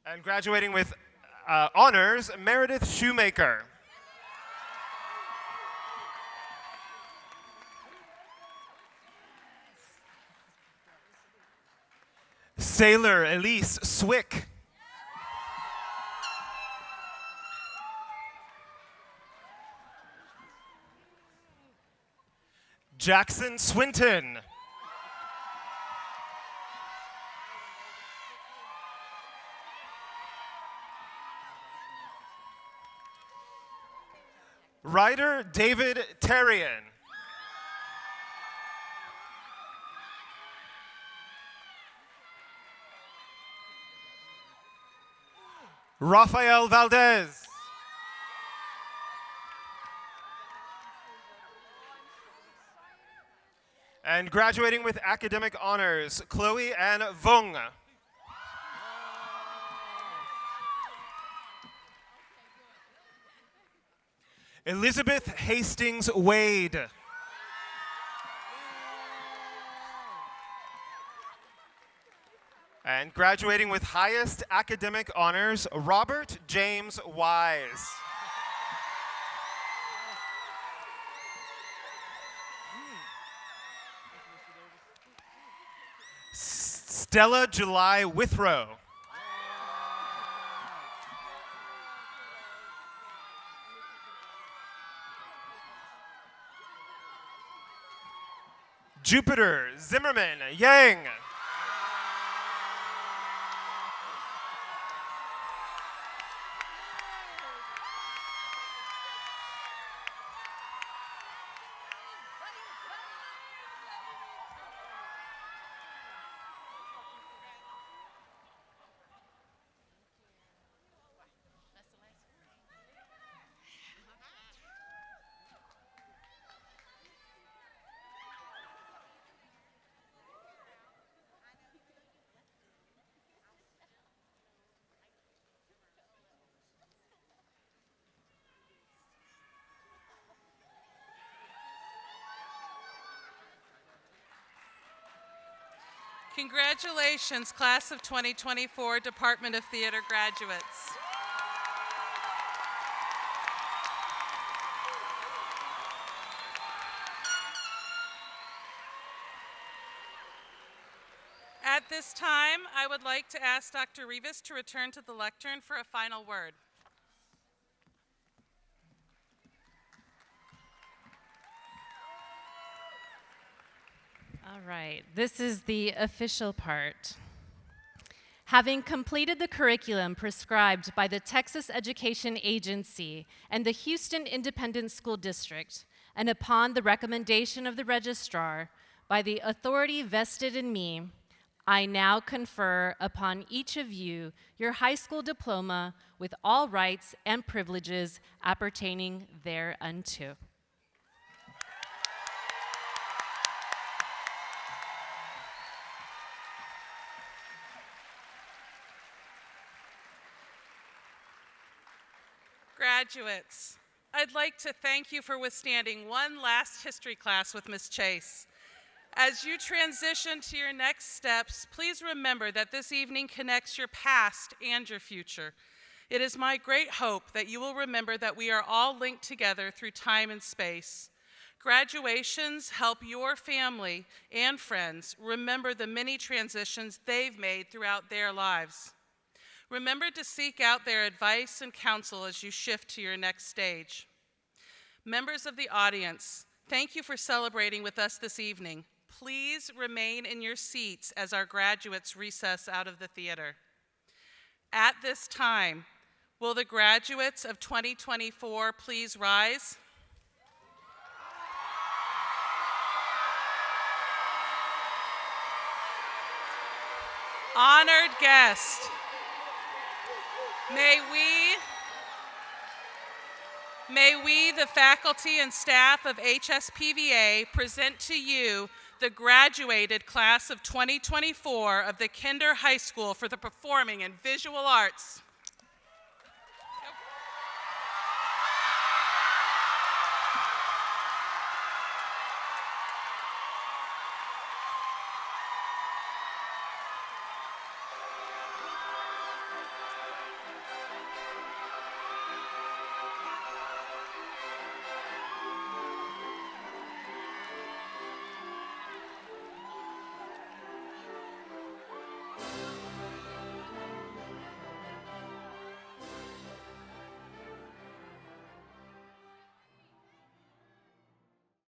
Speaker 13: And graduating with honors, Meredith Shoemaker. Sailor Elise Swick. Jackson Swinton. Ryder David Terrian. Rafael Valdez. And graduating with academic honors, Chloe Ann Vung. Elizabeth Hastings Wade. And graduating with highest academic honors, Robert James Wise. Stella July Withrow. Jupiter Zimmerman Yang.
Speaker 3: Congratulations, class of 2024 Department of Theater graduates. At this time, I would like to ask Dr. Rivas to return to the lectern for a final word.
Speaker 21: All right, this is the official part. Having completed the curriculum prescribed by the Texas Education Agency and the Houston Independent School District, and upon the recommendation of the registrar, by the authority vested in me, I now confer upon each of you your high school diploma with all rights and privileges appertaining thereunto.
Speaker 3: Graduates, I'd like to thank you for withstanding one last history class with Ms. Chase. As you transition to your next steps, please remember that this evening connects your past and your future. It is my great hope that you will remember that we are all linked together through time and space. Graduations help your family and friends remember the many transitions they've made throughout their lives. Remember to seek out their advice and counsel as you shift to your next stage. Members of the audience, thank you for celebrating with us this evening. Please remain in your seats as our graduates recess out of the theater. At this time, will the graduates of 2024 please rise? Honored guest, may we, the faculty and staff of HSPVA, present to you the graduated class of 2024 of the Kinder High School for the Performing and Visual Arts.